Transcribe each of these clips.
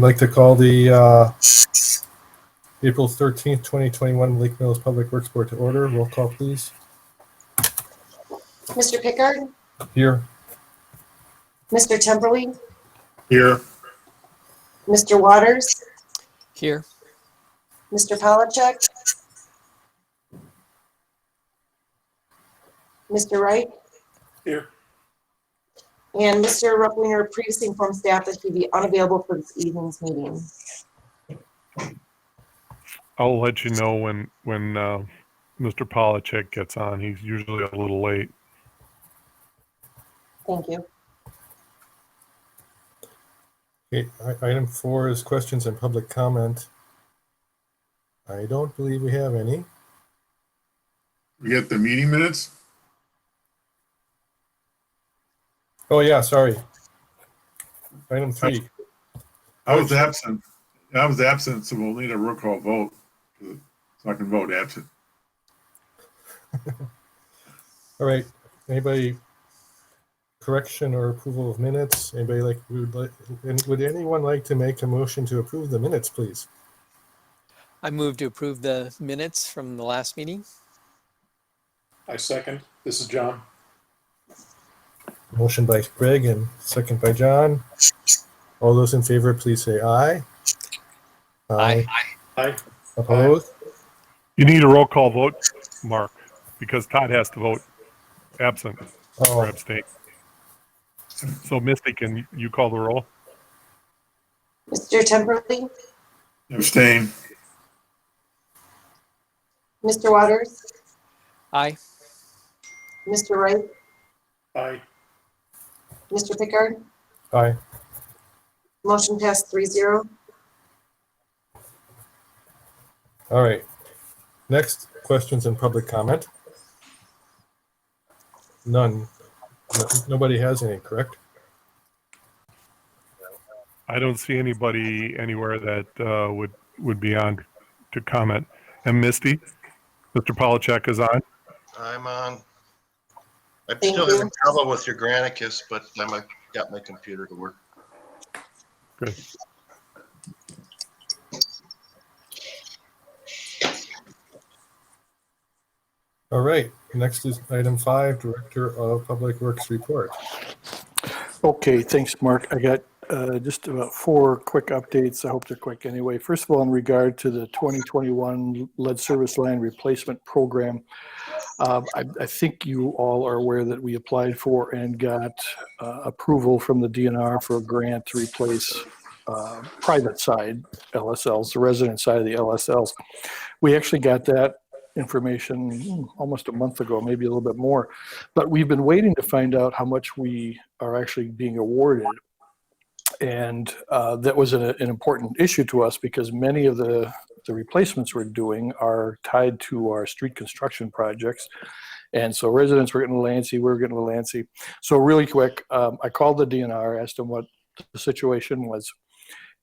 I'd like to call the April 13th, 2021 Lake Mills Public Works Board to order. Roll call, please. Mr. Pickard? Here. Mr. Temperley? Here. Mr. Waters? Here. Mr. Polachek? Mr. Wright? Here. And Mr. Rupplinger previously informed staff that he'd be unavailable for this evening's meeting. I'll let you know when Mr. Polachek gets on. He's usually a little late. Thank you. Okay, item 4 is questions and public comment. I don't believe we have any. We get the meeting minutes? Oh yeah, sorry. Item 3. I was absent. So we'll need a roll call vote so I can vote absent. All right. Anybody correction or approval of minutes? Anybody would anyone like to make a motion to approve the minutes, please? I move to approve the minutes from the last meeting. I second. This is John. Motion by Greg and second by John. All those in favor, please say aye. Aye. Aye. Opposed? You need a roll call vote, Mark, because Todd has to vote absent or Oh, abstain. So Misty, can you call the roll? Mr. Temperley? Abstain. Mr. Waters? Aye. Mr. Wright? Aye. Mr. Pickard? aye. Motion passed 3-0. All right. Next, questions and public comment. None. Nobody has any, correct? I don't see anybody anywhere that would be on to comment. And Misty, Mr. Polachek is on. I'm on. I'm Thank still you. having trouble with your Granicus, but I got my computer to work. Good. All right. Next is item 5, Director of Public Works report. Okay, thanks, Mark. I got just about 4 quick updates. I hope they're quick anyway. First of all, in regard to the 2021 lead service line replacement program, I think you all are aware that we applied for and got approval from the DNR for a grant to replace private side LSLs, the resident side of the LSLs. We actually got that information almost a month ago, maybe a little bit more, but we've been waiting to find out how much we are actually being awarded. And that was an important issue to us because many of the replacements we're doing are tied to our street construction projects. And so residents were getting a little antsy, we're getting a little antsy. So really quick, I called the DNR, asked them what the situation was.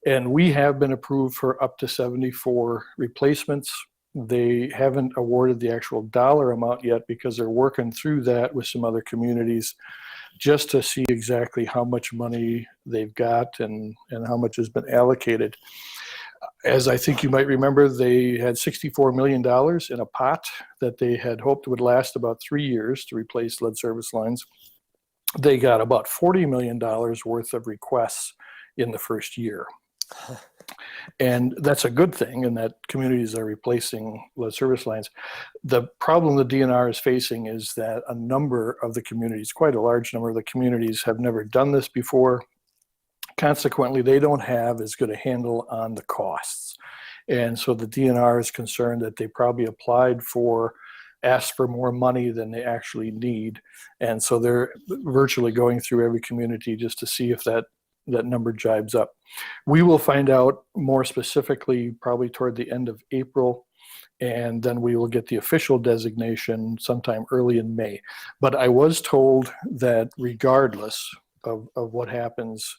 And we have been approved for up to 74 replacements. They haven't awarded the actual dollar amount yet because they're working through that with some other communities just to see exactly how much money they've got and how much has been allocated. As I think you might remember, they had $64 million in a pot that they had hoped would last about 3 years to replace lead service lines. They got about $40 million worth of requests in the first year. And that's a good thing in that communities are replacing lead service lines. The problem the DNR is facing is that a number of the communities, quite a large number of the communities, have never done this before. Consequently, they don't have as good a handle on the costs. And so the DNR is concerned that they probably asked for more money than they actually need. And so they're virtually going through every community just to see if that number jibes up. We will find out more specifically probably toward the end of April, and then we will get the official designation sometime early in May. But I was told that regardless of what happens,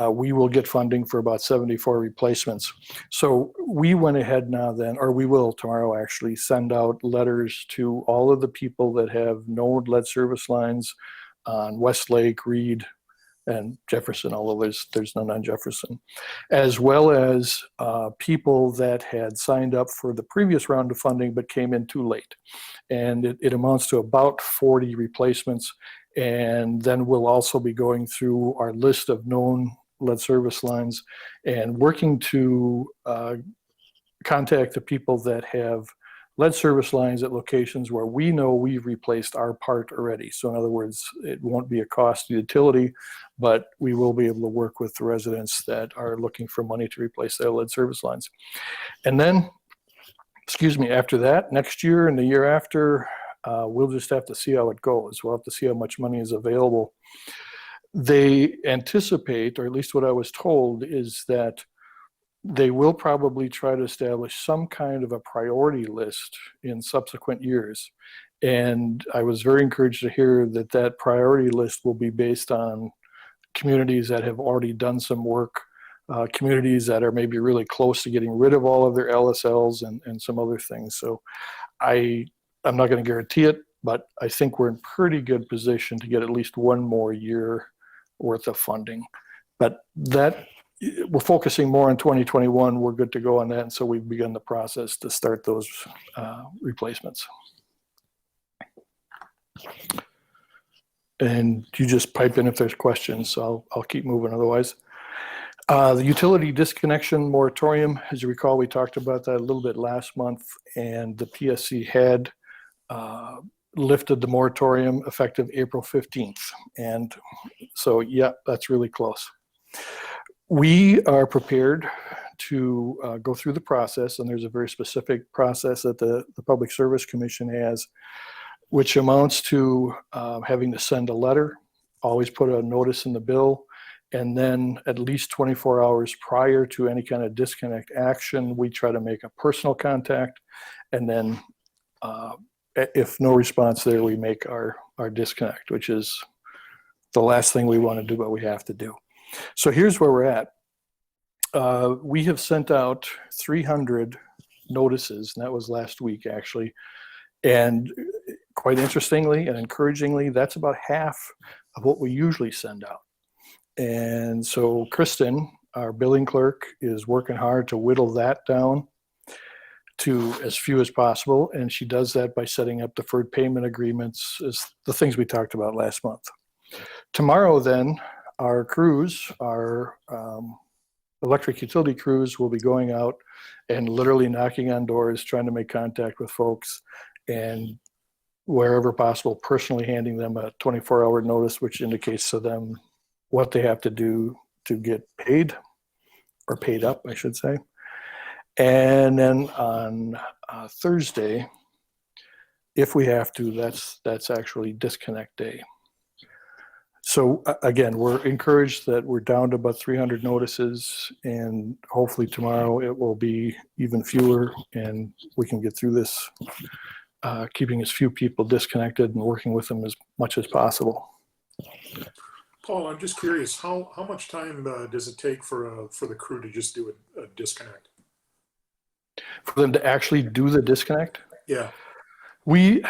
we will get funding for about 74 replacements. So we went ahead now then, or we will tomorrow actually, send out letters to all of the people that have known lead service lines on Westlake, Reed, and Jefferson, although there's none on Jefferson, as well as people that had signed up for the previous round of funding but came in too late. And it amounts to about 40 replacements. And then we'll also be going through our list of known lead service lines and working to contact the people that have lead service lines at locations where we know we've replaced our part already. So in other words, it won't be a cost to utility, but we will be able to work with the residents that are looking for money to replace their lead service lines. And then, after that, next year and the year after, we'll just have to see how it goes. We'll have to see how much money is available. They anticipate, or at least what I was told, is that they will probably try to establish some kind of a priority list in subsequent years. And I was very encouraged to hear that that priority list will be based on communities that have already done some work, communities that are maybe really close to getting rid of all of their LSLs and some other things. So I'm not going to guarantee it, but I think we're in pretty good position to get at least one more year worth of funding. But that, we're focusing more on 2021. We're good to go on that. And so we've begun the process to start those replacements. And you just pipe in if there's questions. So I'll keep moving otherwise. The utility disconnection moratorium, as you recall, we talked about that a little bit last month, and the PSC had lifted the moratorium effective April 15th. And so, yeah, that's really close. We are prepared to go through the process, and there's a very specific process that the Public Service Commission has, which amounts to having to send a letter, always put a notice in the bill, and then at least 24 hours prior to any kind of disconnect action, we try to make a personal contact, and then if no response there, we make our disconnect, which is the last thing we want to do, but we have to do. So here's where we're at. We have sent out 300 notices, and that was last week actually. And quite interestingly and encouragingly, that's about half of what we usually send out. And so Kristen, our billing clerk, is working hard to whittle that down to as few as possible. And she does that by setting up deferred payment agreements, as the things we talked about last month. Tomorrow then, our crews, our electric utility crews, will be going out and literally knocking on doors, trying to make contact with folks, and wherever possible, personally handing them a 24-hour notice, which indicates to them what they have to do to get paid, or paid up, I should say. And then on Thursday, if we have to, that's actually disconnect day. So again, we're encouraged that we're down to about 300 notices, and hopefully tomorrow it will be even fewer, and we can get through this, keeping as few people disconnected and working with them as much as possible. Paul, I'm just curious, how much time does it take for the crew to just do a disconnect? For them to actually do the disconnect? Yeah. We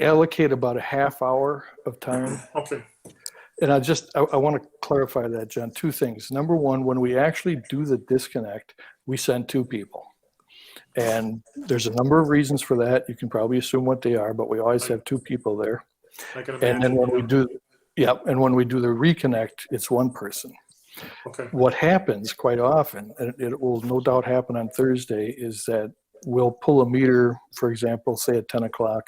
allocate about a half hour of time. Okay. And I want to clarify that, John. Two things. Number one, when we actually do the disconnect, we send two people. And there's a number of reasons for that. You can probably assume what they are, but we always have two people there. I can imagine. And then when we do, and when we do the reconnect, it's one person. Okay. What happens quite often, and it will no doubt happen on Thursday, is that we'll pull a meter, for example, say at 10 o'clock,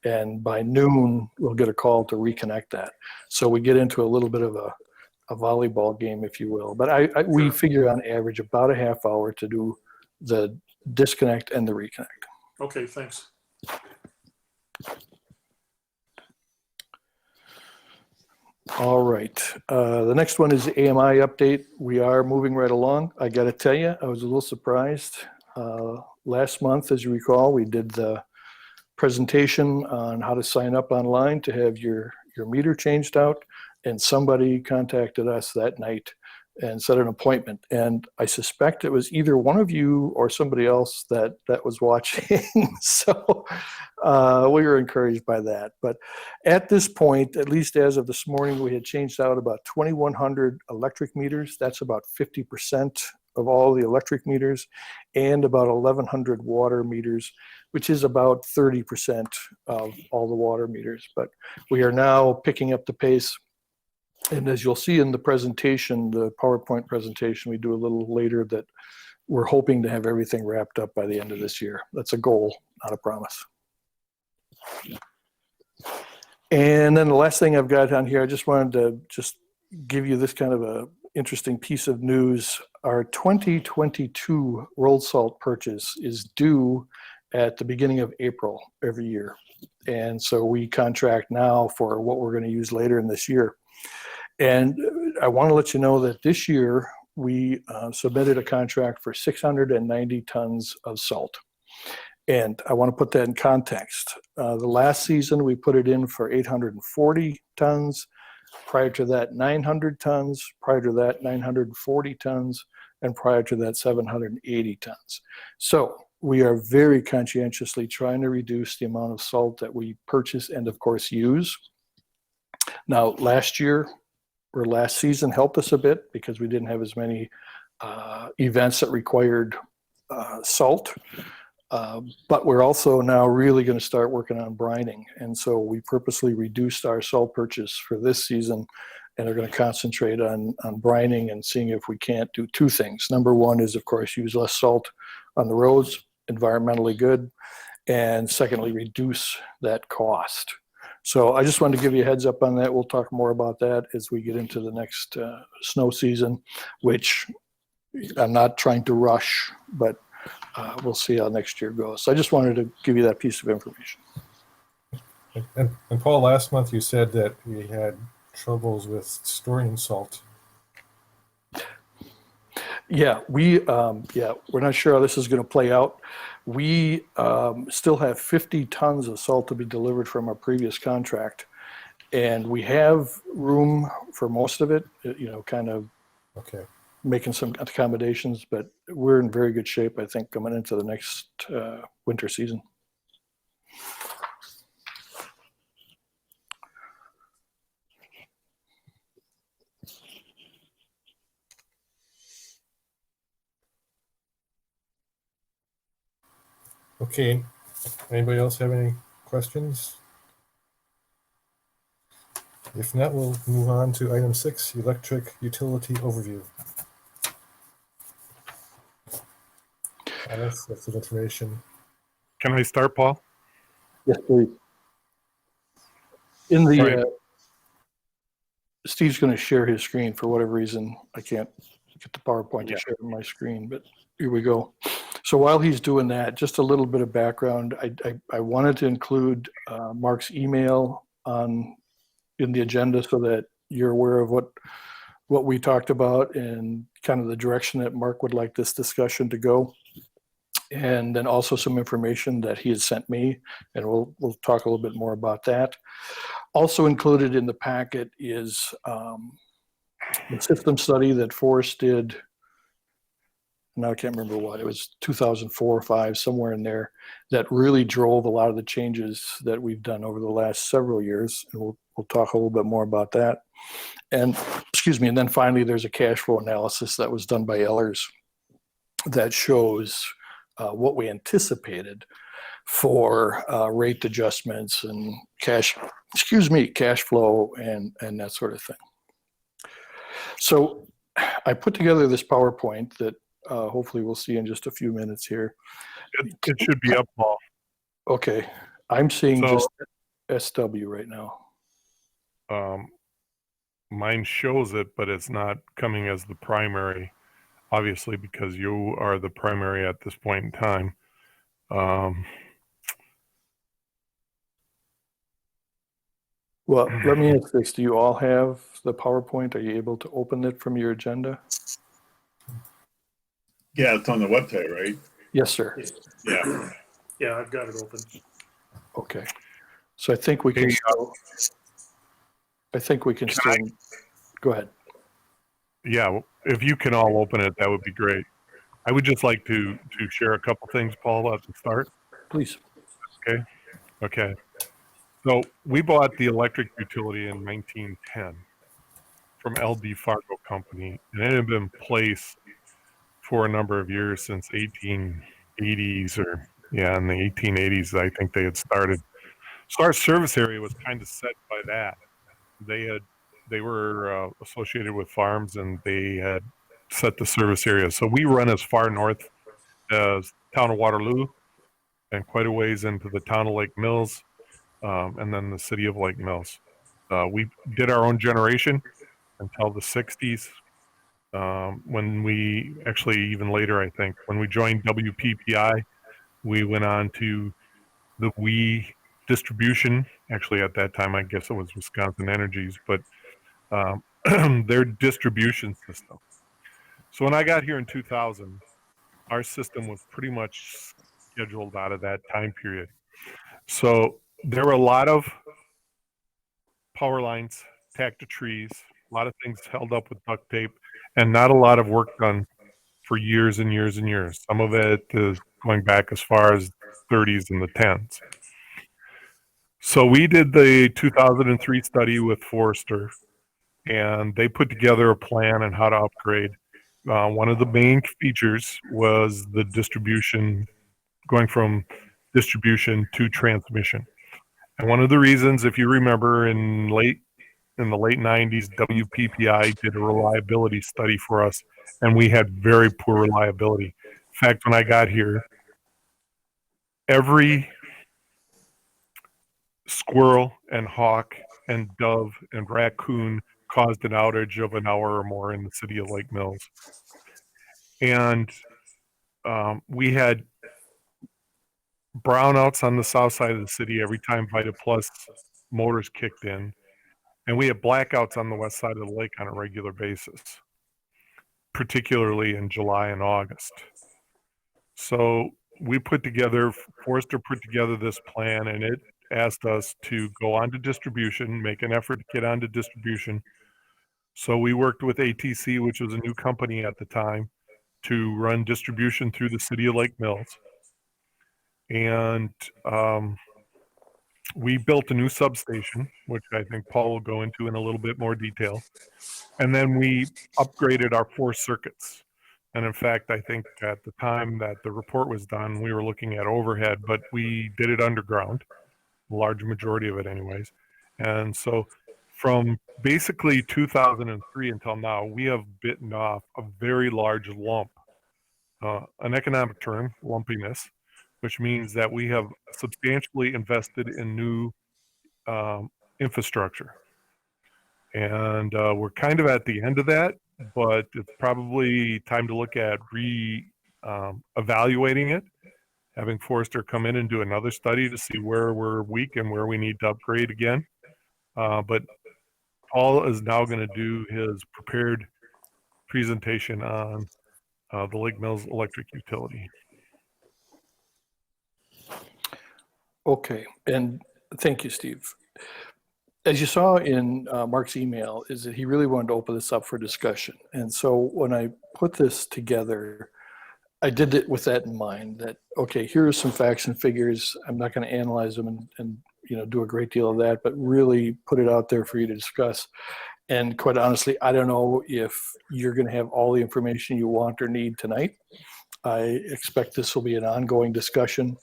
and by noon, we'll get a call to reconnect that. So we get into a little bit of a volleyball game, if you will. But we figure on average about a half hour to do the disconnect and the reconnect. Okay, thanks. All right. The next one is the AMI update. We are moving right along. I got to tell you, I was a little surprised. Last month, as you recall, we did the presentation on how to sign up online to have your meter changed out, and somebody contacted us that night and set an appointment. And I suspect it was either one of you or somebody else that was watching. So we were encouraged by that. But at this point, at least as of this morning, we had changed out about 2,100 electric meters. That's about 50% of all the electric meters, and about 1,100 water meters, which is about 30% of all the water meters. But we are now picking up the pace. And as you'll see in the presentation, the PowerPoint presentation we do a little later, that we're hoping to have everything wrapped up by the end of this year. That's a goal, not a promise. And then the last thing I've got on here, I just wanted to just give you this kind of a interesting piece of news. Our 2022 rolled salt purchase is due at the beginning of April every year. And so we contract now for what we're going to use later in this year. And I want to let you know that this year we submitted a contract for 690 tons of salt. And I want to put that in context. The last season we put it in for 840 tons. Prior to that, 900 tons. Prior to that, 940 tons. And prior to that, 780 tons. So we are very conscientiously trying to reduce the amount of salt that we purchase and, of course, use. Now, last season helped us a bit because we didn't have as many events that required salt. But we're also now really going to start working on brining. And so we purposely reduced our salt purchase for this season and are going to concentrate on brining and seeing if we can't do two things. Number one is, of course, use less salt on the roads, environmentally good. And secondly, reduce that cost. So I just wanted to give you a heads up on that. We'll talk more about that as we get into the next snow season, which I'm not trying to rush, but we'll see how next year goes. So I just wanted to give you that piece of information. And Paul, last month you said that we had troubles with storing salt. Yeah, we're not sure how this is going to play out. We still have 50 tons of salt to be delivered from our previous contract, and we have room for most of it, kind of Okay. making some accommodations, but we're in very good shape, I think, coming into the next winter season. Okay. Anybody else have any questions? If not, we'll move on to item 6, electric utility overview. That's the information. Can I start, Paul? Yes, please. In the Right. Steve's going to share his screen. For whatever reason, I can't get the PowerPoint to share on my screen, but here we go. So while he's doing that, just a little bit of background. I wanted to include Mark's email in the agenda so that you're aware of what we talked about and kind of the direction that Mark would like this discussion to go. And then also some information that he has sent me, and we'll talk a little bit more about that. Also included in the packet is the system study that Forrest did. Now I can't remember what, it was 2004 or 5, somewhere in there, that really drove a lot of the changes that we've done over the last several years. And we'll talk a little bit more about that. And and then finally, there's a cash flow analysis that was done by Ellers that shows what we anticipated for rate adjustments and cash flow and that sort of thing. So I put together this PowerPoint that hopefully we'll see in just a few minutes here. It should be up, Paul. Okay, I'm seeing So- just SW right now. Mine shows it, but it's not coming as the primary, obviously, because you are the primary at this point in time. Well, let me ask this. Do you all have the PowerPoint? Are you able to open it from your agenda? Yeah, it's on the website, right? Yes, sir. Yeah. Yeah, I've got it open. Okay. So I think we can Hey, still, go ahead. Yeah, if you can all open it, that would be great. I would just like to share a couple things, Paul, at the start. Please. Okay. Okay. So we bought the electric utility in 1910 from LD Fargo Company, and it had been in place for a number of years since 1880s or yeah, in the 1880s, I think they had started. So our service area was kind of set by that. They were associated with farms, and they had set the service area. So we run as far north as town of Waterloo and quite a ways into the town of Lake Mills, and then the city of Lake Mills. We did our own generation until the 60s, when we actually, even later, I think, when we joined WPPI, we went on to the distribution. Actually, at that time, I guess it was Wisconsin Energies, but their distribution system. So when I got here in 2000, our system was pretty much scheduled out of that time period. So there were a lot of power lines tacked to trees, a lot of things held up with duct tape, and not a lot of work done for years and years and years. Some of it is going back as far as 30s and the 10s. So we did the 2003 study with Forrester, and they put together a plan on how to upgrade. One of the main features was the distribution, going from distribution to transmission. And one of the reasons, if you remember, in the late 90s, WPPI did a reliability study for us, and we had very poor reliability. In fact, when I got here, every squirrel and hawk and dove and raccoon caused an outage of an hour or more in the city of Lake Mills. And we had brownouts on the south side of the city every time Vita Plus motors kicked in. And we had blackouts on the west side of the lake on a regular basis, particularly in July and August. So Forrester put together this plan, and it asked us to go onto distribution, make an effort to get onto distribution. So we worked with ATC, which was a new company at the time, to run distribution through the city of Lake Mills. And we built a new substation, which I think Paul will go into in a little bit more detail. And then we upgraded our 4 circuits. And in fact, I think at the time that the report was done, we were looking at overhead, but we did it underground, a large majority of it anyways. And so from basically 2003 until now, we have bitten off a very large lump, an economic term, lumpiness, which means that we have substantially invested in new infrastructure. And we're kind of at the end of that, but it's probably time to look at evaluating it, having Forrester come in and do another study to see where we're weak and where we need to upgrade again. But Paul is now going to do his prepared presentation on the Lake Mills Electric Utility. Okay, and thank you, Steve. As you saw in Mark's email, is that he really wanted to open this up for discussion. And so when I put this together, I did it with that in mind, that, okay, here are some facts and figures. I'm not going to analyze them and do a great deal of that, but really put it out there for you to discuss. And quite honestly, I don't know if you're going to have all the information you want or need tonight. I expect this will be an ongoing discussion,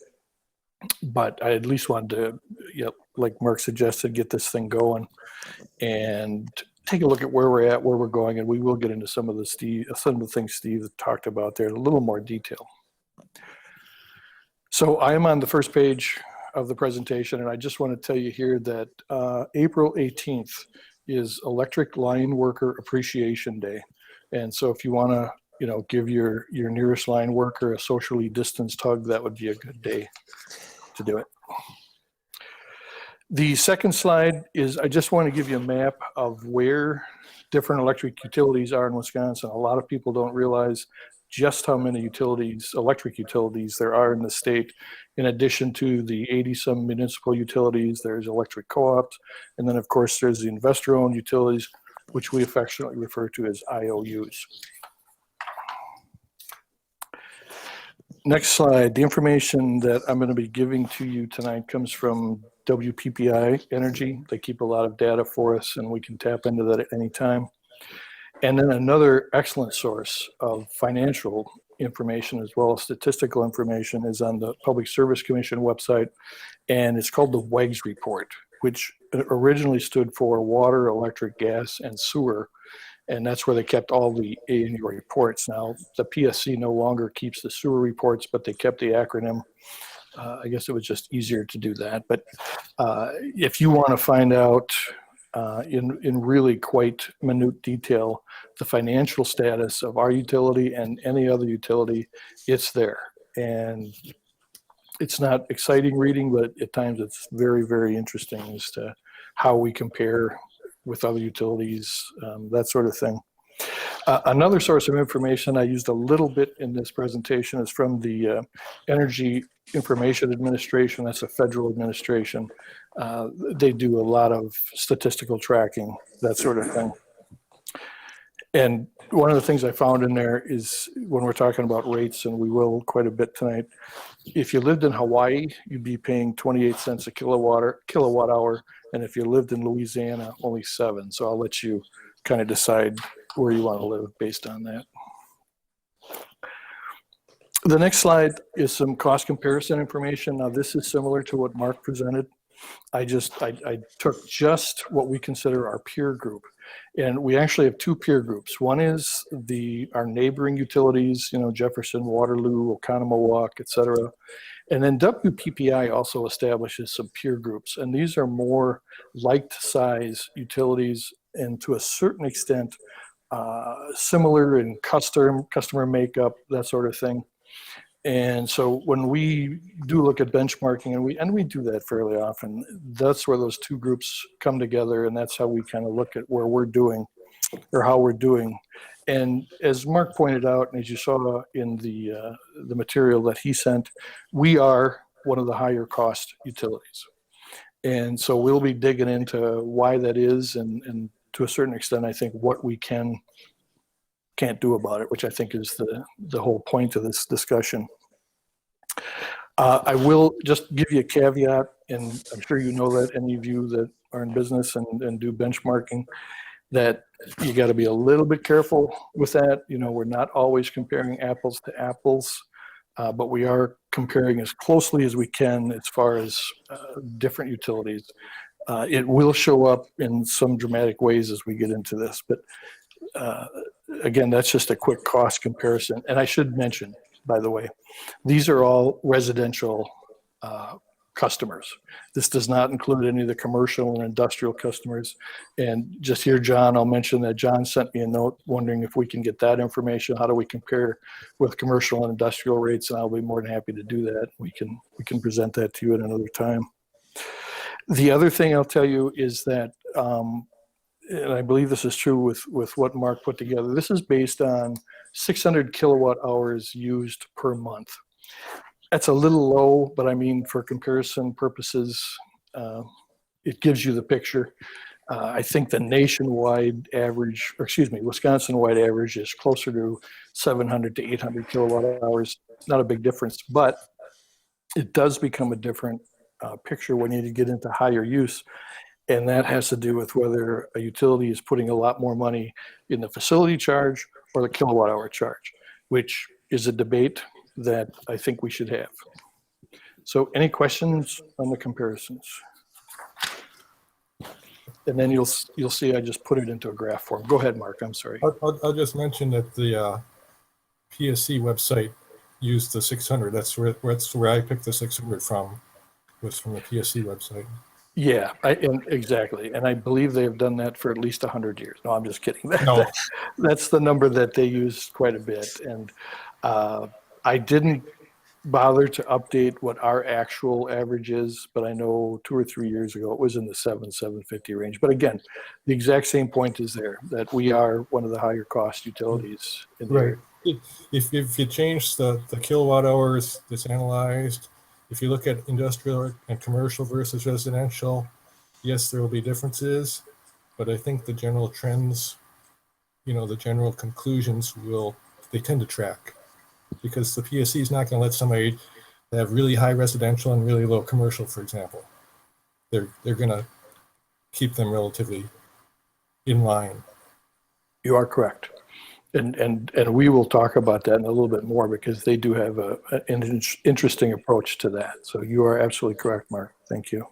but I at least wanted to, like Mark suggested, get this thing going and take a look at where we're at, where we're going, and we will get into some of the things Steve talked about there in a little more detail. So I am on the first page of the presentation, and I just want to tell you here that April 18th is Electric Line Worker Appreciation Day. And so if you want to, give your nearest line worker a socially distanced hug, that would be a good day to do it. The second slide is, I just want to give you a map of where different electric utilities are in Wisconsin. A lot of people don't realize just how many electric utilities there are in the state. In addition to the 80-some municipal utilities, there's electric co-ops. And then of course there's the investor-owned utilities. which we affectionately refer to as IOUs. Next slide. The information that I'm going to be giving to you tonight comes from WPPI Energy. They keep a lot of data for us, and we can tap into that at any time. And then another excellent source of financial information as well as statistical information is on the Public Service Commission website, and it's called the WEGS report, which originally stood for Water, Electric, Gas, and Sewer. And that's where they kept all the annual reports. Now, the PSC no longer keeps the sewer reports, but they kept the acronym. I guess it was just easier to do that. But if you want to find out in really quite minute detail the financial status of our utility and any other utility, it's there. And it's not exciting reading, but at times it's very, very interesting as to how we compare with other utilities, that sort of thing. Another source of information I used a little bit in this presentation is from the Energy Information Administration. That's a federal administration. They do a lot of statistical tracking, that sort of thing. And one of the things I found in there is when we're talking about rates, and we will quite a bit tonight, if you lived in Hawaii, you'd be paying 28 cents a kilowatt hour. And if you lived in Louisiana, only 7. So I'll let you kind of decide where you want to live based on that. The next slide is some cost comparison information. Now this is similar to what Mark presented. I took just what we consider our peer group. And we actually have 2 peer groups. One is our neighboring utilities, Jefferson, Waterloo, Oconomowoc, et cetera. And then WPPI also establishes some peer groups. And these are more like size utilities and to a certain extent similar in customer makeup, that sort of thing. And so when we do look at benchmarking, and we do that fairly often, that's where those 2 groups come together, and that's how we kind of look at where we're doing or how we're doing. And as Mark pointed out, and as you saw in the material that he sent, we are one of the higher cost utilities. And so we'll be digging into why that is, and to a certain extent, I think what we can't do about it, which I think is the whole point of this discussion. I will just give you a caveat, and I'm sure you know that, any of you that are in business and do benchmarking, that you got to be a little bit careful with that. We're not always comparing apples to apples, but we are comparing as closely as we can as far as different utilities. It will show up in some dramatic ways as we get into this, but again, that's just a quick cost comparison. And I should mention, by the way, these are all residential customers. This does not include any of the commercial and industrial customers. And just here, John, I'll mention that John sent me a note wondering if we can get that information. How do we compare with commercial and industrial rates? And I'll be more than happy to do that. We can present that to you at another time. The other thing I'll tell you is that, and I believe this is true with what Mark put together, this is based on 600 kilowatt hours used per month. That's a little low, but I mean, for comparison purposes, it gives you the picture. I think the nationwide average, Wisconsin-wide average is closer to 700 to 800 kilowatt hours. Not a big difference, but it does become a different picture when you get into higher use. And that has to do with whether a utility is putting a lot more money in the facility charge or the kilowatt hour charge, which is a debate that I think we should have. So any questions on the comparisons? And then you'll see I just put it into a graph form. Go ahead, Mark, I'm sorry. I'll just mention that the PSC website used the 600. That's where I picked the 600 from, was from the PSC website. Yeah, exactly. And I believe they've done that for at least 100 years. No, I'm just kidding. No. That's the number that they use quite a bit. And I didn't bother to update what our actual average is, but I know 2 or 3 years ago, it was in the 750 range. But again, the exact same point is there, that we are one of the higher cost utilities in the area. If you change the kilowatt hours that's analyzed, if you look at industrial and commercial versus residential, yes, there will be differences, but I think the general trends, the general conclusions they tend to track, because the PSC is not going to let somebody have really high residential and really low commercial, for example. They're going to keep them relatively in line. You are correct. And we will talk about that in a little bit more, because they do have an interesting approach to that. So you are absolutely correct, Mark. Thank you.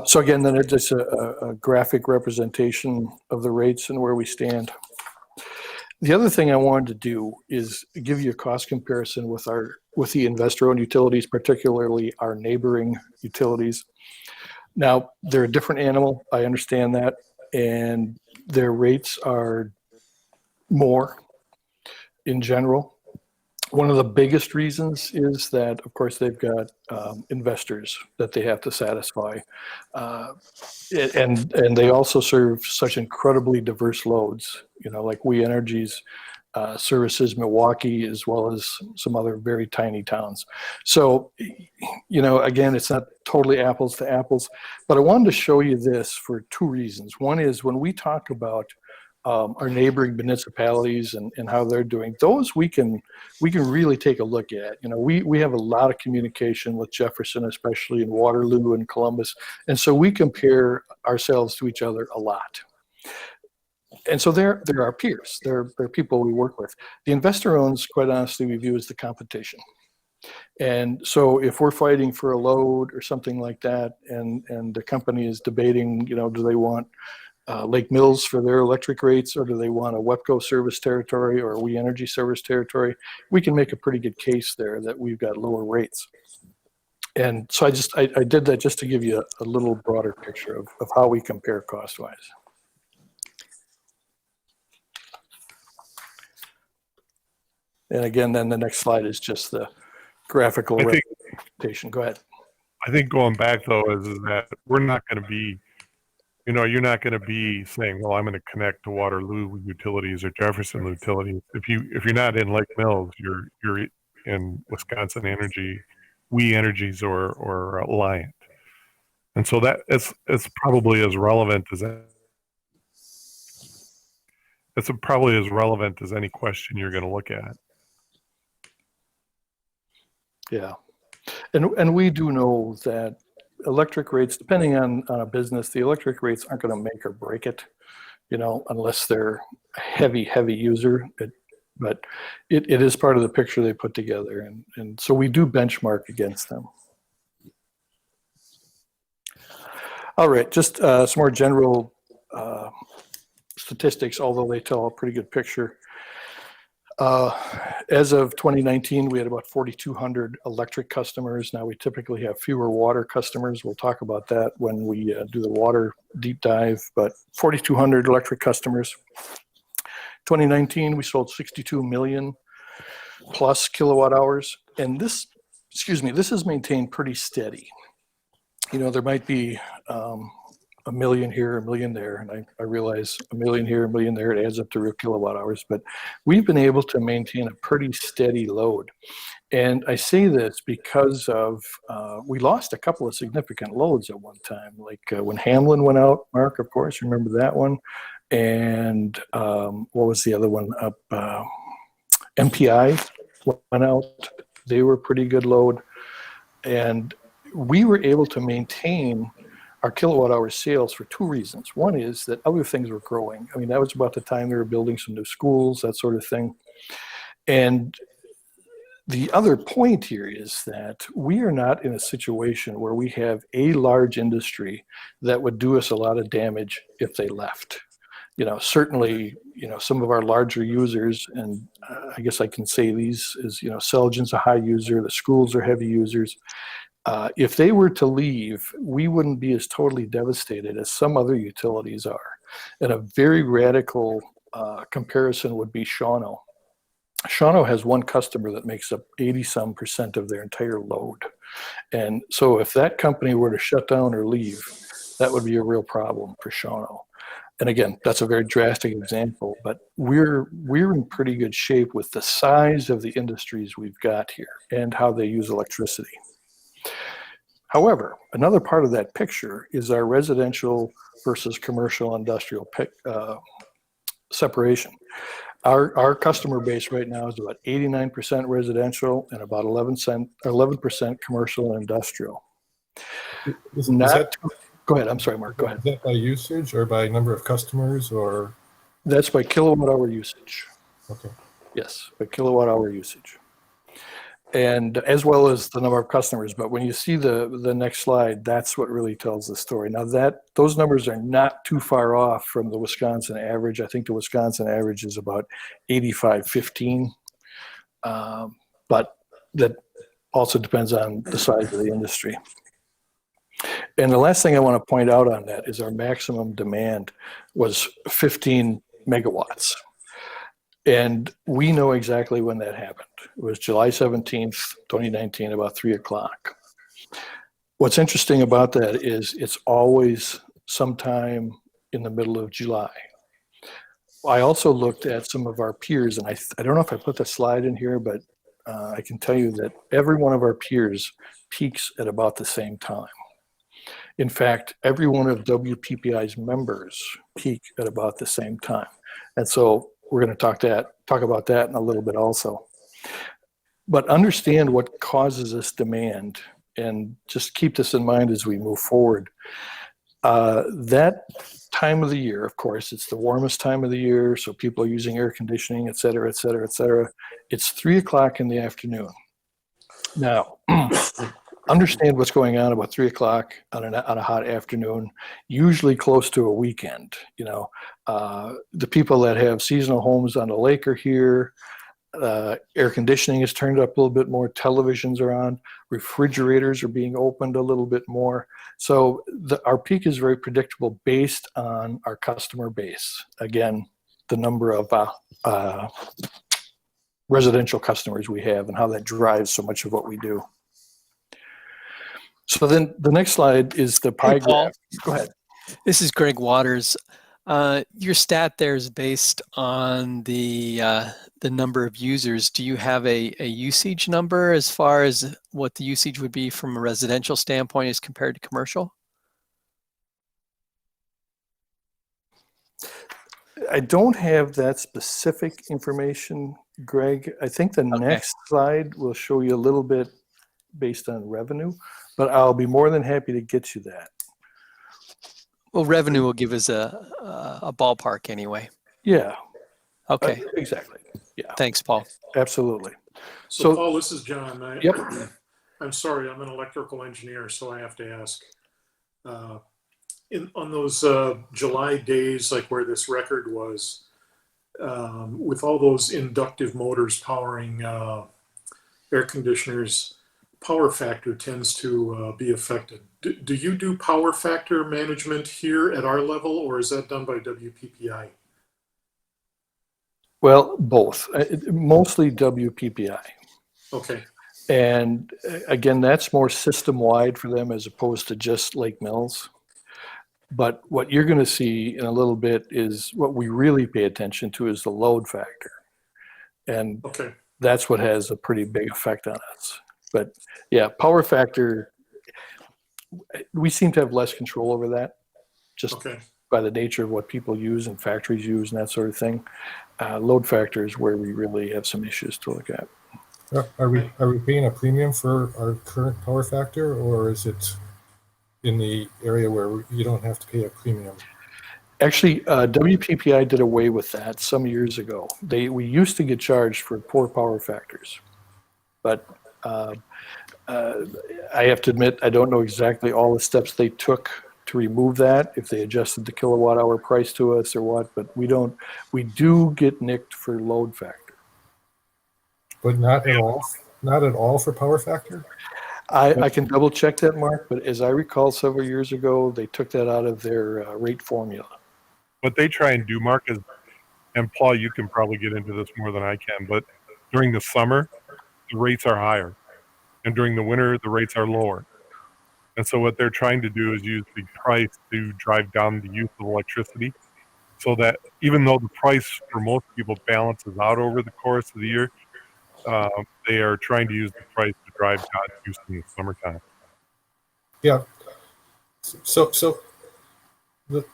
So again, then it's just a graphic representation of the rates and where we stand. The other thing I wanted to do is give you a cost comparison with the investor-owned utilities, particularly our neighboring utilities. Now, they're a different animal. I understand that, and their rates are more in general. One of the biggest reasons is that, of course, they've got investors that they have to satisfy, and they also serve such incredibly diverse loads. Like We Energies services Milwaukee as well as some other very tiny towns. So, again, it's not totally apples to apples, but I wanted to show you this for two reasons. One is when we talk about our neighboring municipalities and how they're doing, those we can really take a look at. We have a lot of communication with Jefferson, especially in Waterloo and Columbus, and so we compare ourselves to each other a lot. And so they're our peers. They're people we work with. The investor owns, quite honestly, we view as the competition. And so if we're fighting for a load or something like that, and the company is debating, do they want Lake Mills for their electric rates, or do they want a WEPCO service territory or a We Energy service territory, we can make a pretty good case there that we've got lower rates. And so I did that just to give you a little broader picture of how we compare cost-wise. And again, then the next slide is just the graphical representation. Go ahead. I think going back though is that we're not going to be, you're not going to be saying, well, I'm going to connect to Waterloo utilities or Jefferson utilities. If you're not in Lake Mills, you're in Wisconsin Energy, We Energies, or Alliant. And so that it's probably as relevant as that. It's probably as relevant as any question you're going to look at. Yeah, and we do know that electric rates, depending on a business, the electric rates aren't going to make or break it, unless they're a heavy user. But it is part of the picture they put together, and so we do benchmark against them. All right, just some more general statistics, although they tell a pretty good picture. As of 2019, we had about 4,200 electric customers. Now we typically have fewer water customers. We'll talk about that when we do the water deep dive, but 4,200 electric customers. 2019, we sold 62 million plus kilowatt hours. And this is maintained pretty steady. There might be a million here, a million there, and I realize a million here, a million there, it adds up to real kilowatt hours, but we've been able to maintain a pretty steady load. And I say this because of, we lost a couple of significant loads at one time, like when Hamlin went out, Mark, of course, remember that one? And what was the other one up? MPI went out, they were pretty good load. And we were able to maintain our kilowatt hour sales for two reasons. One is that other things were growing. I mean, that was about the time they were building some new schools, that sort of thing. And the other point here is that we are not in a situation where we have a large industry that would do us a lot of damage if they left. Certainly, some of our larger users, and I guess I can say these is, Celgen's a high user, the schools are heavy users. If they were to leave, we wouldn't be as totally devastated as some other utilities are. And a very radical comparison would be Shawano. Shawano has one customer that makes up 80-some% of their entire load. And so if that company were to shut down or leave, that would be a real problem for Shawano. And again, that's a very drastic example, but we're in pretty good shape with the size of the industries we've got here and how they use electricity. However, another part of that picture is our residential versus commercial industrial separation. Our customer base right now is about 89% residential and about 11% commercial and industrial. Go ahead. I'm sorry, Mark. Go ahead. Is that by usage or by number of customers or? That's by kilowatt hour usage. Okay. Yes, by kilowatt hour usage. And as well as the number of customers. But when you see the next slide, that's what really tells the story. Now those numbers are not too far off from the Wisconsin average. I think the Wisconsin average is about 85-15. But that also depends on the size of the industry. And the last thing I want to point out on that is our maximum demand was 15 megawatts. And we know exactly when that happened. It was July 17th, 2019, about 3 o'clock. What's interesting about that is it's always sometime in the middle of July. I also looked at some of our peers, and I don't know if I put the slide in here, but I can tell you that every one of our peers peaks at about the same time. In fact, every one of WPPI's members peak at about the same time. And so we're going to talk about that in a little bit also. But understand what causes this demand, and just keep this in mind as we move forward. That time of the year, of course, it's the warmest time of the year, so people are using air conditioning, et cetera, et cetera, et cetera. It's 3 o'clock in the afternoon. Now, understand what's going on about 3 o'clock on a hot afternoon, usually close to a weekend. You know, the people that have seasonal homes on the lake are here. Air conditioning is turned up a little bit more. Televisions are on. Refrigerators are being opened a little bit more. So our peak is very predictable based on our customer base. Again, the number of residential customers we have and how that drives so much of what we do. So then the next slide is the pie graph. Go ahead. This is Greg Waters. Your stat there is based on the number of users. Do you have a usage number as far as what the usage would be from a residential standpoint as compared to commercial? I don't have that specific information, Greg. I think the next slide will show you a little bit based on revenue, but I'll be more than happy to get you that. Well, revenue will give us a ballpark anyway. Yeah. Okay. Exactly. Yeah. Thanks, Paul. Absolutely. So Paul, this is John. Yep. I'm sorry, I'm an electrical engineer, so I have to ask. On those July days, like where this record was, with all those inductive motors powering air conditioners, power factor tends to be affected. Do you do power factor management here at our level, or is that done by WPPI? Well, both. Mostly WPPI. Okay. And again, that's more system-wide for them as opposed to just Lake Mills. But what you're going to see in a little bit is what we really pay attention to is the load factor. And that's what has a pretty big effect on us. But yeah, power factor, we seem to have less control over that, just by the nature of what people use and factories use and that sort of thing. Load factor is where we really have some issues to look at. Are we paying a premium for our current power factor, or is it in the area where you don't have to pay a premium? Actually, WPPI did away with that some years ago. We used to get charged for poor power factors, but I have to admit, I don't know exactly all the steps they took to remove that, if they adjusted the kilowatt hour price to us or what, but we do get nicked for load factor. But not at all for power factor? I can double check that, Mark, but as I recall several years ago, they took that out of their rate formula. What they try and do, Mark, is, and Paul, you can probably get into this more than I can, but during the summer, the rates are higher. And during the winter, the rates are lower. And so what they're trying to do is use the price to drive down the use of electricity, so that even though the price for most people balances out over the course of the year, they are trying to use the price to drive down use in the summertime. Yeah. So the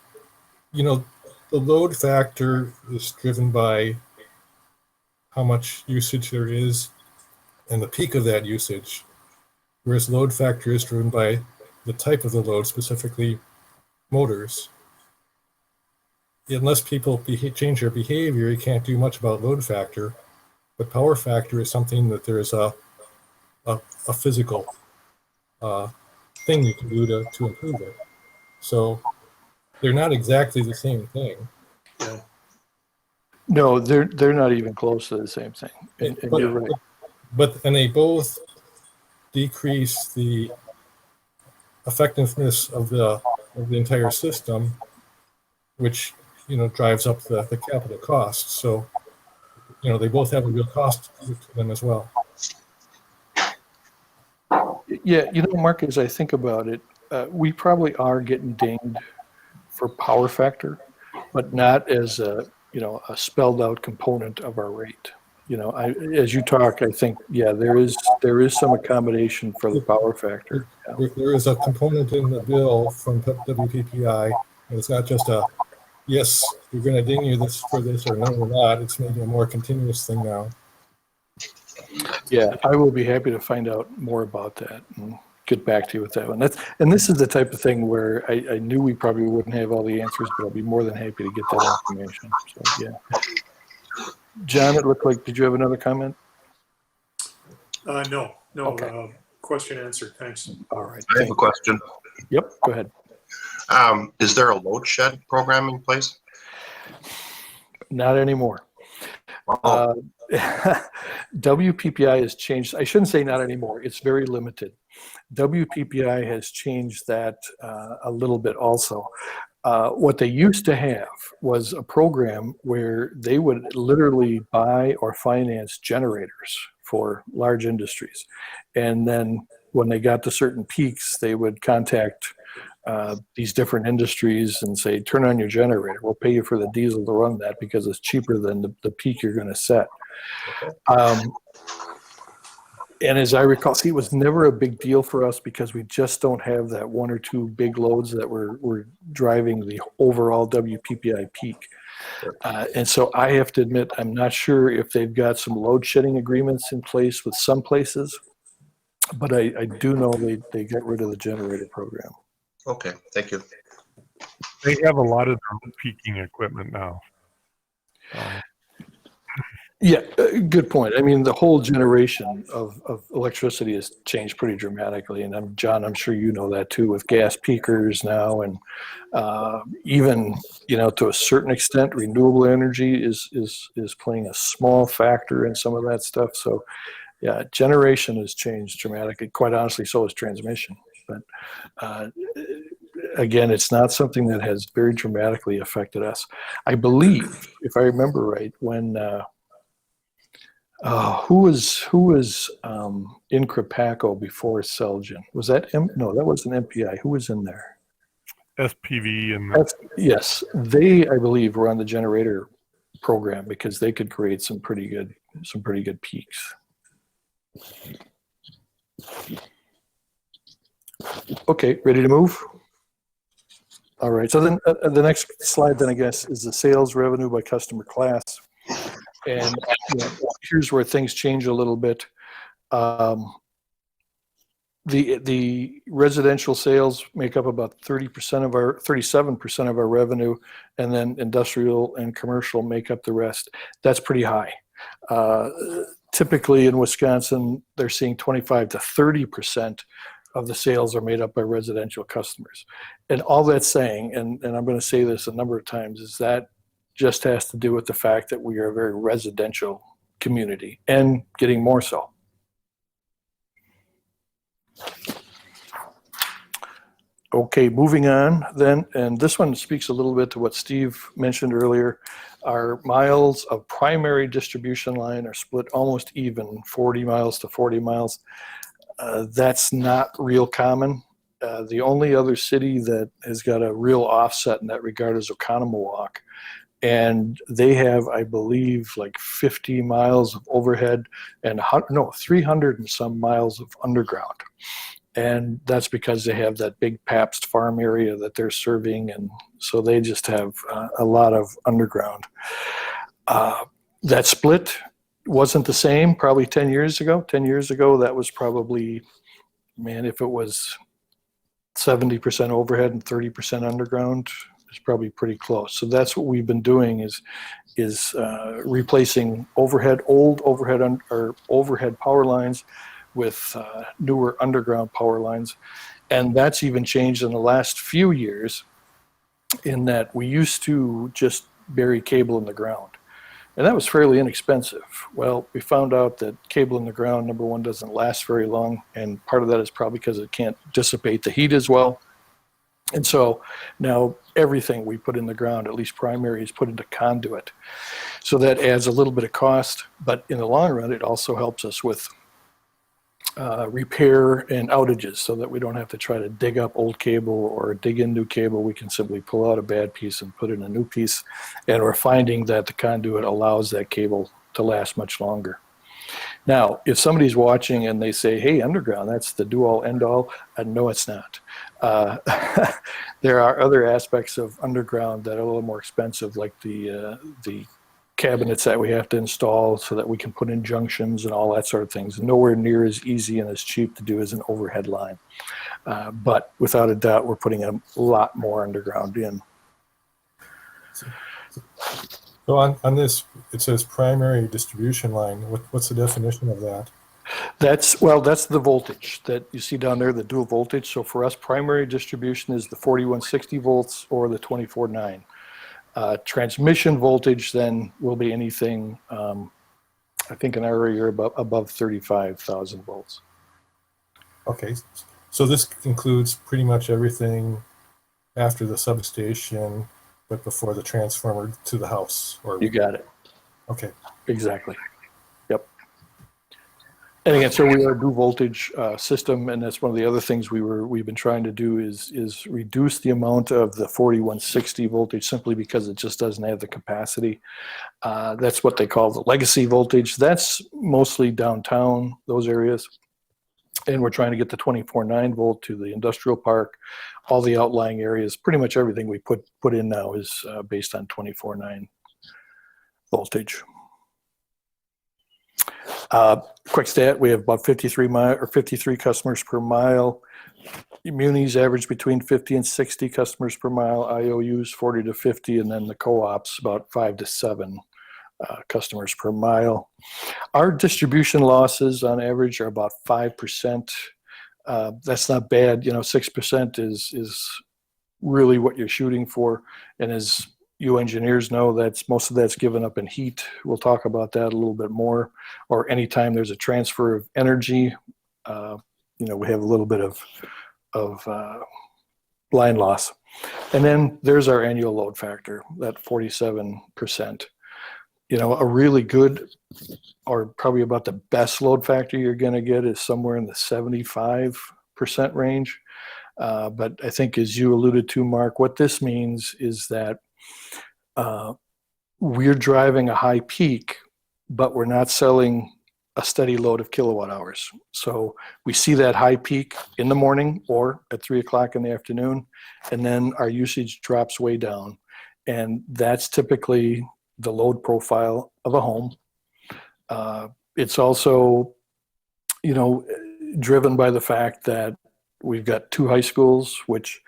the load factor is driven by how much usage there is and the peak of that usage, whereas load factor is driven by the type of the load, specifically motors. Unless people change their behavior, you can't do much about load factor. But power factor is something that there is a physical thing you can do to improve it. So they're not exactly the same thing. Yeah. No, they're not even close to the same thing. And you're right. And they both decrease the effectiveness of the entire system, which drives up the capital costs. So they both have a real cost to them as well. Yeah, Mark, as I think about it, we probably are getting dinged for power factor, but not as a spelled out component of our rate. As you talk, I think, yeah, there is some accommodation for the power factor. Yeah. There is a component in the bill from WPPI, and it's not just a yes, we're going to ding you for this, or no, we're not. It's maybe a more continuous thing now. Yeah, I will be happy to find out more about that and get back to you with that one. And this is the type of thing where I knew we probably wouldn't have all the answers, but I'll be more than happy to get that information. So yeah, John, it looked like. Did you have another comment? No. Okay. Question answered. Thanks. All right. I have a question. Yep. Go ahead. Is there a load shed program in place? Not anymore. Oh. WPPI has changed. I shouldn't say not anymore. It's very limited. WPPI has changed that a little bit also. What they used to have was a program where they would literally buy or finance generators for large industries. And then when they got to certain peaks, they would contact these different industries and say, turn on your generator. We'll pay you for the diesel to run that because it's cheaper than the peak you're going to set. And as I recall, see, it was never a big deal for us because we just don't have that one or two big loads that were driving the overall WPPI peak. And so I have to admit, I'm not sure if they've got some load shedding agreements in place with some places, but I do know they got rid of the generator program. Okay, thank you. They have a lot of their peaking equipment now. Yeah, good point. I mean, the whole generation of electricity has changed pretty dramatically. And John, I'm sure you know that too, with gas peakers now, and even to a certain extent, renewable energy is playing a small factor in some of that stuff. So, yeah, generation has changed dramatically. Quite honestly, so has transmission. But again, it's not something that has very dramatically affected us. I believe, if I remember right, when who was in Crapaco before Celgin? Was that no? That wasn't MPI. Who was in there? SPV and yes, they, I believe, were on the generator program because they could create some pretty good peaks. Okay, ready to move? All right. So then the next slide, then I guess, is the sales revenue by customer class. And here's where things change a little bit. The residential sales make up about 37% of our revenue, and then industrial and commercial make up the rest. That's pretty high. Typically in Wisconsin, they're seeing 25 to 30% of the sales are made up by residential customers. And all that's saying, and I'm going to say this a number of times, is that just has to do with the fact that we are a very residential community and getting more so. Okay, moving on then, and this one speaks a little bit to what Steve mentioned earlier. Our miles of primary distribution line are split almost even, 40 miles to 40 miles. That's not real common. The only other city that has got a real offset in that regard is Oconomowoc. And they have, I believe, like 50 miles of overhead and 300 and some miles of underground. And that's because they have that big Pabst farm area that they're serving, and so they just have a lot of underground. That split wasn't the same probably 10 years ago. 10 years ago, that was probably, man, if it was 70% overhead and 30% underground, it's probably pretty close. So that's what we've been doing is replacing old overhead power lines with newer underground power lines. And that's even changed in the last few years, in that we used to just bury cable in the ground. And that was fairly inexpensive. Well, we found out that cable in the ground, number one, doesn't last very long. And part of that is probably because it can't dissipate the heat as well. And so now everything we put in the ground, at least primary, is put into conduit. So that adds a little bit of cost, but in the long run, it also helps us with repair and outages, so that we don't have to try to dig up old cable or dig in new cable. We can simply pull out a bad piece and put in a new piece. And we're finding that the conduit allows that cable to last much longer. Now, if somebody's watching and they say, hey, underground, that's the do-all, end-all, no, it's not. There are other aspects of underground that are a little more expensive, like the cabinets that we have to install so that we can put in junctions and all that sort of things. Nowhere near as easy and as cheap to do as an overhead line. But without a doubt, we're putting a lot more underground in. So on this, it says primary distribution line. What's the definition of that? That's the voltage that you see down there, the dual voltage. So for us, primary distribution is the 4160 volts or the 24.9. Transmission voltage then will be anything, I think in our area above 35,000 volts. Okay, so this includes pretty much everything after the substation, but before the transformer to the house. Or You got it. okay, Exactly. Yep. And again, so we are a dual voltage system, and that's one of the other things we've been trying to do is reduce the amount of the 4160 voltage, simply because it just doesn't have the capacity. That's what they call the legacy voltage. That's mostly downtown, those areas. And we're trying to get the 24.9 volt to the industrial park, all the outlying areas. Pretty much everything we put in now is based on 24.9 voltage. Quick stat: we have about 53 customers per mile. Munis average between 50 and 60 customers per mile. IOUs 40 to 50, and then the co-ops about 5 to 7 customers per mile. Our distribution losses on average are about 5%. That's not bad. 6% is really what you're shooting for. And as you engineers know, most of that's given up in heat. We'll talk about that a little bit more. Or anytime there's a transfer of energy, we have a little bit of line loss. And then there's our annual load factor, that 47%. A really good, or probably about the best load factor you're going to get is somewhere in the 75% range. But I think, as you alluded to, Mark, what this means is that we're driving a high peak, but we're not selling a steady load of kilowatt hours. So we see that high peak in the morning or at 3 o'clock in the afternoon, and then our usage drops way down. And that's typically the load profile of a home. It's also, driven by the fact that we've got 2 high schools, which,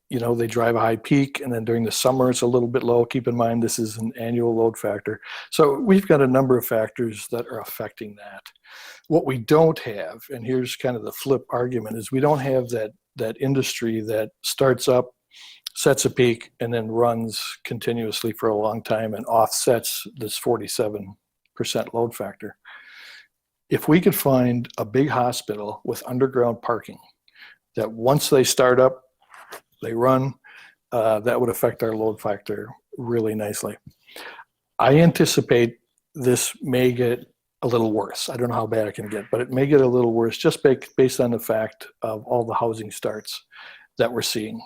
they drive a high peak, and then during the summer it's a little bit low. Keep in mind, this is an annual load factor. So we've got a number of factors that are affecting that. What we don't have, and here's kind of the flip argument, is we don't have that industry that starts up, sets a peak, and then runs continuously for a long time and offsets this 47% load factor. If we could find a big hospital with underground parking that once they start up, they run, that would affect our load factor really nicely. I anticipate this may get a little worse. I don't know how bad it can get, but it may get a little worse just based on the fact of all the housing starts that we're seeing.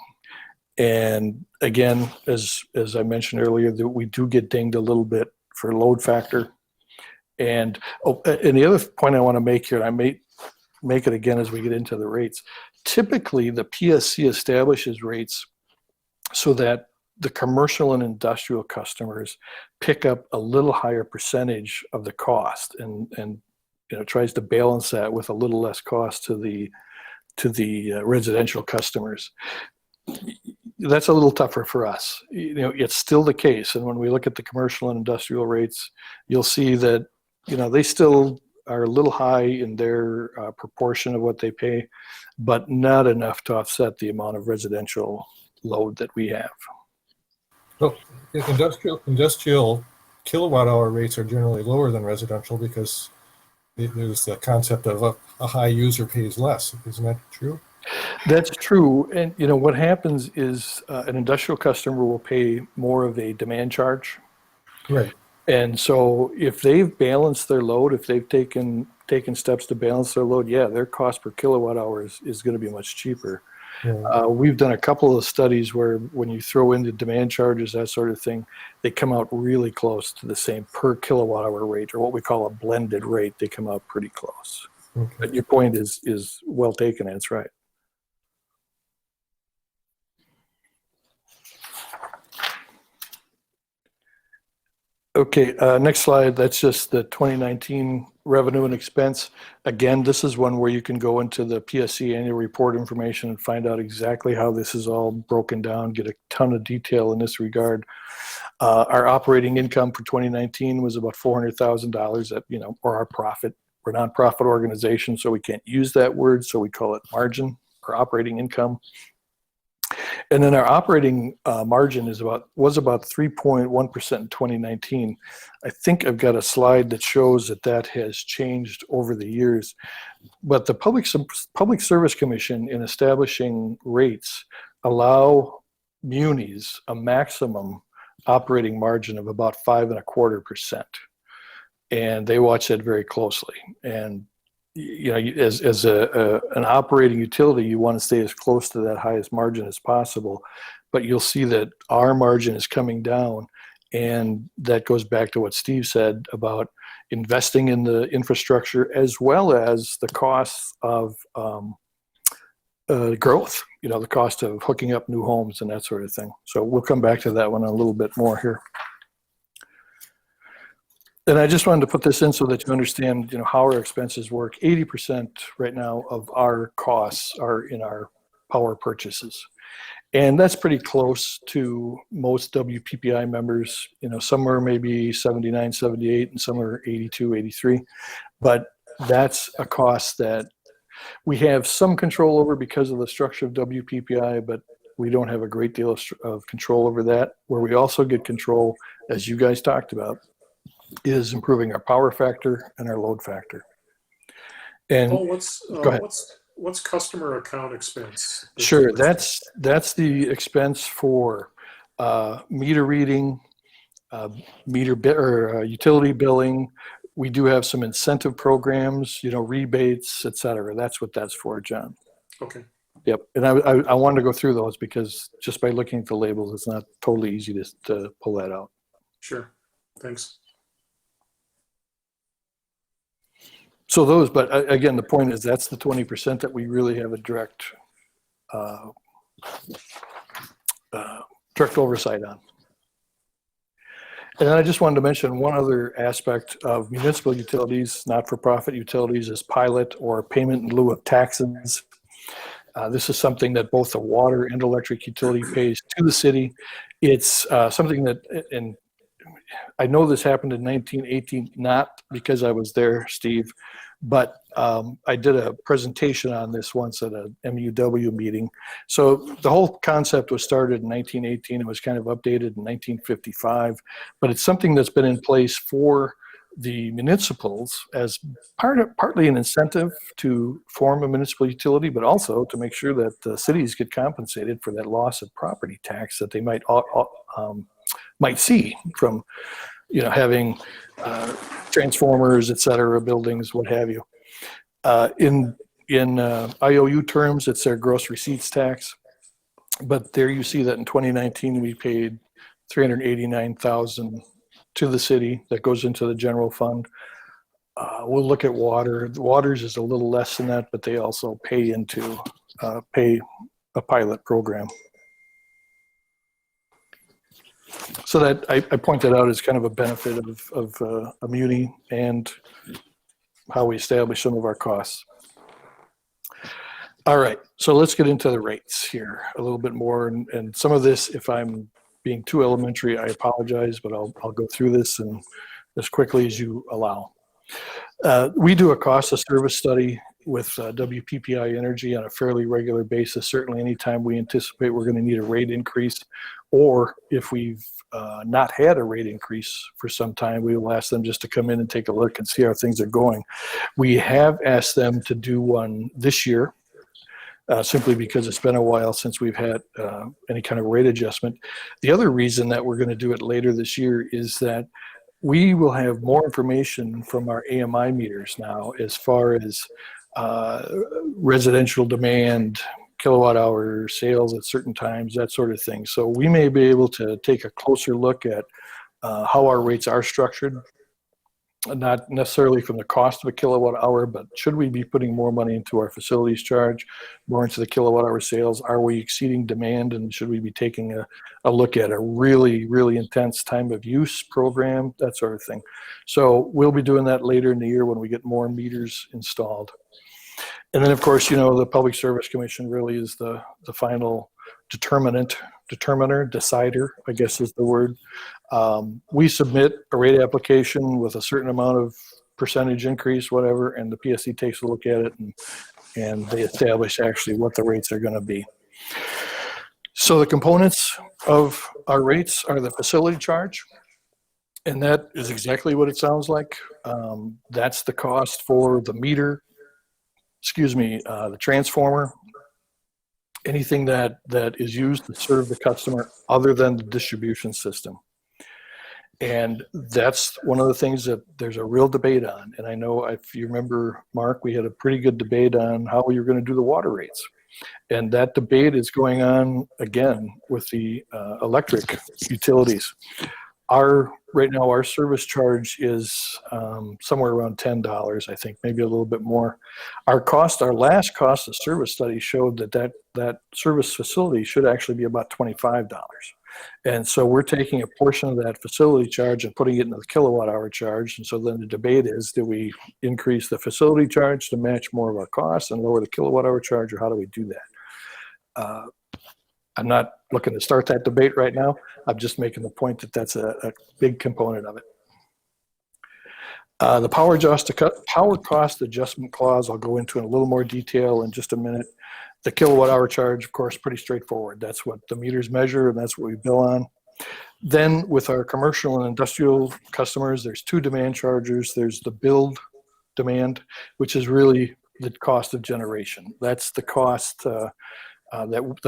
And again, as I mentioned earlier, that we do get dinged a little bit for load factor. And the other point I want to make here, and I may make it again as we get into the rates, typically the PSC establishes rates so that the commercial and industrial customers pick up a little higher percentage of the cost, and tries to balance that with a little less cost to the residential customers. That's a little tougher for us. It's still the case, and when we look at the commercial and industrial rates, you'll see that they still are a little high in their proportion of what they pay, but not enough to offset the amount of residential load that we have. So industrial kilowatt hour rates are generally lower than residential because there's the concept of a high user pays less. Isn't that true? That's true. And what happens is an industrial customer will pay more of a demand charge. Right. And so if they've balanced their load, if they've taken steps to balance their load, yeah, their cost per kilowatt hour is going to be much cheaper. Yeah. We've done a couple of studies where when you throw in the demand charges, that sort of thing, they come out really close to the same per kilowatt hour rate, or what we call a blended rate. They come out pretty close. Okay. But your point is well taken. That's right. Okay, next slide. That's just the 2019 revenue and expense. Again, this is one where you can go into the PSC annual report information and find out exactly how this is all broken down, get a ton of detail in this regard. Our operating income for 2019 was about $400,000, or our profit. We're a nonprofit organization, so we can't use that word, so we call it margin or operating income. And then our operating margin was about 3.1% in 2019. I think I've got a slide that shows that has changed over the years. But the Public Service Commission, in establishing rates, allow munis a maximum operating margin of about 5.25%, and they watch that very closely. And as an operating utility, you want to stay as close to that highest margin as possible. But you'll see that our margin is coming down, and that goes back to what Steve said about investing in the infrastructure as well as the costs of growth. The cost of hooking up new homes and that sort of thing. So we'll come back to that one a little bit more here. And I just wanted to put this in so that you understand, how our expenses work. 80% right now of our costs are in our power purchases. And that's pretty close to most WPPI members. Some are maybe 79, 78, and some are 82, 83. But that's a cost that we have some control over because of the structure of WPPI, but we don't have a great deal of control over that. Where we also get control, as you guys talked about, is improving our power factor and our load factor. And go ahead. What's customer account expense? Sure, that's the expense for meter reading, utility billing. We do have some incentive programs, rebates, et cetera. That's what that's for, John. Okay. Yep, and I wanted to go through those because just by looking at the labels, it's not totally easy to pull that out. Sure, thanks. So those, but again, the point is that's the 20% that we really have a direct oversight on. And I just wanted to mention one other aspect of municipal utilities, not-for-profit utilities, is pilot or payment in lieu of taxes. This is something that both the water and electric utility pays to the city. It's something that, and I know this happened in 1918, not because I was there, Steve, but I did a presentation on this once at a MUW meeting. So the whole concept was started in 1918. It was kind of updated in 1955, but it's something that's been in place for the municipals as partly an incentive to form a municipal utility, but also to make sure that the cities get compensated for that loss of property tax that they might see from having transformers, et cetera, buildings, what have you. In IOU terms, it's their gross receipts tax. But there you see that in 2019 we paid $389,000 to the city that goes into the general fund. We'll look at water. The waters is a little less than that, but they also pay into pay a pilot program. So that I pointed out as kind of a benefit of a muni and how we establish some of our costs. All right, so let's get into the rates here a little bit more. And some of this, if I'm being too elementary, I apologize, but I'll go through this and as quickly as you allow. We do a cost of service study with WPPI Energy on a fairly regular basis. Certainly anytime we anticipate we're going to need a rate increase, or if we've not had a rate increase for some time, we will ask them just to come in and take a look and see how things are going. We have asked them to do one this year, simply because it's been a while since we've had any kind of rate adjustment. The other reason that we're going to do it later this year is that we will have more information from our AMI meters now as far as residential demand, kilowatt hour sales at certain times, that sort of thing. So we may be able to take a closer look at how our rates are structured, not necessarily from the cost of a kilowatt hour, but should we be putting more money into our facilities charge, more into the kilowatt hour sales? Are we exceeding demand, and should we be taking a look at a really, really intense time of use program, that sort of thing. So we'll be doing that later in the year when we get more meters installed. And then, of course, you know, the Public Service Commission really is the final decider, I guess is the word. We submit a rate application with a certain amount of percentage increase, whatever, and the PSC takes a look at it and they establish actually what the rates are going to be. So the components of our rates are the facility charge, and that is exactly what it sounds like. That's the cost for the meter, the transformer, anything that is used to serve the customer other than the distribution system. And that's one of the things that there's a real debate on. And I know if you remember, Mark, we had a pretty good debate on how we were going to do the water rates. And that debate is going on again with the electric utilities. Right now, our service charge is somewhere around $10, I think, maybe a little bit more. Our last cost of service study showed that service facility should actually be about $25. And so we're taking a portion of that facility charge and putting it into the kilowatt hour charge. And so then the debate is, do we increase the facility charge to match more of our costs and lower the kilowatt hour charge, or how do we do that? I'm not looking to start that debate right now. I'm just making the point that that's a big component of it. The power cost adjustment clause, I'll go into in a little more detail in just a minute. The kilowatt hour charge, of course, pretty straightforward. That's what the meters measure, and that's what we bill on. Then with our commercial and industrial customers, there's two demand chargers. There's the build demand, which is really the cost of generation. That's the cost, the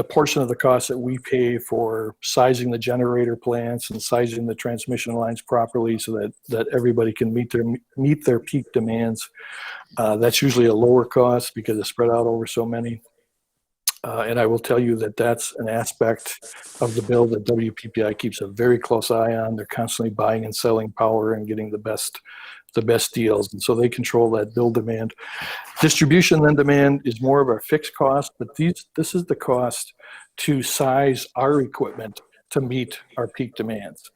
portion of the cost that we pay for sizing the generator plants and sizing the transmission lines properly so that everybody can meet their peak demands. That's usually a lower cost because it's spread out over so many. And I will tell you that that's an aspect of the bill that WPPI keeps a very close eye on. They're constantly buying and selling power and getting the best deals. And so they control that bill demand. Distribution then demand is more of our fixed cost, but this is the cost to size our equipment to meet our peak demands.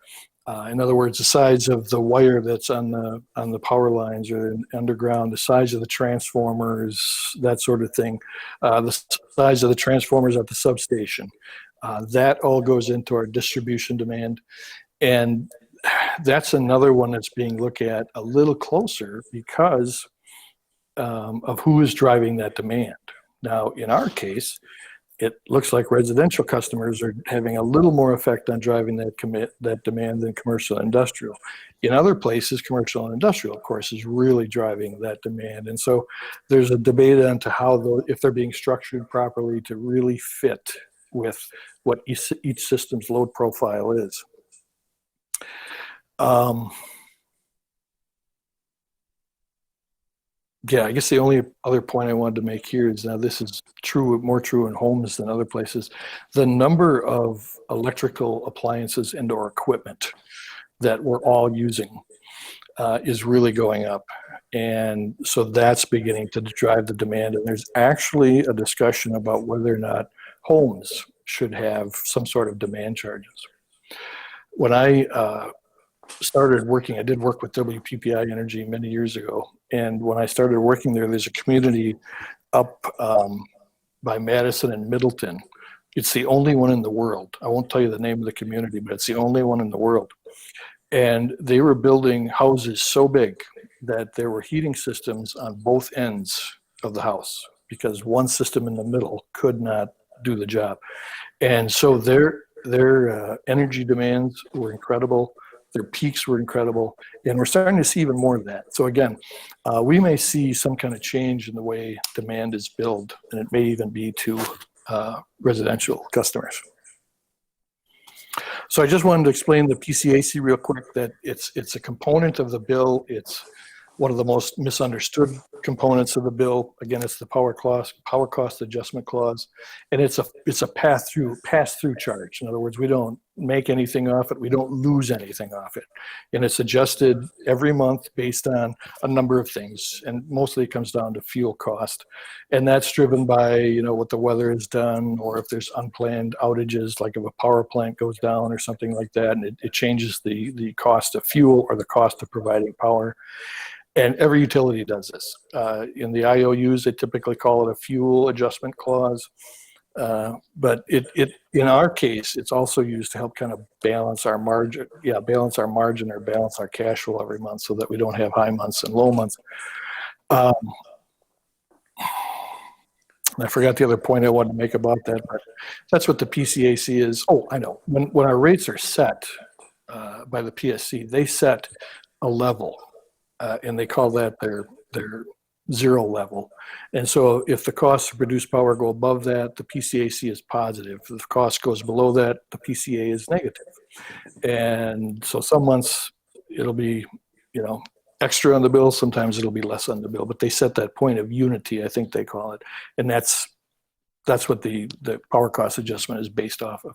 In other words, the size of the wire that's on the power lines or underground, the size of the transformers, that sort of thing, the size of the transformers at the substation. That all goes into our distribution demand. And that's another one that's being looked at a little closer because of who is driving that demand. Now, in our case, it looks like residential customers are having a little more effect on driving that demand than commercial and industrial. In other places, commercial and industrial, of course, is really driving that demand. And so there's a debate on to how, if they're being structured properly to really fit with what each system's load profile is. Yeah, I guess the only other point I wanted to make here is now this is more true in homes than other places. The number of electrical appliances and/or equipment that we're all using is really going up. And so that's beginning to drive the demand. And there's actually a discussion about whether or not homes should have some sort of demand charges. When I started working, I did work with WPPI Energy many years ago. And when I started working there, there's a community up by Madison and Middleton. It's the only one in the world. I won't tell you the name of the community, but it's the only one in the world. And they were building houses so big that there were heating systems on both ends of the house because one system in the middle could not do the job. And so their energy demands were incredible. Their peaks were incredible. And we're starting to see even more of that. So again, we may see some kind of change in the way demand is billed, and it may even be to residential customers. So I just wanted to explain the PCAC real quick, that it's a component of the bill. It's one of the most misunderstood components of the bill. Again, it's the power cost adjustment clause, and it's a pass-through charge. In other words, we don't make anything off it. We don't lose anything off it. And it's adjusted every month based on a number of things, and mostly it comes down to fuel cost. And that's driven by, what the weather has done, or if there's unplanned outages, like if a power plant goes down or something like that, and it changes the cost of fuel or the cost of providing power. And every utility does this. In the IOUs, they typically call it a fuel adjustment clause. But in our case, it's also used to help kind of balance our margin. Balance our margin or balance our cash flow every month so that we don't have high months and low months. I forgot the other point I wanted to make about that, but that's what the PCAC is. Oh, I know. When our rates are set by the PSC, they set a level. And they call that their zero level. And so if the costs to produce power go above that, the PCAC is positive. If the cost goes below that, the PCA is negative. And so some months it'll be, extra on the bill. Sometimes it'll be less on the bill. But they set that point of unity, I think they call it. And that's what the power cost adjustment is based off of.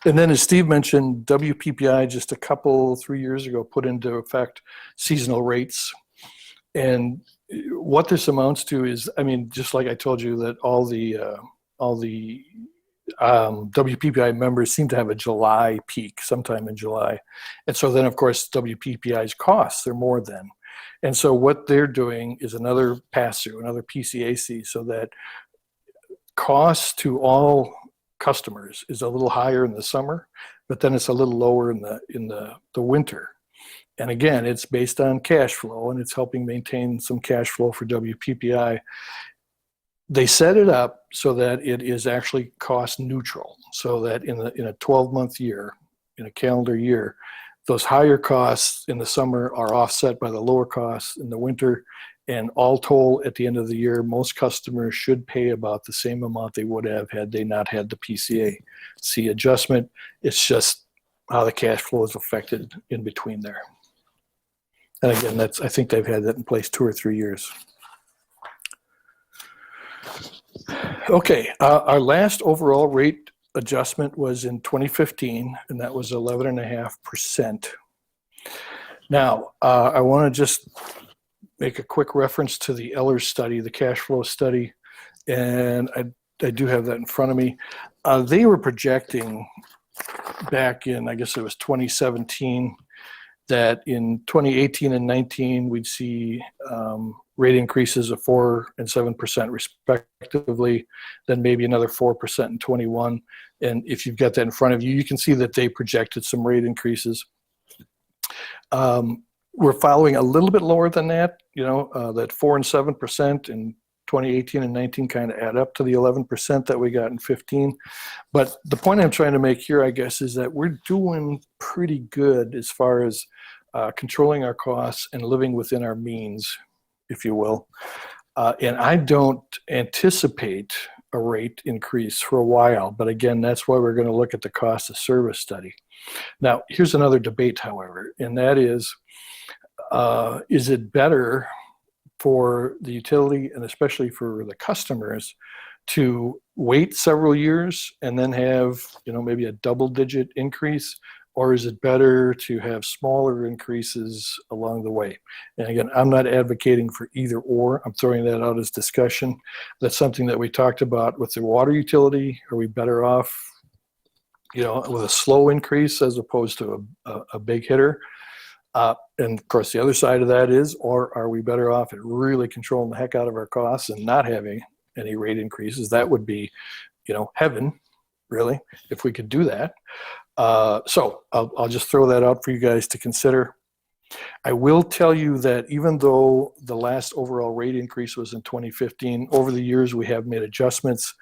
And then, as Steve mentioned, WPPI just 3 years ago put into effect seasonal rates. And what this amounts to is, just like I told you, that all the WPPI members seem to have a July peak, sometime in July. And so then, of course, WPPI's costs are more then. And so what they're doing is another pass-through, another PCAC, so that costs to all customers is a little higher in the summer, but then it's a little lower in the winter. And again, it's based on cash flow, and it's helping maintain some cash flow for WPPI. They set it up so that it is actually cost neutral, so that in a 12-month year, in a calendar year, those higher costs in the summer are offset by the lower costs in the winter. And all told, at the end of the year, most customers should pay about the same amount they would have had they not had the PCAC adjustment. It's just how the cash flow is affected in between there. And again, I think they've had that in place 2 or 3 years. Okay, our last overall rate adjustment was in 2015, and that was 11.5%. Now, I want to just make a quick reference to the Eller study, the cash flow study, and I do have that in front of me. They were projecting back in, I guess it was 2017, that in 2018 and 19 we'd see rate increases of 4% and 7% respectively, then maybe another 4% in 21. And if you've got that in front of you, you can see that they projected some rate increases. We're following a little bit lower than that, that 4% and 7% in 2018 and 19 kind of add up to the 11% that we got in 15. But the point I'm trying to make here, I guess, is that we're doing pretty good as far as controlling our costs and living within our means, if you will. And I don't anticipate a rate increase for a while. But again, that's why we're going to look at the cost of service study. Now, here's another debate, however, and that is it better for the utility and especially for the customers to wait several years and then have, maybe a double-digit increase, or is it better to have smaller increases along the way? And again, I'm not advocating for either or. I'm throwing that out as discussion. That's something that we talked about with the water utility. Are we better off, with a slow increase as opposed to a big hitter? And of course, the other side of that is, or are we better off at really controlling the heck out of our costs and not having any rate increases? That would be, heaven, really, if we could do that. So I'll just throw that out for you guys to consider. I will tell you that even though the last overall rate increase was in 2015, over the years we have made adjustments,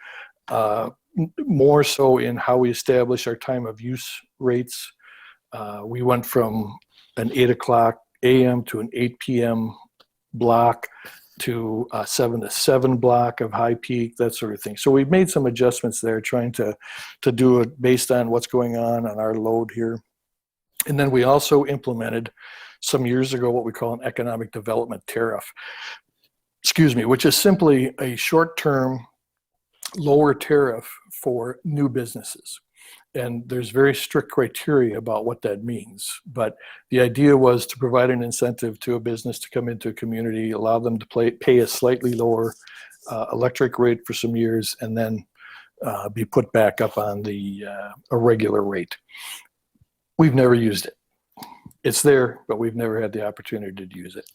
more so in how we establish our time of use rates. We went from an 8 o'clock a.m. to an 8 p.m. block to a 7 to 7 block of high peak, that sort of thing. So we've made some adjustments there, trying to do it based on what's going on our load here. And then we also implemented some years ago what we call an economic development tariff, which is simply a short-term lower tariff for new businesses. And there's very strict criteria about what that means. But the idea was to provide an incentive to a business to come into a community, allow them to pay a slightly lower electric rate for some years, and then be put back up on a regular rate. We've never used it. It's there, but we've never had the opportunity to use it.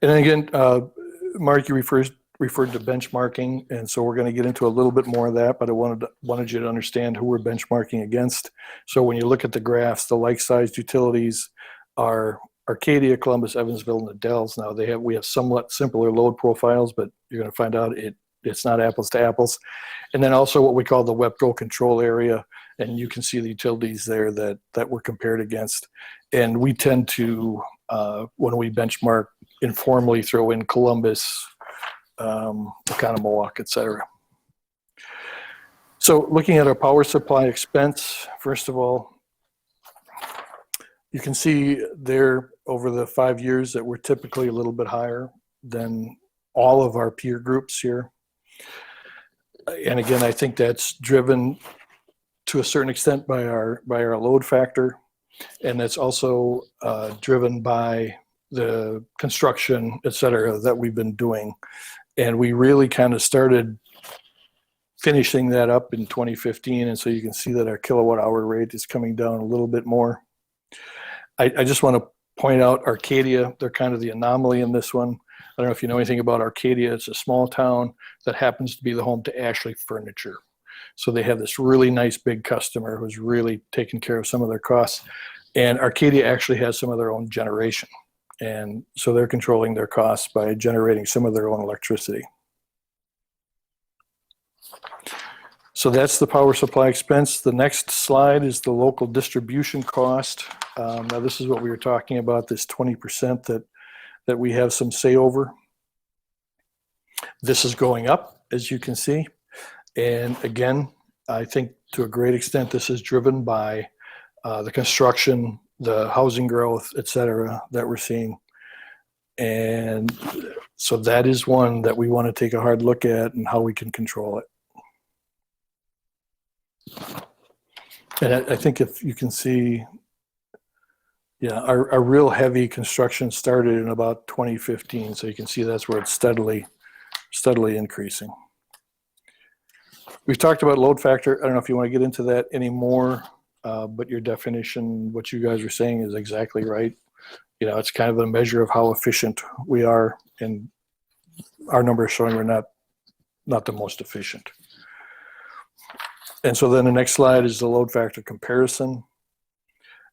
And then again, Mark, you referred to benchmarking, and so we're going to get into a little bit more of that, but I wanted you to understand who we're benchmarking against. So when you look at the graphs, the like-sized utilities are Arcadia, Columbus, Evansville, and the Dells. Now we have somewhat simpler load profiles, but you're going to find out it's not apples to apples. And then also what we call the WEPCO control area, and you can see the utilities there that we're compared against. And we tend to, when we benchmark, informally throw in Columbus, Oconomowoc, et cetera. So looking at our power supply expense, first of all, you can see there over the 5 years that we're typically a little bit higher than all of our peer groups here. And again, I think that's driven to a certain extent by our load factor, and that's also driven by the construction, et cetera, that we've been doing. And we really kind of started finishing that up in 2015. And so you can see that our kilowatt hour rate is coming down a little bit more. I just want to point out Arcadia. They're kind of the anomaly in this one. I don't know if you know anything about Arcadia. It's a small town that happens to be the home to Ashley Furniture. So they have this really nice big customer who's really taking care of some of their costs. And Arcadia actually has some of their own generation. And so they're controlling their costs by generating some of their own electricity. So that's the power supply expense. The next slide is the local distribution cost. Now this is what we were talking about, this 20% that we have some say over. This is going up, as you can see. And again, I think to a great extent, this is driven by the construction, the housing growth, et cetera, that we're seeing. And so that is one that we want to take a hard look at and how we can control it. And I think if you can see, yeah, our real heavy construction started in about 2015. So you can see that's where it's steadily increasing. We've talked about load factor. I don't know if you want to get into that anymore, but your definition, what you guys are saying is exactly right. It's kind of a measure of how efficient we are, and our numbers showing we're not the most efficient. And so then the next slide is the load factor comparison.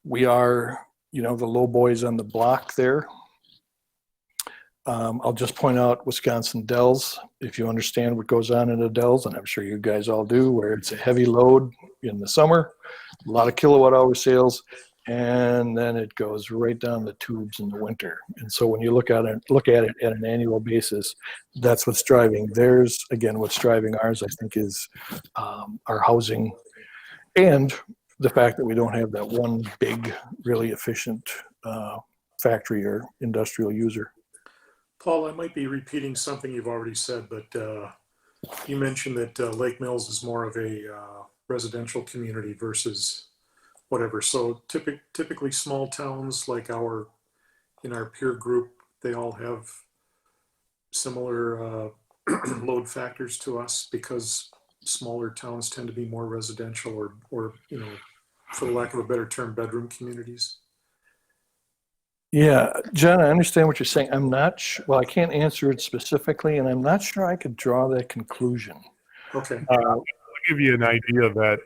We are, the low boys on the block there. I'll just point out Wisconsin Dells, if you understand what goes on in the Dells, and I'm sure you guys all do, where it's a heavy load in the summer, a lot of kilowatt hour sales, and then it goes right down the tubes in the winter. And so when you look at it at an annual basis, that's what's driving theirs. Again, what's driving ours, I think, is our housing and the fact that we don't have that one big, really efficient factory or industrial user. Paul, I might be repeating something you've already said, but you mentioned that Lake Mills is more of a residential community versus whatever. So typically small towns like in our peer group, they all have similar load factors to us because smaller towns tend to be more residential or for the lack of a better term, bedroom communities. Yeah, John, I understand what you're saying. I'm not well, I can't answer it specifically, and I'm not sure I could draw that conclusion. Okay. I'll give you an idea that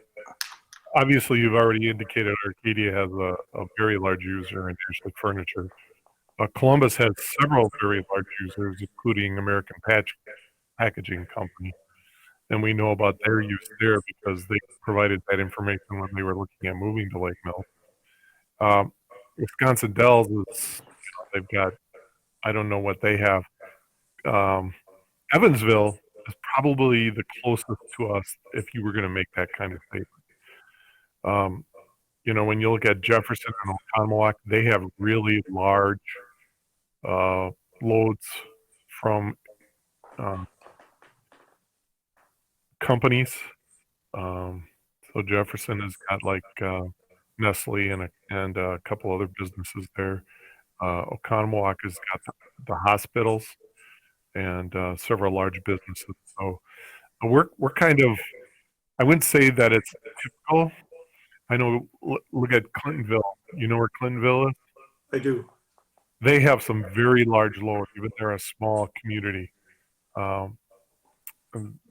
obviously you've already indicated Arcadia has a very large user in Ashley Furniture. Columbus has several very large users, including American Packaging Company. And we know about their use there because they provided that information when they were looking at moving to Lake Mills. Wisconsin Dells is, they've got, I don't know what they have. Evansville is probably the closest to us if you were going to make that kind of statement. When you look at Jefferson and Oconomowoc, they have really large loads from companies. So Jefferson has got like Nestle and a couple other businesses there. Oconomowoc has got the hospitals and several large businesses. So we're kind of, I wouldn't say that it's typical. I know, look at Clintonville. You know where Clintonville is? I do. They have some very large loads, even they're a small community.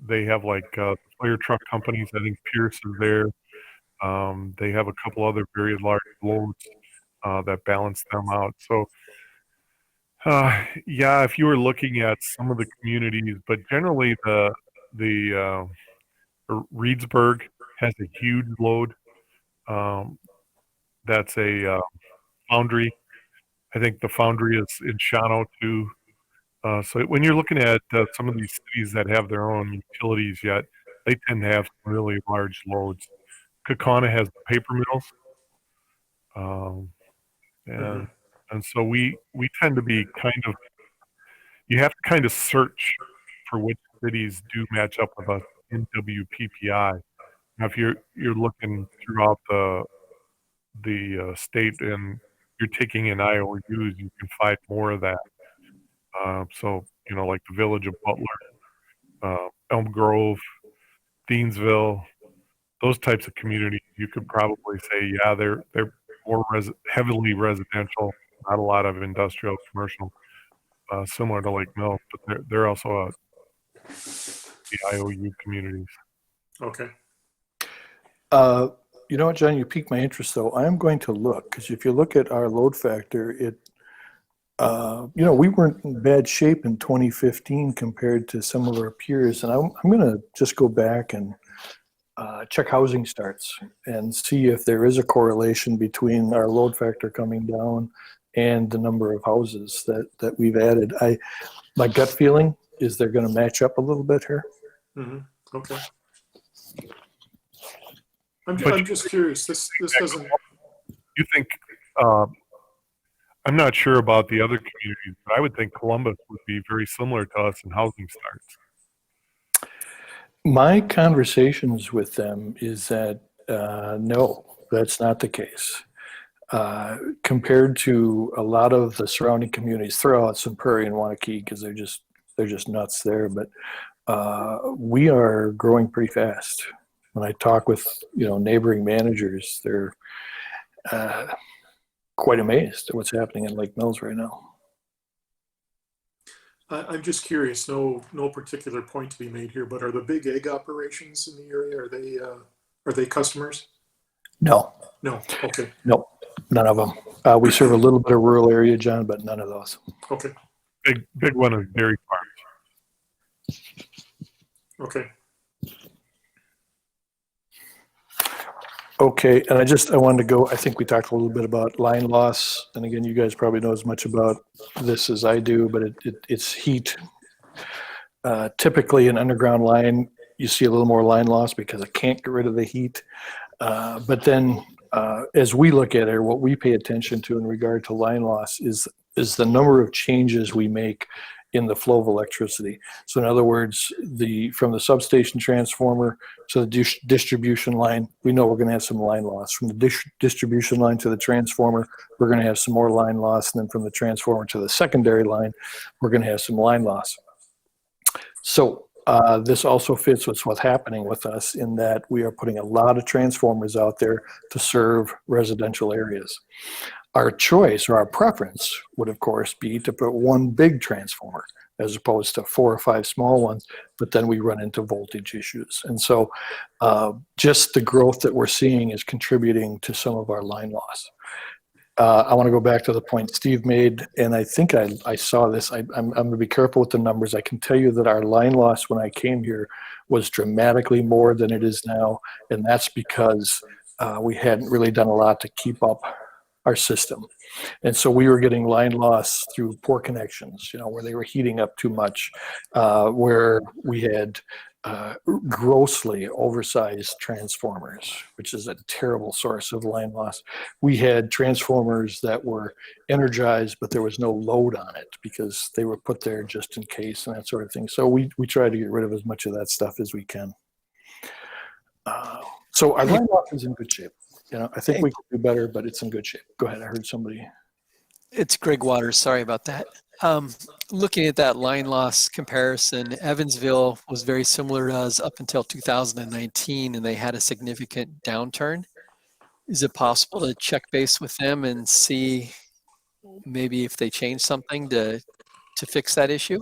They have like fire truck companies. I think Pierce is there. They have a couple other very large loads that balance them out. So, yeah, if you were looking at some of the communities, but generally the Reedsburg has a huge load. That's a foundry. I think the foundry is in Shawano too. So when you're looking at some of these cities that have their own utilities yet, they tend to have some really large loads. Kaukauna has the paper mills, and so we tend to be kind of, you have to kind of search for which cities do match up with us in WPPI. Now, if you're looking throughout the state and you're taking in IOUs, you can find more of that. So like the village of Butler, Elm Grove, Deansville, those types of communities, you could probably say, yeah, they're more heavily residential, not a lot of industrial, commercial, similar to Lake Mills, but they're also the IOU communities. Okay. You know what, John, you piqued my interest, though. I'm going to look, because if you look at our load factor, we weren't in bad shape in 2015 compared to some of our peers. And I'm going to just go back and check housing starts and see if there is a correlation between our load factor coming down and the number of houses that we've added. My gut feeling is they're going to match up a little bit here. Mm-hmm. Okay. I'm just curious. This doesn't. You think? I'm not sure about the other communities, but I would think Columbus would be very similar to us in housing starts. My conversations with them is that no, that's not the case. Compared to a lot of the surrounding communities, throw out some Prairie and Wanakee because they're just nuts there. But we are growing pretty fast. When I talk with neighboring managers, they're quite amazed at what's happening in Lake Mills right now. I'm just curious. No particular point to be made here. But are the big egg operations in the area? Are they customers? No. No. Okay. No, none of them. We serve a little bit of rural area, John, but none of those. Okay. Big one is dairy farms. Okay. Okay, and I wanted to go, I think we talked a little bit about line loss, and again, you guys probably know as much about this as I do, but it's heat. Typically, an underground line, you see a little more line loss because it can't get rid of the heat. But then, as we look at it, what we pay attention to in regard to line loss is the number of changes we make in the flow of electricity. So in other words, from the substation transformer to the distribution line, we know we're going to have some line loss. From the distribution line to the transformer, we're going to have some more line loss. And then from the transformer to the secondary line, we're going to have some line loss. So this also fits with what's happening with us in that we are putting a lot of transformers out there to serve residential areas. Our choice or our preference would, of course, be to put one big transformer as opposed to 4 or 5 small ones, but then we run into voltage issues. And so just the growth that we're seeing is contributing to some of our line loss. I want to go back to the point Steve made, and I think I saw this. I'm going to be careful with the numbers. I can tell you that our line loss when I came here was dramatically more than it is now, and that's because we hadn't really done a lot to keep up our system. And so we were getting line loss through poor connections, where they were heating up too much, where we had grossly oversized transformers, which is a terrible source of line loss. We had transformers that were energized, but there was no load on it because they were put there just in case and that sort of thing. So we try to get rid of as much of that stuff as we can. So our line loss is in good shape. I think we could do better, but it's in good shape. Go ahead. I heard somebody. It's Greg Waters. Sorry about that. Looking at that line loss comparison, Evansville was very similar to us up until 2019, and they had a significant downturn. Is it possible to check base with them and see maybe if they changed something to fix that issue?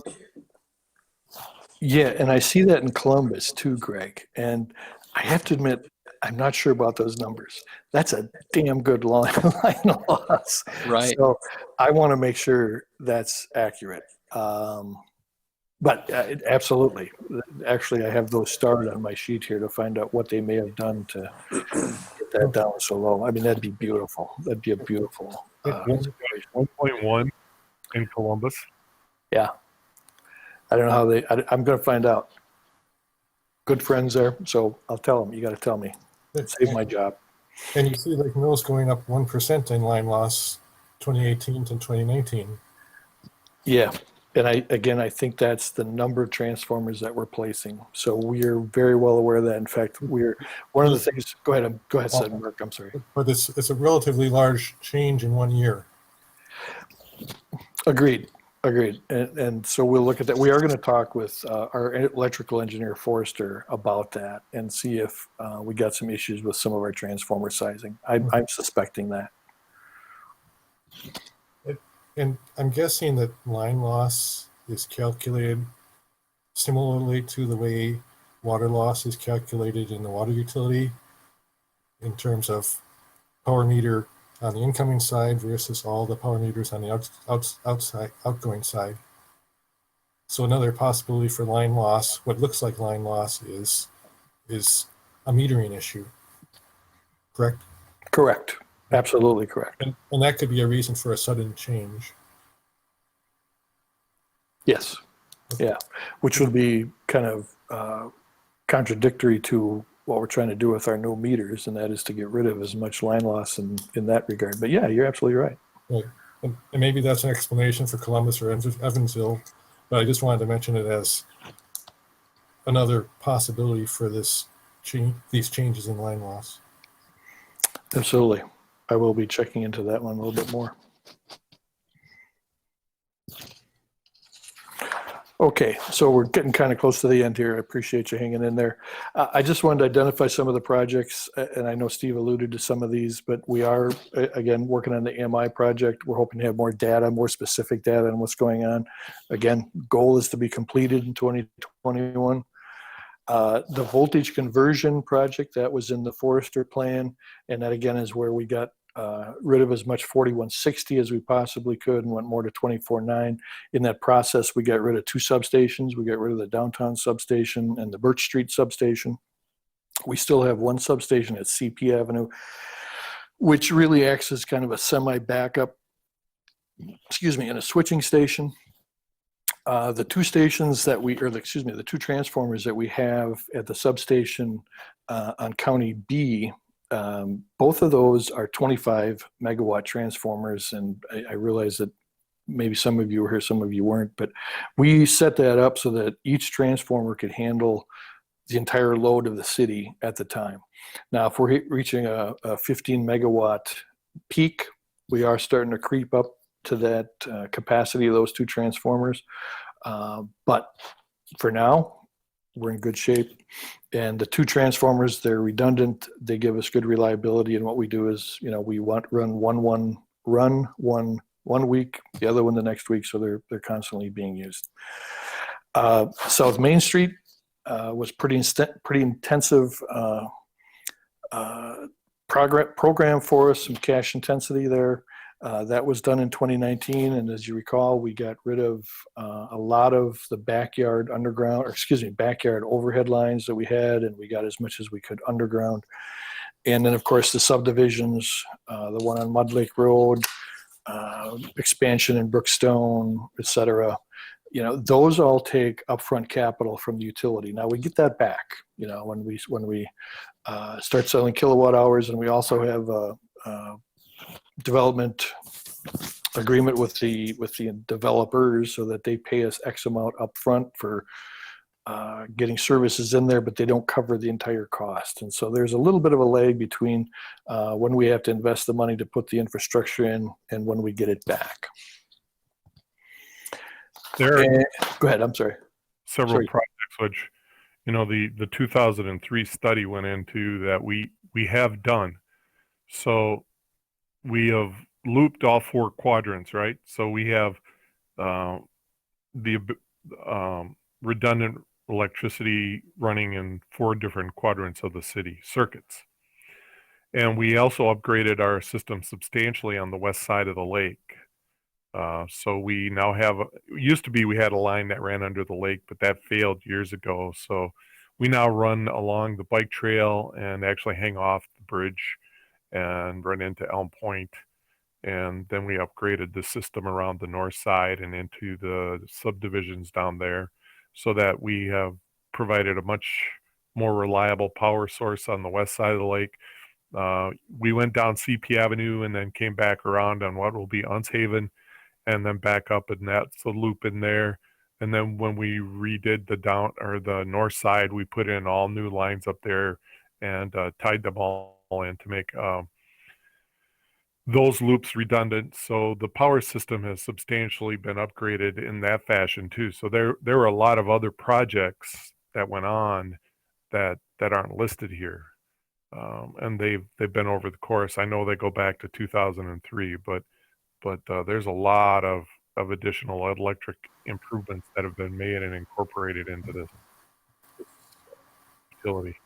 Yeah, and I see that in Columbus too, Greg. And I have to admit, I'm not sure about those numbers. That's a damn good line loss. Right. So I want to make sure that's accurate. But absolutely. Actually, I have those starred on my sheet here to find out what they may have done to get that down so low. I mean, that'd be beautiful. That'd be a beautiful. 1.1 in Columbus. Yeah. I don't know how I'm going to find out. Good friends there, so I'll tell them. You got to tell me. Save my job. And you see Lake Mills going up 1% in line loss 2018 to 2019. Yeah. And I think that's the number of transformers that we're placing. So we are very well aware of that. In fact, one of the things. Go ahead, Sid, Mark. I'm sorry. But it's a relatively large change in 1 year. Agreed. And so we'll look at that. We are going to talk with our electrical engineer, Forrester, about that and see if we got some issues with some of our transformer sizing. I'm suspecting that. And I'm guessing that line loss is calculated similarly to the way water loss is calculated in the water utility in terms of power meter on the incoming side versus all the power meters on the outgoing side. So another possibility for line loss, what looks like line loss, is a metering issue. Correct? Correct. Absolutely correct. And that could be a reason for a sudden change. Yes. Yeah. Which would be kind of contradictory to what we're trying to do with our new meters, and that is to get rid of as much line loss in that regard. But yeah, you're absolutely right. Right. And maybe that's an explanation for Columbus or Evansville, but I just wanted to mention it as another possibility for these changes in line loss. Absolutely. I will be checking into that one a little bit more. Okay, so we're getting kind of close to the end here. I appreciate you hanging in there. I just wanted to identify some of the projects, and I know Steve alluded to some of these, but we are, again, working on the AMI project. We're hoping to have more data, more specific data on what's going on. Again, goal is to be completed in 2021. The voltage conversion project, that was in the Forrester plan, and that, again, is where we got rid of as much 4160 as we possibly could and went more to 24.9. In that process, we got rid of 2 substations. We got rid of the downtown substation and the Birch Street substation. We still have 1 substation at CP Avenue, which really acts as kind of a semi-backup, and a switching station. The 2 stations that the 2 transformers that we have at the substation on County B, both of those are 25 megawatt transformers, and I realize that maybe some of you were here, some of you weren't, but we set that up so that each transformer could handle the entire load of the city at the time. Now, if we're reaching a 15 megawatt peak, we are starting to creep up to that capacity of those two transformers. But for now, we're in good shape. And the two transformers, they're redundant. They give us good reliability. And what we do is, we run one week, the other one the next week. So they're constantly being used. South Main Street was pretty intensive program for us, some cash intensity there. That was done in 2019, and as you recall, we got rid of a lot of the backyard overhead lines that we had, and we got as much as we could underground. And then, of course, the subdivisions, the one on Mud Lake Road, expansion in Brookstone, et cetera. Those all take upfront capital from the utility. Now we get that back, when we start selling kilowatt hours, and we also have a development agreement with the developers so that they pay us X amount upfront for getting services in there, but they don't cover the entire cost. And so there's a little bit of a lag between when we have to invest the money to put the infrastructure in and when we get it back. There are Go ahead. I'm sorry. several projects which, the 2003 study went into that we have done. So we have looped all four quadrants, right? So we have the redundant electricity running in four different quadrants of the city circuits. And we also upgraded our system substantially on the west side of the lake. So we now have, used to be we had a line that ran under the lake, but that failed years ago. So we now run along the bike trail and actually hang off the bridge and run into Elm Point. And then we upgraded the system around the north side and into the subdivisions down there so that we have provided a much more reliable power source on the west side of the lake. We went down CP Avenue and then came back around on what will be Unshaven, and then back up, and that's a loop in there. And then when we redid the north side, we put in all new lines up there and tied them all in to make those loops redundant. So the power system has substantially been upgraded in that fashion too. So there were a lot of other projects that went on that aren't listed here. And they've been over the course. I know they go back to 2003, but there's a lot of additional electric improvements that have been made and incorporated into this utility.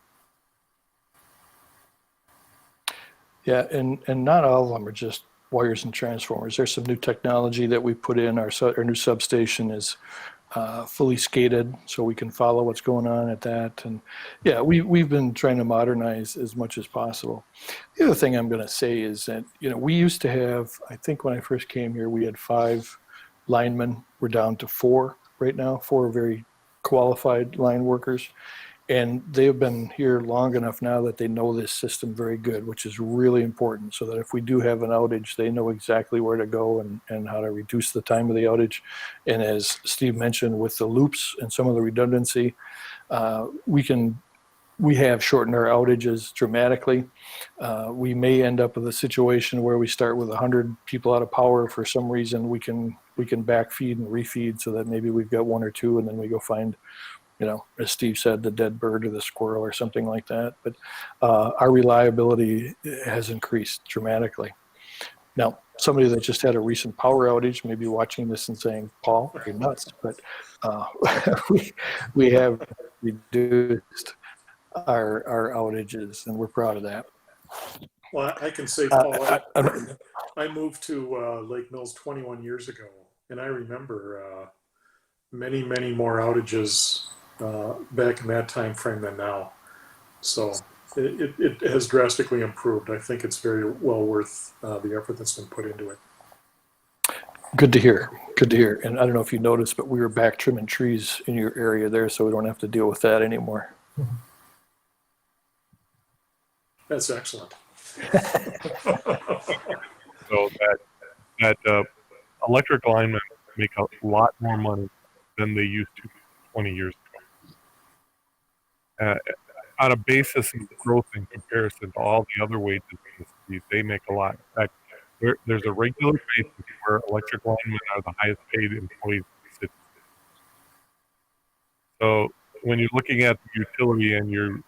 Yeah, and not all of them are just wires and transformers. There's some new technology that we put in. Our new substation is fully skated, so we can follow what's going on at that. And yeah, we've been trying to modernize as much as possible. The other thing I'm going to say is that, we used to have, I think when I first came here, we had 5 linemen. We're down to 4 right now, 4 very qualified line workers. And they've been here long enough now that they know this system very good, which is really important, so that if we do have an outage, they know exactly where to go and how to reduce the time of the outage. And as Steve mentioned, with the loops and some of the redundancy, we have shortened our outages dramatically. We may end up with a situation where we start with 100 people out of power. For some reason, we can backfeed and refeed so that maybe we've got 1 or 2, and then we go find, as Steve said, the dead bird or the squirrel or something like that. But our reliability has increased dramatically. Now, somebody that just had a recent power outage may be watching this and saying, Paul, you're nuts. But we have reduced our outages, and we're proud of that. Well, I can say, Paul, I moved to Lake Mills 21 years ago, and I remember many, many more outages back in that time frame than now. So it has drastically improved. I think it's very well worth the effort that's been put into it. Good to hear. Good to hear. And I don't know if you noticed, but we were back trimming trees in your area there, so we don't have to deal with that anymore. That's excellent. So that electric linemen make a lot more money than they used to 20 years ago. On a basis of growth in comparison to all the other wages in the city, they make a lot. In fact, there's a regular basis where electric linemen are the highest paid employees in the city. So when you're looking at the utility and you're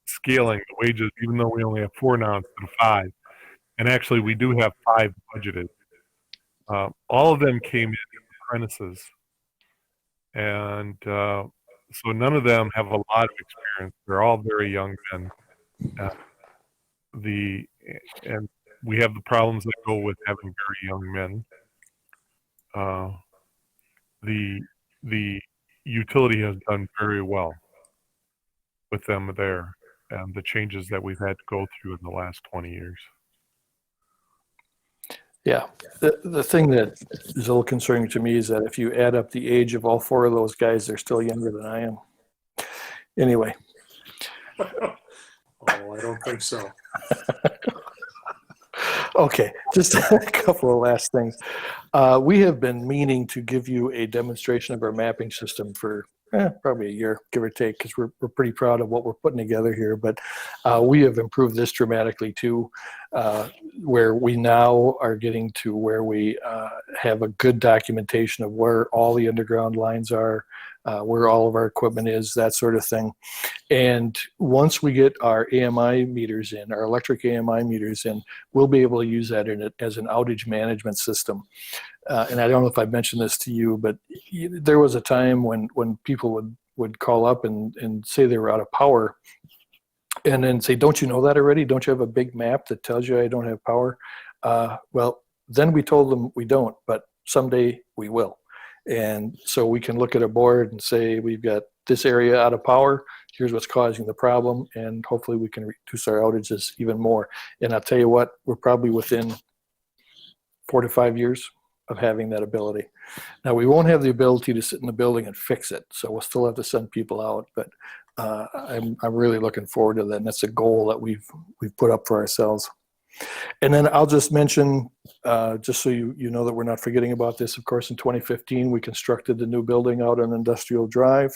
scaling the wages, even though we only have 4 now instead of 5, and actually we do have 5 budgeted, all of them came in as apprentices. And so none of them have a lot of experience. They're all very young men. And we have the problems that go with having very young men. The utility has done very well with them there, and the changes that we've had to go through in the last 20 years. Yeah, the thing that is a little concerning to me is that if you add up the age of all 4 of those guys, they're still younger than I am. Anyway. Oh, I don't think so. Okay, just a couple of last things. We have been meaning to give you a demonstration of our mapping system for probably a year, give or take, because we're pretty proud of what we're putting together here. But we have improved this dramatically too, where we now are getting to where we have a good documentation of where all the underground lines are, where all of our equipment is, that sort of thing. And once we get our AMI meters in, our electric AMI meters in, we'll be able to use that as an outage management system. And I don't know if I mentioned this to you, but there was a time when people would call up and say they were out of power, and then say, don't you know that already? Don't you have a big map that tells you I don't have power? Well, then we told them we don't, but someday we will. And so we can look at a board and say, we've got this area out of power, here's what's causing the problem, and hopefully we can reduce our outages even more. And I'll tell you what, we're probably within 4 to 5 years of having that ability. Now, we won't have the ability to sit in the building and fix it, so we'll still have to send people out, but I'm really looking forward to that, and that's a goal that we've put up for ourselves. And then I'll just mention, just so you know that we're not forgetting about this, of course, in 2015, we constructed the new building out on Industrial Drive.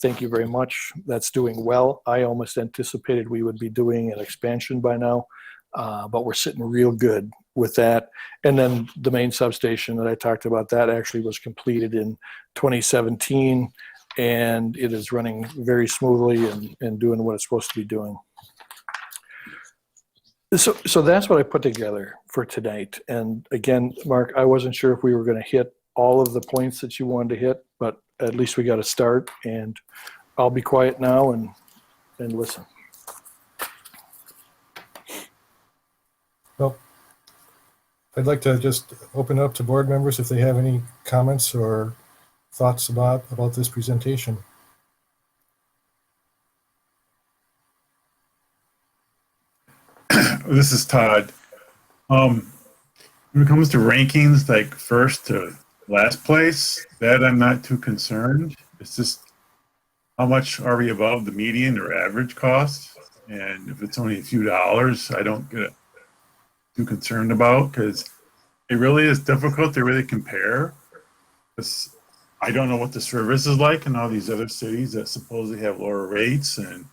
Thank you very much. That's doing well. I almost anticipated we would be doing an expansion by now, but we're sitting real good with that. And then the main substation that I talked about, that actually was completed in 2017, and it is running very smoothly and doing what it's supposed to be doing. So that's what I put together for tonight. And again, Mark, I wasn't sure if we were going to hit all of the points that you wanted to hit, but at least we got to start. And I'll be quiet now and listen. Well, I'd like to just open up to board members if they have any comments or thoughts about this presentation. This is Todd. When it comes to rankings, like first to last place, that I'm not too concerned. It's just how much are we above the median or average cost? And if it's only a few dollars, I don't get too concerned about, because it really is difficult to really compare. I don't know what the service is like in all these other cities that supposedly have lower rates, and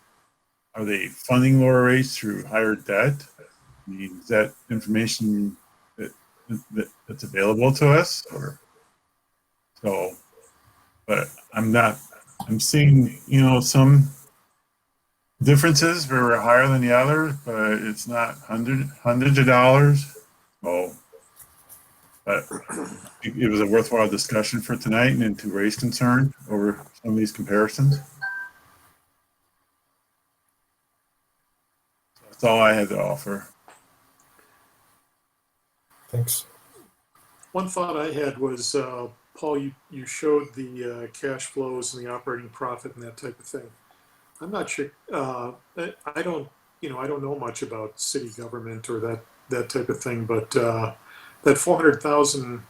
are they funding lower rates through higher debt? I mean, is that information that's available to us? Or so, but I'm seeing, some differences where we're higher than the others, but it's not hundreds of dollars. So, but it was a worthwhile discussion for tonight and to raise concern over some of these comparisons. That's all I had to offer. Thanks. One thought I had was, Paul, you showed the cash flows and the operating profit and that type of thing. I'm not sure. I don't know much about city government or that type of thing, but that 400,000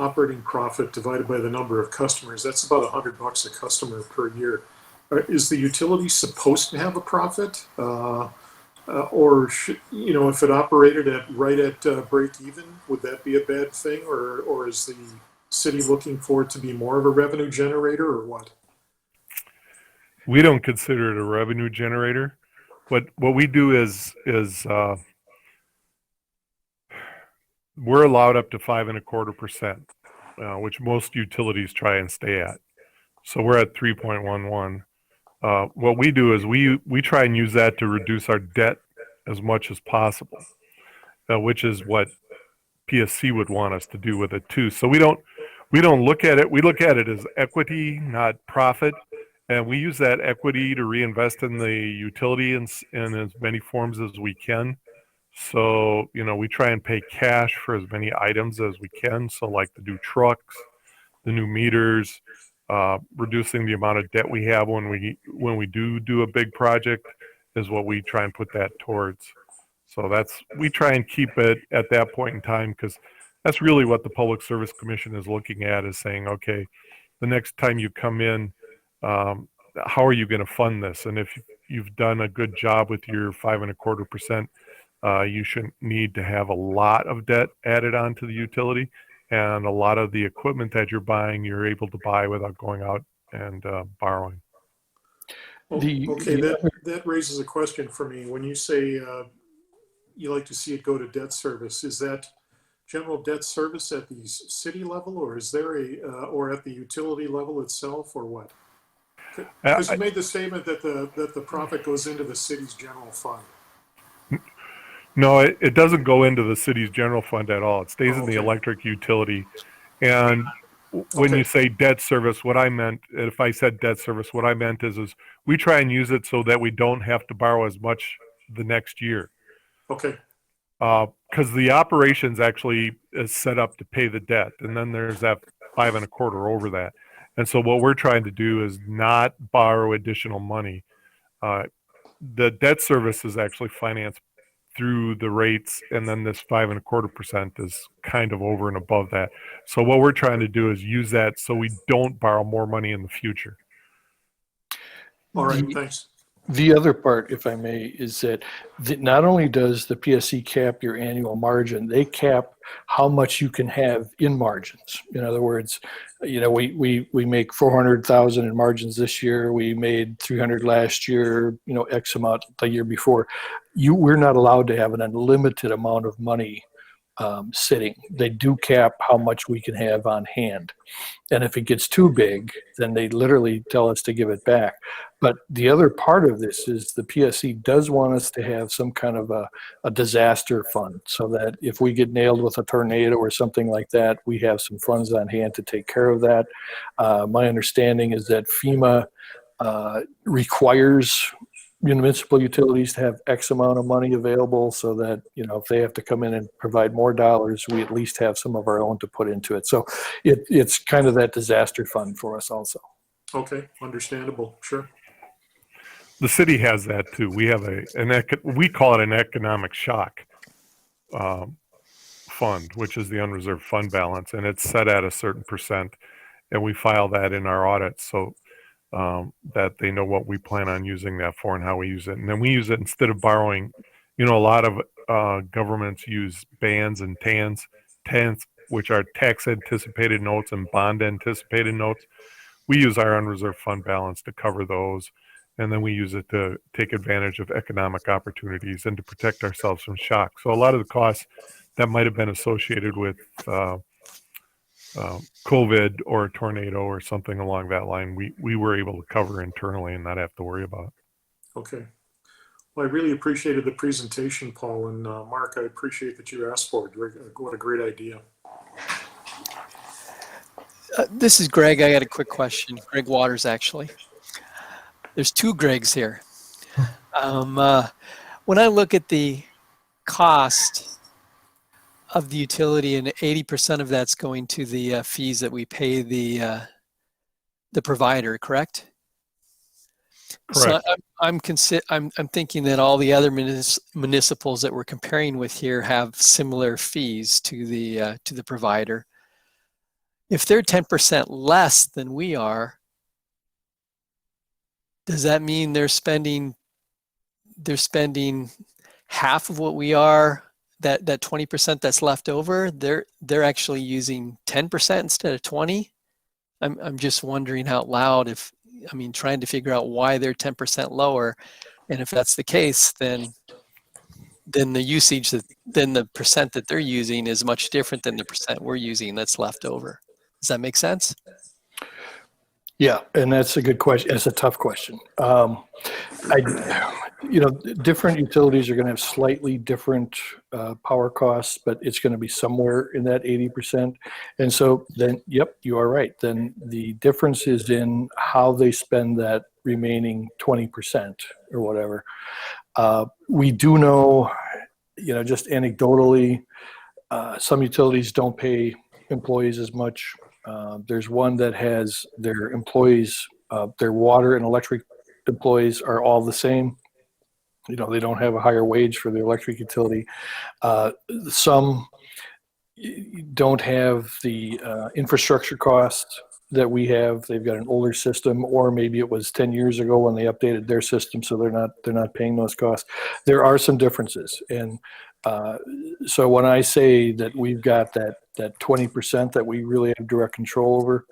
operating profit divided by the number of customers, that's about $100 a customer per year. Is the utility supposed to have a profit? Or if it operated right at break even, would that be a bad thing, or is the city looking for it to be more of a revenue generator, or what? We don't consider it a revenue generator. What we do is we're allowed up to 5.25%, which most utilities try and stay at. So we're at 3.11. What we do is we try and use that to reduce our debt as much as possible, which is what PSC would want us to do with it too. So we don't look at it. We look at it as equity, not profit, and we use that equity to reinvest in the utility in as many forms as we can. So we try and pay cash for as many items as we can. So like the new trucks, the new meters, reducing the amount of debt we have when we do a big project is what we try and put that towards. So we try and keep it at that point in time, because that's really what the Public Service Commission is looking at, is saying, okay, the next time you come in, how are you going to fund this? And if you've done a good job with your 5.25%, you shouldn't need to have a lot of debt added onto the utility, and a lot of the equipment that you're buying, you're able to buy without going out and borrowing. Okay, that raises a question for me. When you say you like to see it go to debt service, is that general debt service at the city level, or is there or at the utility level itself, or what? Because you made the statement that the profit goes into the city's general fund. No, it doesn't go into the city's general fund at all. It stays in the Okay. electric utility. And when Okay. you say debt service, if I said debt service, what I meant is we try and use it so that we don't have to borrow as much the next year. Okay. Because the operations actually is set up to pay the debt, and then there's that 5.25 over that. And so what we're trying to do is not borrow additional money. The debt service is actually financed through the rates, and then this 5.25% is kind of over and above that. So what we're trying to do is use that so we don't borrow more money in the future. All right. Thanks. The other part, if I may, is that not only does the PSC cap your annual margin, they cap how much you can have in margins. In other words, we make 400,000 in margins this year. We made 300 last year. X amount the year before. We're not allowed to have an unlimited amount of money sitting. They do cap how much we can have on hand. And if it gets too big, then they literally tell us to give it back. But the other part of this is the PSC does want us to have some kind of a disaster fund, so that if we get nailed with a tornado or something like that, we have some funds on hand to take care of that. My understanding is that FEMA requires municipal utilities to have X amount of money available, so that if they have to come in and provide more dollars, we at least have some of our own to put into it. So it's kind of that disaster fund for us also. Okay. Understandable. Sure. The city has that too. We have we call it an economic shock fund, which is the unreserved fund balance, and it's set at a certain percent, and we file that in our audits so that they know what we plan on using that for and how we use it. And then we use it instead of borrowing. A lot of governments use bands and TANs, which are tax anticipated notes and bond anticipated notes. We use our unreserved fund balance to cover those, and then we use it to take advantage of economic opportunities and to protect ourselves from shock. So a lot of the costs that might have been associated with COVID or a tornado or something along that line, we were able to cover internally and not have to worry about. Okay. Well, I really appreciated the presentation, Paul, and Mark, I appreciate that you asked for it. What a great idea. This is Greg. I got a quick question. Greg Waters, actually. There's two Gregs here. When I look at the cost of the utility, and 80% of that's going to the fees that we pay the provider, correct? Correct. So I'm thinking that all the other municipals that we're comparing with here have similar fees to the provider. If they're 10% less than we are, does that mean they're spending half of what we are, that 20% that's left over, they're actually using 10% instead of 20. I'm just wondering out loud trying to figure out why they're 10% lower. And if that's the case, then the usage, then the percent that they're using is much different than the percent we're using that's left over. Does that make sense? Yeah, and that's a good question. It's a tough question. Different utilities are going to have slightly different power costs, but it's going to be somewhere in that 80%. And so then, yep, you are right. Then the difference is in how they spend that remaining 20% or whatever. We do know, just anecdotally, some utilities don't pay employees as much. There's one that has their employees, their water and electric employees are all the same. They don't have a higher wage for the electric utility. Some don't have the infrastructure costs that we have. They've got an older system, or maybe it was 10 years ago when they updated their system, so they're not paying those costs. There are some differences, and so when I say that we've got that 20% that we really have direct control over,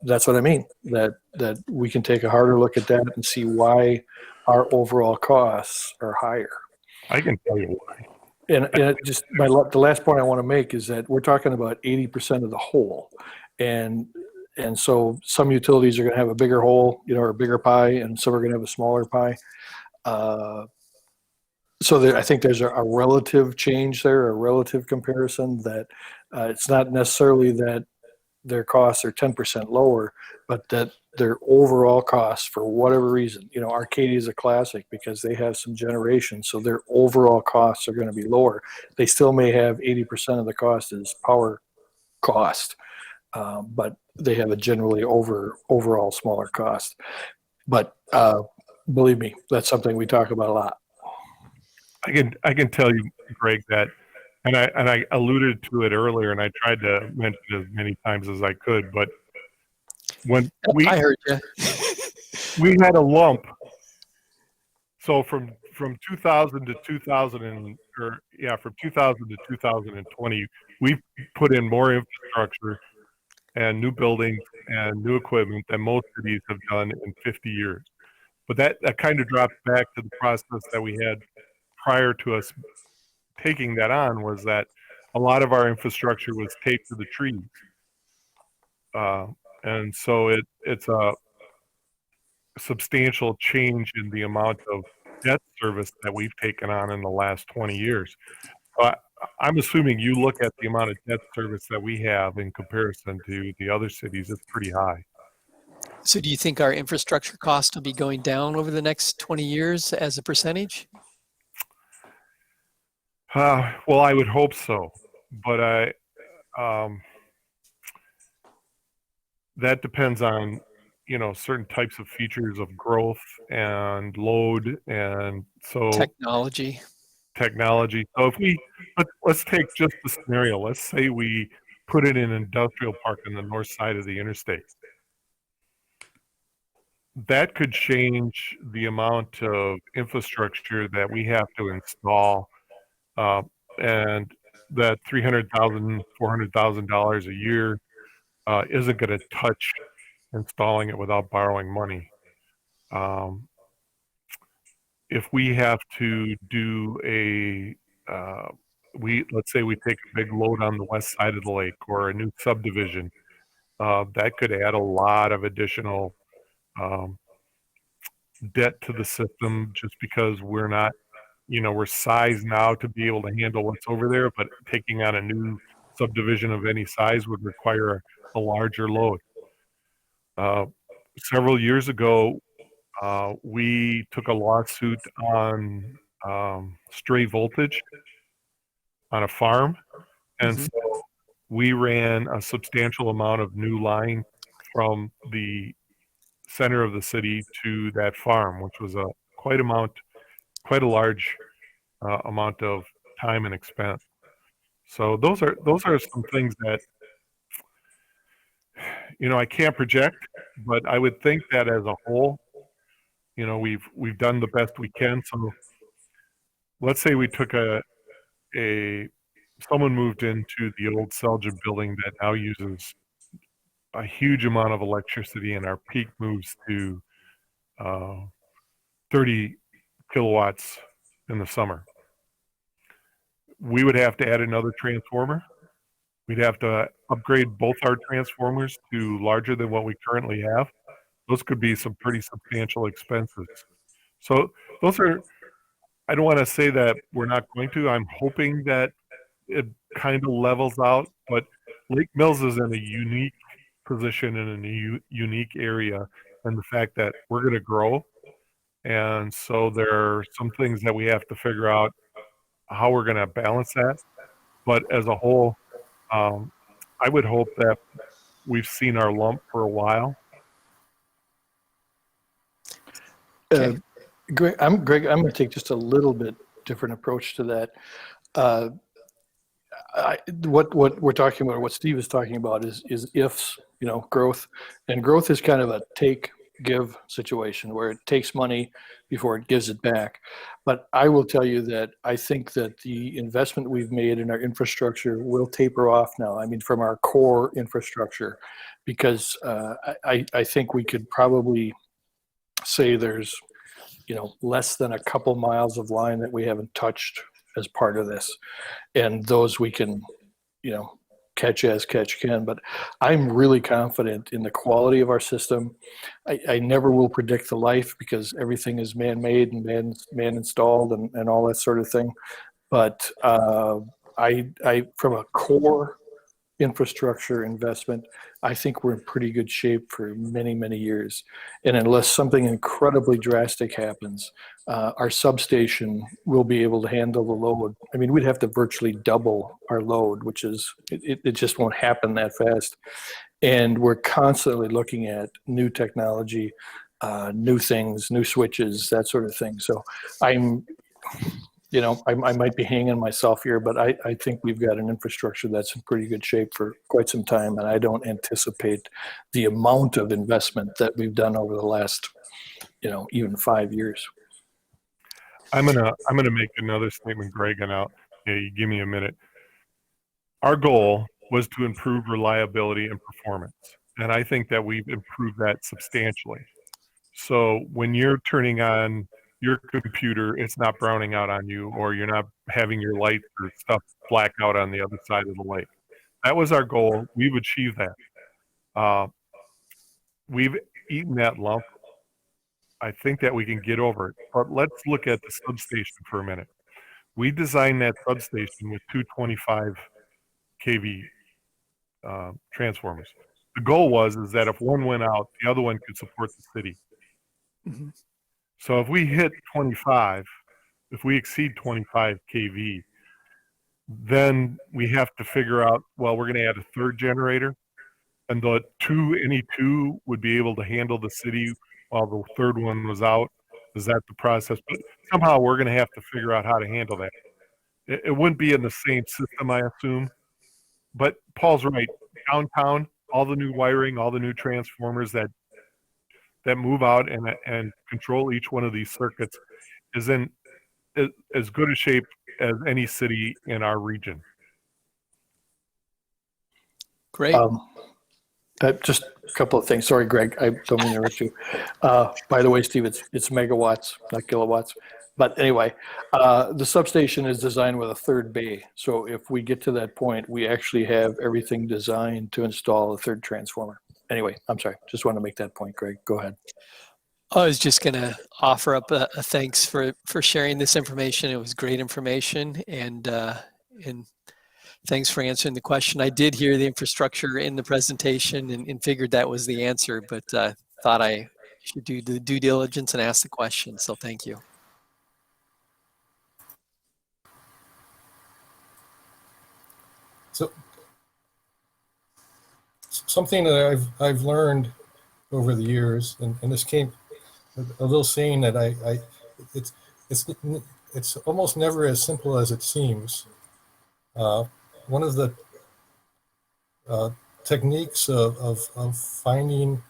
that's what I mean. That we can take a harder look at that and see why our overall costs are higher. I can tell you why. And the last point I want to make is that we're talking about 80% of the whole, and so some utilities are going to have a bigger whole, or a bigger pie, and some are going to have a smaller pie. So I think there's a relative change there, a relative comparison that it's not necessarily that their costs are 10% lower, but that their overall costs, for whatever reason, Arcadia is a classic because they have some generation, so their overall costs are going to be lower. They still may have 80% of the cost is power cost, but they have a generally overall smaller cost. But believe me, that's something we talk about a lot. I can tell you, Greg, that, and I alluded to it earlier, and I tried to mention it as many times as I could, but when I heard you. we had a lump. So from 2000 to 2000 from 2000 to 2020, we put in more infrastructure and new buildings and new equipment than most cities have done in 50 years. But that kind of drops back to the process that we had prior to us taking that on, was that a lot of our infrastructure was taped to the trees. And so it's a substantial change in the amount of debt service that we've taken on in the last 20 years. I'm assuming you look at the amount of debt service that we have in comparison to the other cities, it's pretty high. So do you think our infrastructure cost will be going down over the next 20 years as a percentage? Well, I would hope so, but that depends on, certain types of features of growth and load, and so Technology. So let's take just the scenario. Let's say we put in an industrial park on the north side of the interstate. That could change the amount of infrastructure that we have to install, and that $300,000, $400,000 a year isn't going to touch installing it without borrowing money. If we have to do let's say we take a big load on the west side of the lake or a new subdivision, that could add a lot of additional debt to the system, just because we're not, we're sized now to be able to handle what's over there, but taking on a new subdivision of any size would require a larger load. Several years ago, we took a lawsuit on stray voltage on a farm, and so we ran a substantial amount of new line from the center of the city to that farm, which was quite a large amount of time and expense. So those are some things that I can't project, but I would think that as a whole, we've done the best we can. So let's say we took someone moved into the old Selja building that now uses a huge amount of electricity, and our peak moves to 30 kilowatts in the summer. We would have to add another transformer. We'd have to upgrade both our transformers to larger than what we currently have. Those could be some pretty substantial expenses. So those are, I don't want to say that we're not going to. I'm hoping that it kind of levels out, but Lake Mills is in a unique position and in a unique area, and the fact that we're going to grow. And so there are some things that we have to figure out how we're going to balance that. But as a whole, I would hope that we've seen our lump for a while. Okay. Greg, I'm going to take just a little bit different approach to that. What we're talking about, what Steve is talking about, is ifs, growth, and growth is kind of a take-give situation where it takes money before it gives it back. But I will tell you that I think that the investment we've made in our infrastructure will taper off now. I mean, from our core infrastructure, because I think we could probably say there's less than a couple miles of line that we haven't touched as part of this, and those we can catch as catch can. But I'm really confident in the quality of our system. I never will predict the life, because everything is man-made and man installed and all that sort of thing. But I from a core infrastructure investment, I think we're in pretty good shape for many, many years. And unless something incredibly drastic happens, our substation will be able to handle the load. I mean, we'd have to virtually double our load, which is, it just won't happen that fast. And we're constantly looking at new technology, new things, new switches, that sort of thing. So I might be hanging myself here, but I think we've got an infrastructure that's in pretty good shape for quite some time, and I don't anticipate the amount of investment that we've done over the last, even 5 years. I'm gonna make another statement, Greg, and you give me a minute. Our goal was to improve reliability and performance, and I think that we've improved that substantially. So when you're turning on your computer, it's not browning out on you, or you're not having your lights or stuff black out on the other side of the lake. That was our goal. We've achieved that. We've eaten that lump. I think that we can get over it. But let's look at the substation for a minute. We designed that substation with 225 kV transformers. The goal is that if one went out, the other one could support the city. Mm-hmm. So if we hit 25, if we exceed 25 kV, then we have to figure out, well, we're going to add a third generator, and any two would be able to handle the city while the third one was out. Is that the process? But somehow we're going to have to figure out how to handle that. It wouldn't be in the same system, I assume. But Paul's right. Downtown, all the new wiring, all the new transformers that move out and control each one of these circuits is in as good a shape as any city in our region. Great. Just a couple of things. Sorry, Greg, I don't mean to interrupt you. By the way, Steve, it's megawatts, not kilowatts. But anyway, the substation is designed with a third bay. So if we get to that point, we actually have everything designed to install a third transformer. Anyway, I'm sorry. Just want to make that point, Greg. Go ahead. I was just going to offer up a thanks for sharing this information. It was great information, and thanks for answering the question. I did hear the infrastructure in the presentation and figured that was the answer, but thought I should do the due diligence and ask the question. So thank you. So something that I've learned over the years, and this came a little saying that it's almost never as simple as it seems. One of the techniques of finding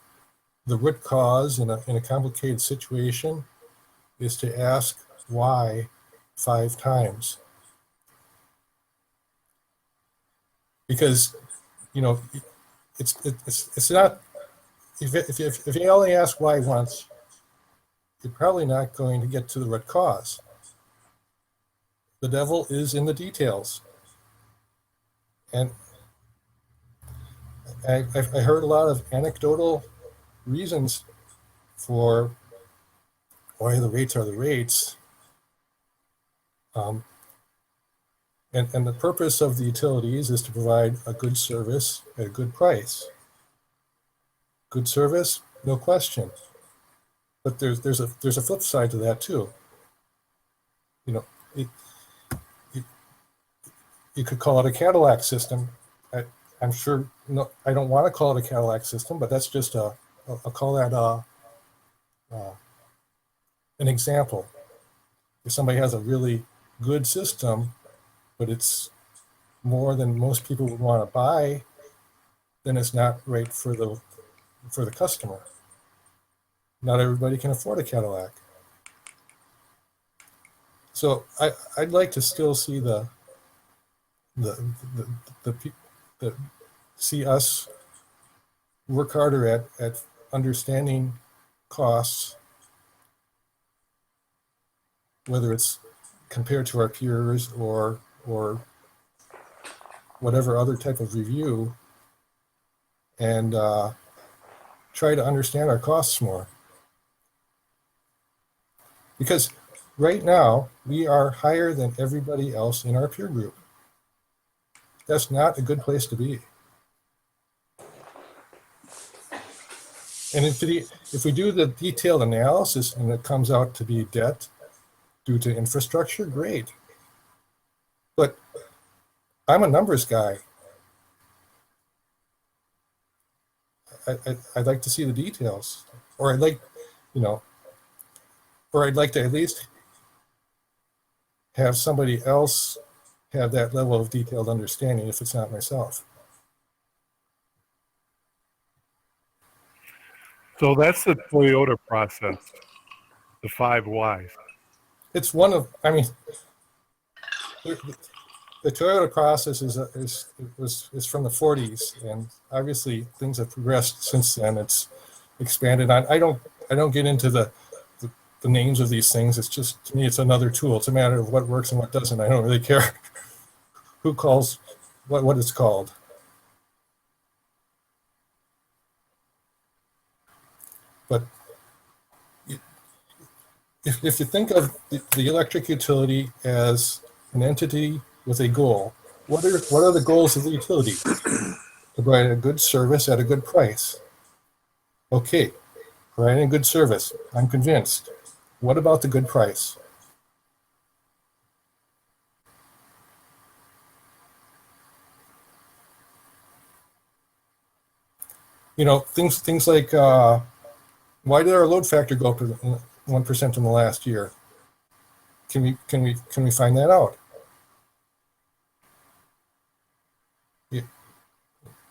the root cause in a complicated situation is to ask why 5 times. Because, you know, it's not, if you only ask why once, you're probably not going to get to the root cause. The devil is in the details. And I heard a lot of anecdotal reasons for why the rates are the rates. And the purpose of the utilities is to provide a good service at a good price. Good service, no question. But there's a flip side to that too. You know, you could call it a Cadillac system. I'm sure, no, I don't want to call it a Cadillac system, but that's just I'll call that an example. If somebody has a really good system, but it's more than most people would want to buy, then it's not right for the customer. Not everybody can afford a Cadillac. So I'd like to still see the see us work harder at understanding costs, whether it's compared to our peers or whatever other type of review, and try to understand our costs more. Because right now, we are higher than everybody else in our peer group. That's not a good place to be. And if we do the detailed analysis and it comes out to be debt due to infrastructure, great. But I'm a numbers guy. I'd like to see the details, or I'd like to at least have somebody else have that level of detailed understanding if it's not myself. So that's the Toyota process, the 5 whys. It's one of, I mean, the Toyota process is from the 40s, and obviously things have progressed since then. It's expanded on. I don't get into the names of these things. It's just, to me, it's another tool. It's a matter of what works and what doesn't. I don't really care who calls what it's called. But if you think of the electric utility as an entity with a goal, what are the goals of the utility? To provide a good service at a good price. Okay, providing a good service, I'm convinced. What about the good price? You know, things like why did our load factor go up to 1% in the last year? Can we find that out? Yeah,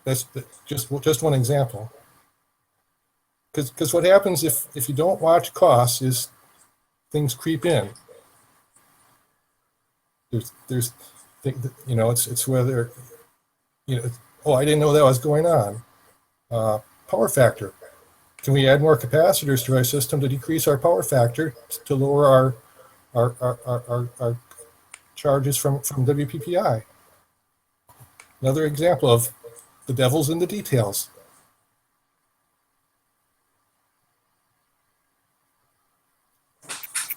that's just one example. Because what happens if you don't watch costs is things creep in. There's you know, it's whether, you know, oh, I didn't know that was going on. Power factor. Can we add more capacitors to our system to decrease our power factor to lower our charges from WPPI? Another example of the devil's in the details.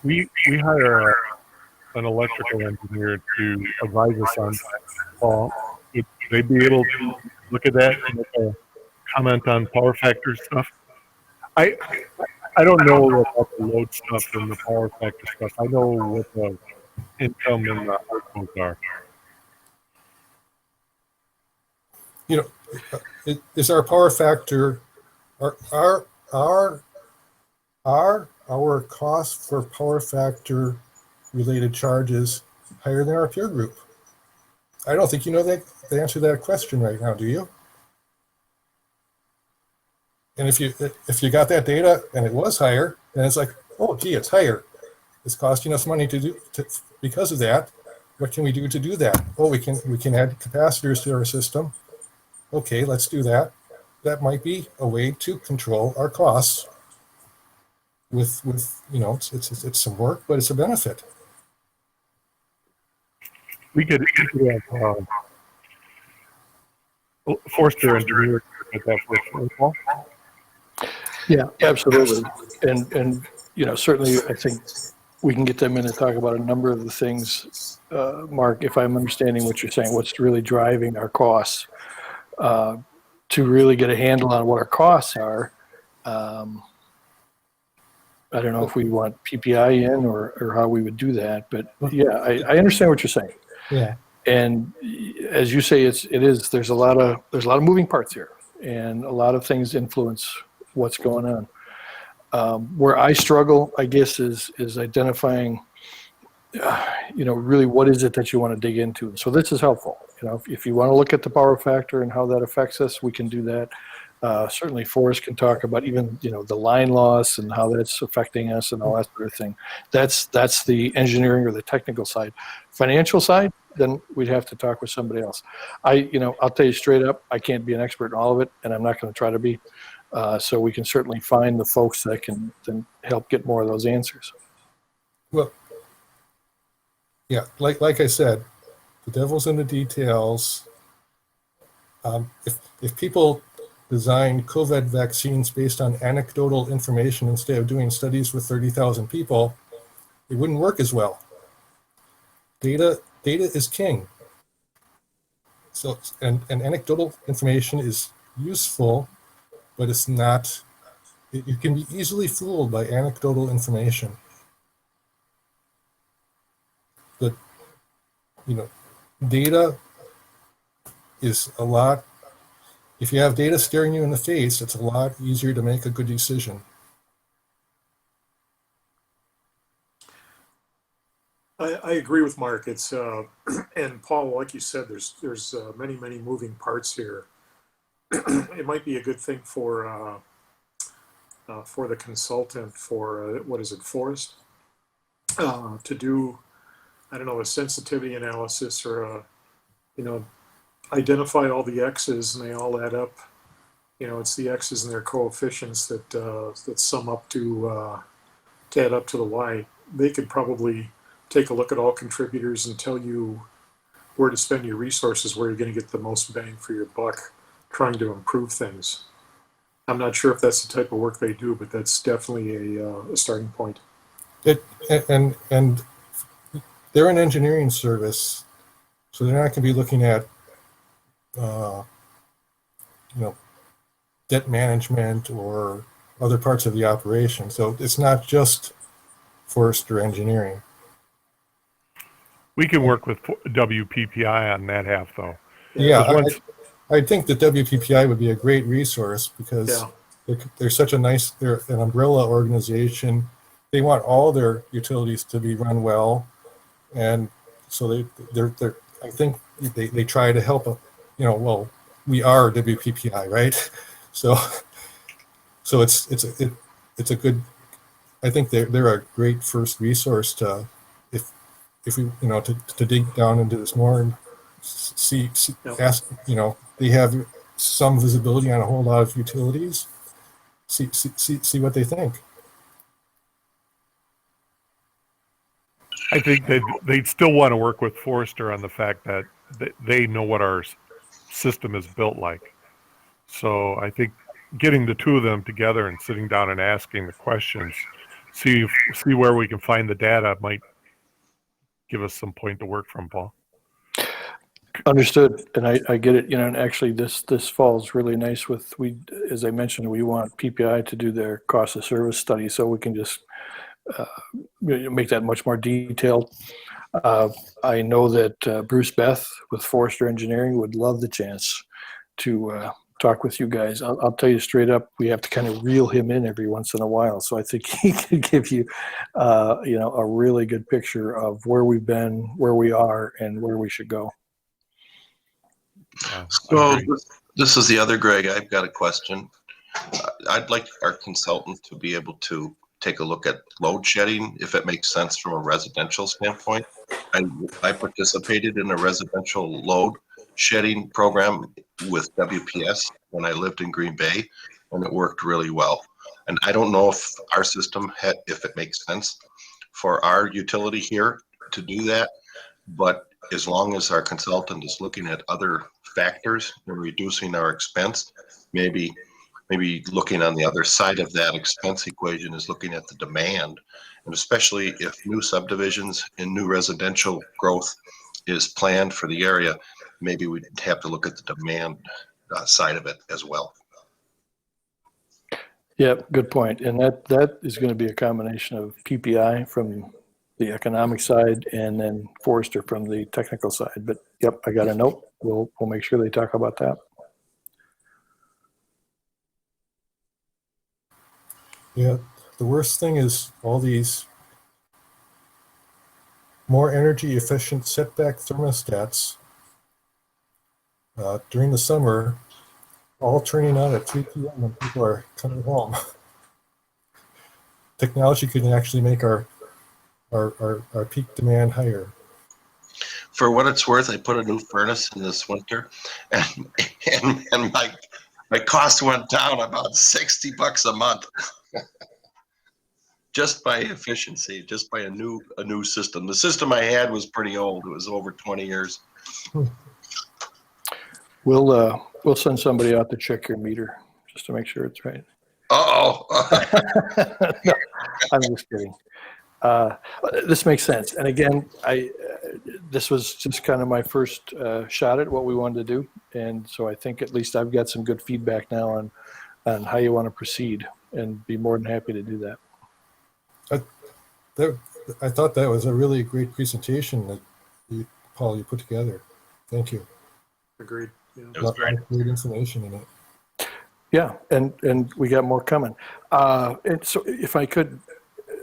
We hire an electrical engineer to advise us on Paul. Would they be able to look at that and make a comment on power factor stuff? I don't know about the load stuff and the power factor stuff. I know what the income and the output are. You know, is our power factor, are our costs for power factor related charges higher than our peer group? I don't think you know the answer to that question right now, do you? And if you got that data and it was higher, then it's like, oh, gee, it's higher. It's costing us money because of that. What can we do to do that? Oh, we can add capacitors to our system. Okay, let's do that. That might be a way to control our costs. With it's some work, but it's a benefit. We could have Forster engineer at that first call. Yeah, absolutely. And certainly I think we can get them in and talk about a number of the things, Mark, if I'm understanding what you're saying, what's really driving our costs, to really get a handle on what our costs are. I don't know if we want PPI in or how we would do that, but yeah, I understand what you're saying. Yeah. And as you say, there's a lot of moving parts here, and a lot of things influence what's going on. Where I struggle, I guess, is identifying, really what is it that you want to dig into. So this is helpful. If you want to look at the power factor and how that affects us, we can do that. Certainly Forrest can talk about even, the line loss and how that's affecting us and all that sort of thing. That's the engineering or the technical side. Financial side, then we'd have to talk with somebody else. I'll tell you straight up, I can't be an expert in all of it, and I'm not going to try to be. So we can certainly find the folks that can then help get more of those answers. Well, yeah, like I said, the devil's in the details. If people design COVID vaccines based on anecdotal information instead of doing studies with 30,000 people, it wouldn't work as well. Data is king. So, and anecdotal information is useful, but it's not. You can be easily fooled by anecdotal information. But data is a lot. If you have data staring you in the face, it's a lot easier to make a good decision. I agree with Mark. It's and Paul, like you said, there's many moving parts here. It might be a good thing for the consultant for what is it, Forrest, to do, I don't know, a sensitivity analysis or identify all the X's and they all add up. It's the X's and their coefficients that sum up to add up to the Y. They could probably take a look at all contributors and tell you where to spend your resources, where you're going to get the most bang for your buck trying to improve things. I'm not sure if that's the type of work they do, but that's definitely a starting point. And they're an engineering service, so they're not going to be looking at debt management or other parts of the operation. So it's not just Forrester engineering. We can work with WPPI on that half, though. Yeah, I think that WPPI would be a great resource because they're such they're an umbrella organization. They want all their utilities to be run well, and so they're I think they try to help. Well, we are WPPI, right? So it's a good. I think they're a great first resource to if we to dig down into this more and see ask they have some visibility on a whole lot of utilities. See what they think. I think they'd still want to work with Forrester on the fact that they know what our system is built like. So I think getting the two of them together and sitting down and asking the questions, see where we can find the data might give us some point to work from, Paul. Understood, and I get it. And actually, this falls really nice with as I mentioned, we want PPI to do their cost of service study, so we can just make that much more detailed. I know that Bruce Beth with Forrester Engineering would love the chance to talk with you guys. I'll tell you straight up, we have to kind of reel him in every once in a while. So I think he can give you, a really good picture of where we've been, where we are, and where we should go. So this is the other Greg. I've got a question. I'd like our consultant to be able to take a look at load shedding, if it makes sense from a residential standpoint. I participated in a residential load shedding program with WPS when I lived in Green Bay, and it worked really well. And I don't know if our system if it makes sense for our utility here to do that, but as long as our consultant is looking at other factors and reducing our expense, maybe looking on the other side of that expense equation is looking at the demand. And especially if new subdivisions and new residential growth is planned for the area, maybe we'd have to look at the demand side of it as well. Yeah, good point. And that is going to be a combination of PPI from the economic side and then Forrester from the technical side. But yep, I got a note. We'll make sure they talk about that. Yeah, the worst thing is all these more energy efficient setback thermostats during the summer, all turning on at 3 p.m. when people are coming home. Technology could actually make our peak demand higher. For what it's worth, I put a new furnace in this winter, and my cost went down about $60 a month. Just by efficiency, just by a new system. The system I had was pretty old. It was over 20 years. We'll send somebody out to check your meter just to make sure it's right. Uh-oh. No, I'm just kidding. This makes sense. And again, this was just kind of my first shot at what we wanted to do. And so I think at least I've got some good feedback now on how you want to proceed, and be more than happy to do that. I thought that was a really great presentation that Paul, you put together. Thank you. Agreed. Yeah. It was great. Great information in it. Yeah, and we got more coming. And so if I could,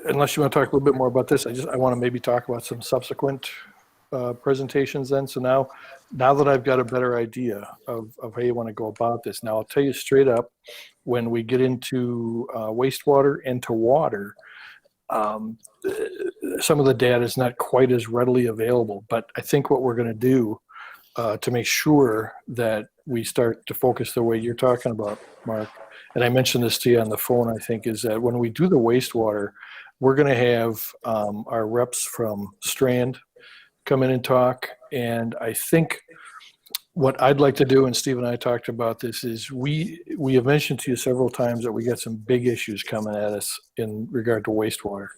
unless you want to talk a little bit more about this, I want to maybe talk about some subsequent presentations then. So now that I've got a better idea of how you want to go about this, now I'll tell you straight up, when we get into wastewater and to water, some of the data is not quite as readily available, but I think what we're going to do to make sure that we start to focus the way you're talking about, Mark, and I mentioned this to you on the phone, I think, is that when we do the wastewater, we're going to have our reps from Strand come in and talk. And I think what I'd like to do, and Steve and I talked about this, is we have mentioned to you several times that we got some big issues coming at us in regard to wastewater.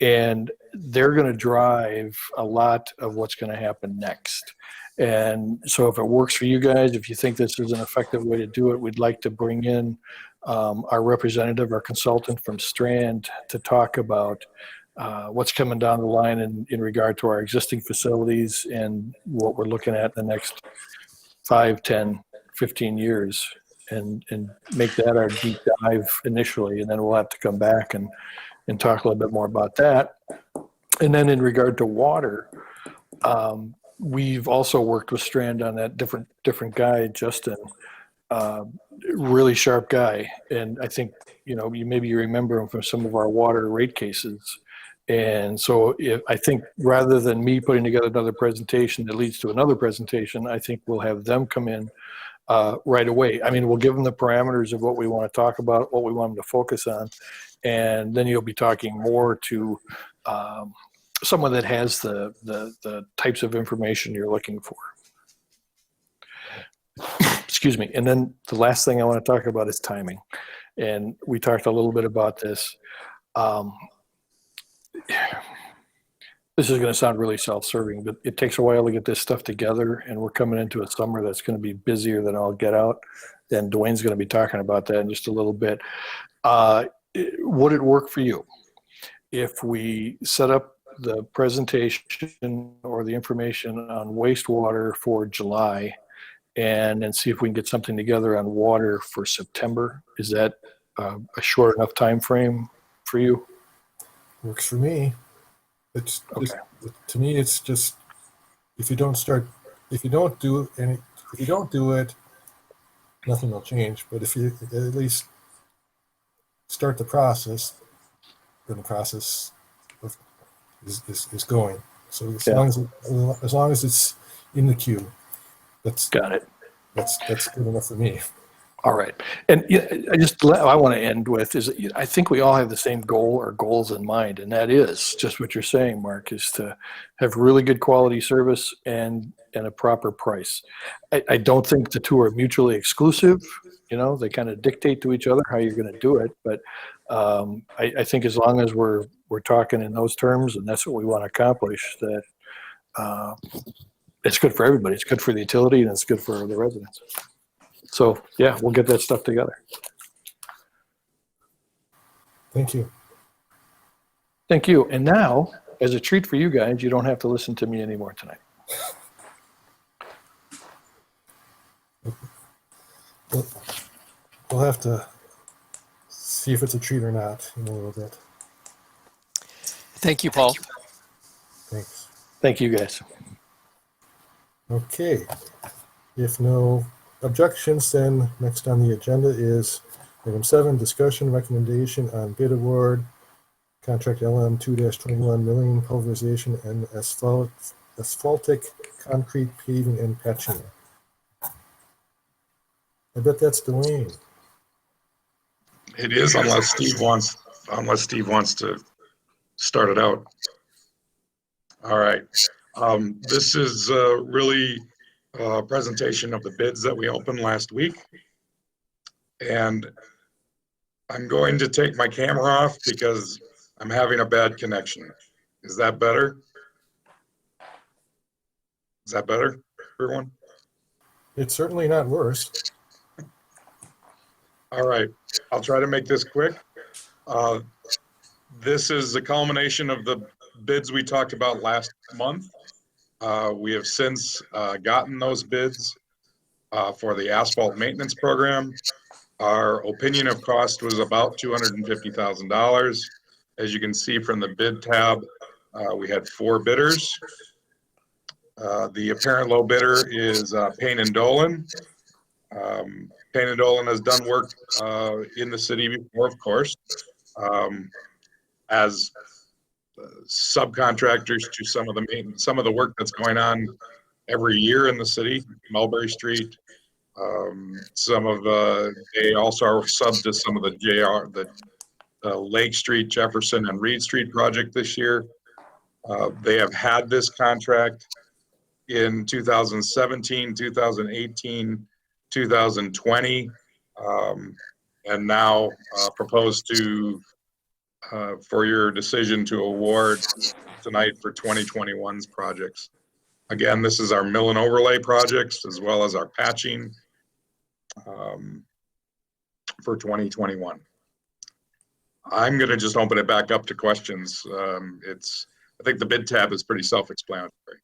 And they're going to drive a lot of what's going to happen next. And so if it works for you guys, if you think this is an effective way to do it, we'd like to bring in our representative, our consultant from Strand, to talk about what's coming down the line in regard to our existing facilities and what we're looking at in the next 5, 10, 15 years, and make that our deep dive initially. And then we'll have to come back and talk a little bit more about that. And then in regard to water, we've also worked with Strand on that different guy, Justin, really sharp guy. And I think, maybe you remember him from some of our water rate cases. And so I think rather than me putting together another presentation that leads to another presentation, I think we'll have them come in right away. I mean, we'll give them the parameters of what we want to talk about, what we want them to focus on. And then you'll be talking more to someone that has the types of information you're looking for. Excuse me. And then the last thing I want to talk about is timing. And we talked a little bit about this. This is going to sound really self-serving, but it takes a while to get this stuff together, and we're coming into a summer that's going to be busier than all get out. And Dwayne's going to be talking about that in just a little bit. Would it work for you if we set up the presentation or the information on wastewater for July, and then see if we can get something together on water for September? Is that a short enough time frame for you? Works for me. It's okay. To me, it's just if you don't do it, nothing will change. But if you at least start the process, then the process of, is going. So as Yeah. long as it's in the queue, that's Got it. that's good enough for me. All right. And yeah, I want to end with is I think we all have the same goal or goals in mind, and that is just what you're saying, Mark, is to have really good quality service and a proper price. I don't think the two are mutually exclusive. You know, they kind of dictate to each other how you're going to do it. But I think as long as we're talking in those terms, and that's what we want to accomplish, that it's good for everybody. It's good for the utility, and it's good for the residents. So yeah, we'll get that stuff together. Thank you. Thank you. And now, as a treat for you guys, you don't have to listen to me anymore tonight. We'll have to see if it's a treat or not in a little bit. Thank you, Paul. Thanks. Thank you, guys. Okay. If no objections, then next on the agenda is item 7, discussion recommendation on bid award, contract LM 2-21 milling, pulverization, and asphaltic concrete paving and patching. I bet that's Dwayne. It is, unless Steve wants to start it out. All right. This is really a presentation of the bids that we opened last week. And I'm going to take my camera off because I'm having a bad connection. Is that better? Is that better, everyone? It's certainly not worse. All right, I'll try to make this quick. This is the culmination of the bids we talked about last month. We have since gotten those bids for the asphalt maintenance program. Our opinion of cost was about $250,000. As you can see from the bid tab, we had 4 bidders. The apparent low bidder is Payne and Dolan. Payne and Dolan has done work in the city before, of course, as subcontractors to some of the work that's going on every year in the city, Mulberry Street. They also are sub to some of the Lake Street, Jefferson, and Reed Street project this year. They have had this contract in 2017, 2018, 2020, and now proposed for your decision to award tonight for 2021's projects. Again, this is our mill and overlay projects as well as our patching for 2021. I'm going to just open it back up to questions. I think the bid tab is pretty self-explanatory.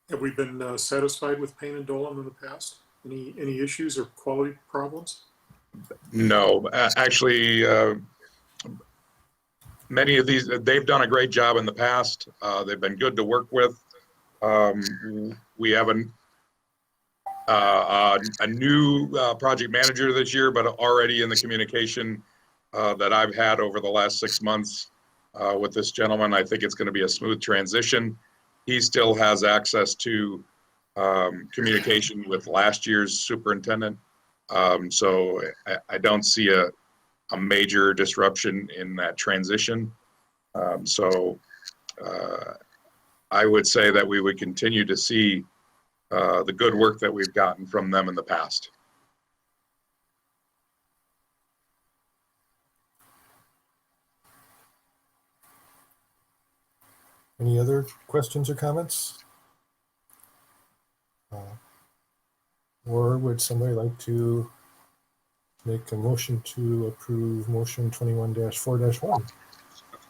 Have we been satisfied with Payne and Dolan in the past? Any issues or quality problems? No, actually, many of these, they've done a great job in the past. They've been good to work with. We have a new project manager this year, but already in the communication that I've had over the last 6 months with this gentleman, I think it's going to be a smooth transition. He still has access to communication with last year's superintendent. So I don't see a major disruption in that transition. So I would say that we would continue to see the good work that we've gotten from them in the past. Any other questions or comments? Or would somebody like to make a motion to approve motion 21-4-1?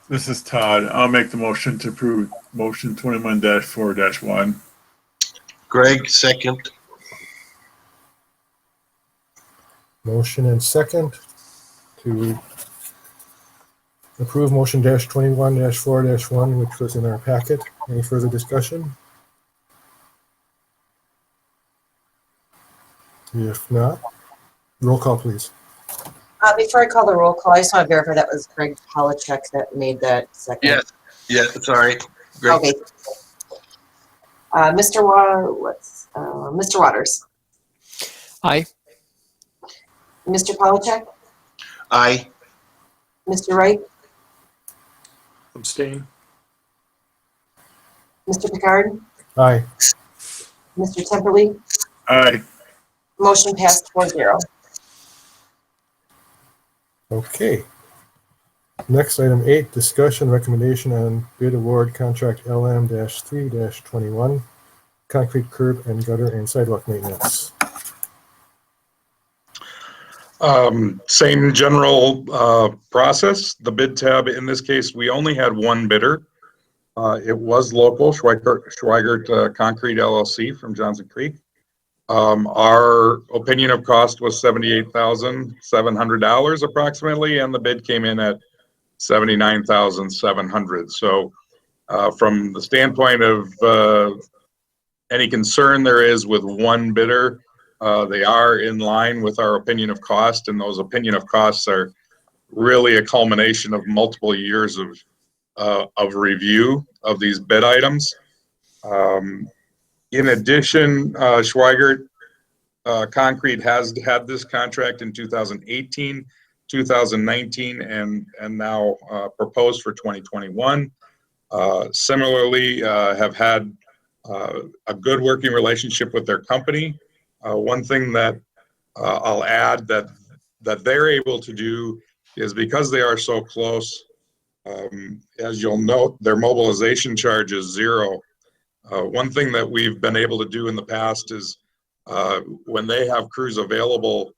This is Todd. I'll make the motion to approve motion 21-4-1. Greg, second. Motion and second to approve motion -21-4-1, which was in our packet. Any further discussion? If not, Roll call, please. Before I call the roll call, I just want to verify that was Greg Polachek that made that second. Yes, yeah, sorry. Great. Okay. Mr. Mr. Waters, Aye. Mr. Polachek, Aye. Mr. Wright, Abstain. Mr. Picard, Aye. Mr. Temperley. Aye. Motion passed 4-0. Okay. Next, item 8, discussion recommendation on bid award contract LM-3-21, concrete curb and gutter and sidewalk maintenance. Same general process. The bid tab, in this case, we only had one bidder. It was local, Schweigert Concrete LLC from Johnson Creek. Our opinion of cost was $78,700 approximately, and the bid came in at $79,700. So from the standpoint of any concern there is with one bidder, they are in line with our opinion of cost, and those opinion of costs are really a culmination of multiple years of review of these bid items. In addition, Schweigert Concrete has had this contract in 2018, 2019, and now proposed for 2021. Similarly, have had a good working relationship with their company. One thing that I'll add that they're able to do is, because they are so close, as you'll note, their mobilization charge is zero. One thing that we've been able to do in the past is when they have crews available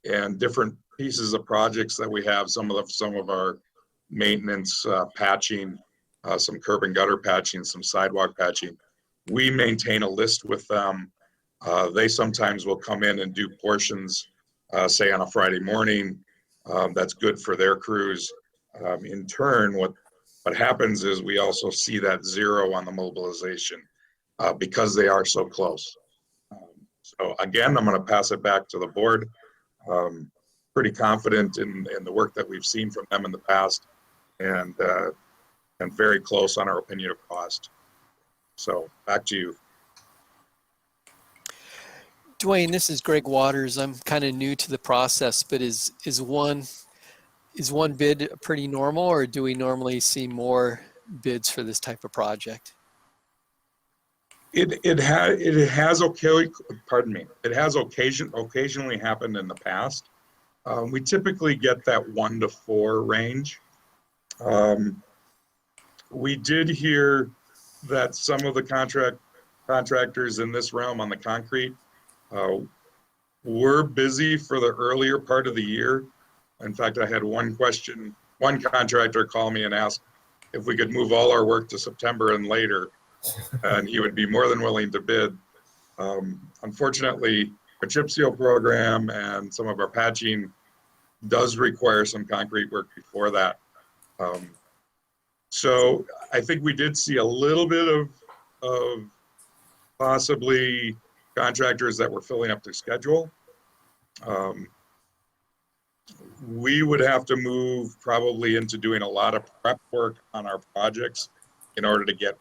and different pieces of projects that we have, some of our maintenance patching, some curb and gutter patching, some sidewalk patching, we maintain a list with them. They sometimes will come in and do portions, say on a Friday morning, that's good for their crews. In turn, what happens is we also see that zero on the mobilization because they are so close. So again, I'm going to pass it back to the board. Pretty confident in the work that we've seen from them in the past, and very close on our opinion of cost. So back to you. Dwayne, this is Greg Waters. I'm kind of new to the process, but is one bid pretty normal, or do we normally see more bids for this type of project? It has occasionally happened in the past. We typically get that 1 to 4 range. We did hear that some of the contractors in this realm on the concrete were busy for the earlier part of the year. In fact, I had one contractor call me and ask if we could move all our work to September and later, and he would be more than willing to bid. Unfortunately, our chip seal program and some of our patching does require some concrete work before that. So I think we did see a little bit of possibly contractors that were filling up their schedule. We would have to move probably into doing a lot of prep work on our projects in order to get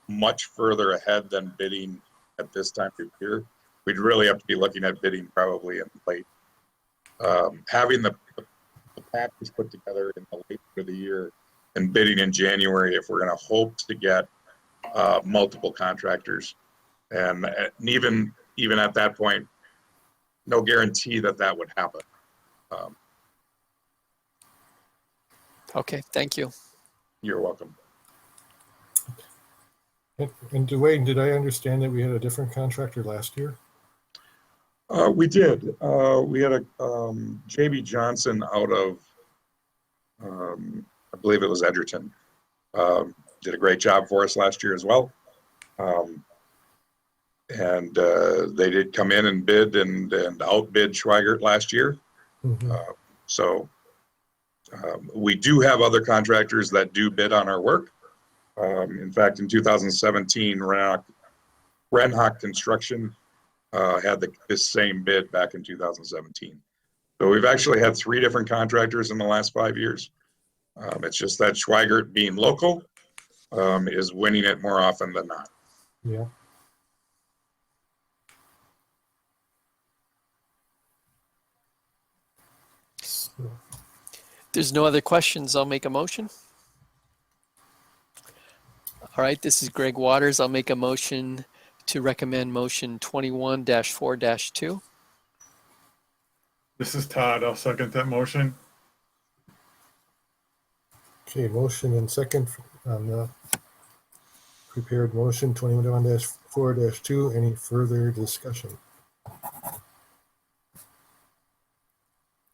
much further ahead than bidding at this time of year. We'd really have to be looking at bidding probably in late. Having the package put together in the late of the year and bidding in January if we're going to hope to get multiple contractors. And even at that point, no guarantee that would happen. Okay, thank you. You're welcome. And Dwayne, did I understand that we had a different contractor last year? We did. We had a JB Johnson out of, I believe it was Edgerton. Did a great job for us last year as well. And they did come in and bid and outbid Schweigert last year. Mm-hmm. So we do have other contractors that do bid on our work. In fact, in 2017, Renhock Construction had this same bid back in 2017. So we've actually had 3 different contractors in the last 5 years. It's just that Schweigert being local is winning it more often than not. Yeah. So, There's no other questions. I'll make a motion. All right, this is Greg Waters. I'll make a motion to recommend motion 21-4-2. This is Todd. I'll second that motion. okay, motion and second on the prepared motion 21-4-2. Any further discussion?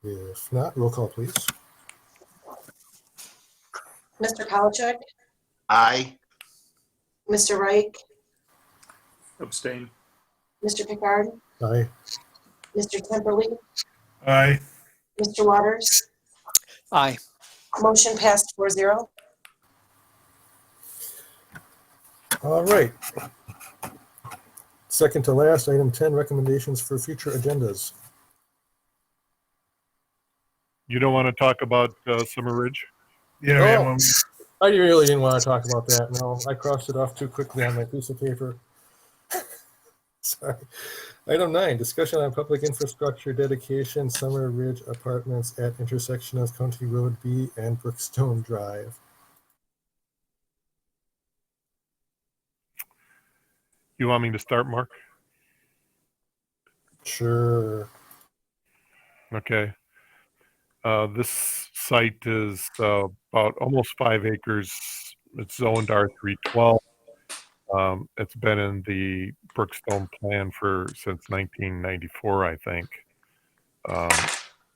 If not, roll call, please. Mr. Polachek, Aye. Mr. Reich, Abstain. Mr. Picard, Aye. Mr. Temperley, Aye. Mr. Waters. Aye. Motion passed 4-0. All right. Second to last, item 10, recommendations for future agendas. You don't want to talk about Summer Ridge? Yeah, Oh. well, I really didn't want to talk about that. No, I crossed it off too quickly on my piece of paper. Sorry. Item 9, discussion on public infrastructure dedication, Summer Ridge Apartments at intersection of County Road B and Brookstone Drive. You want me to start, Mark? Sure. Okay. This site is about almost 5 acres. It's zoned R312. It's been in the Brookstone plan since 1994, I think.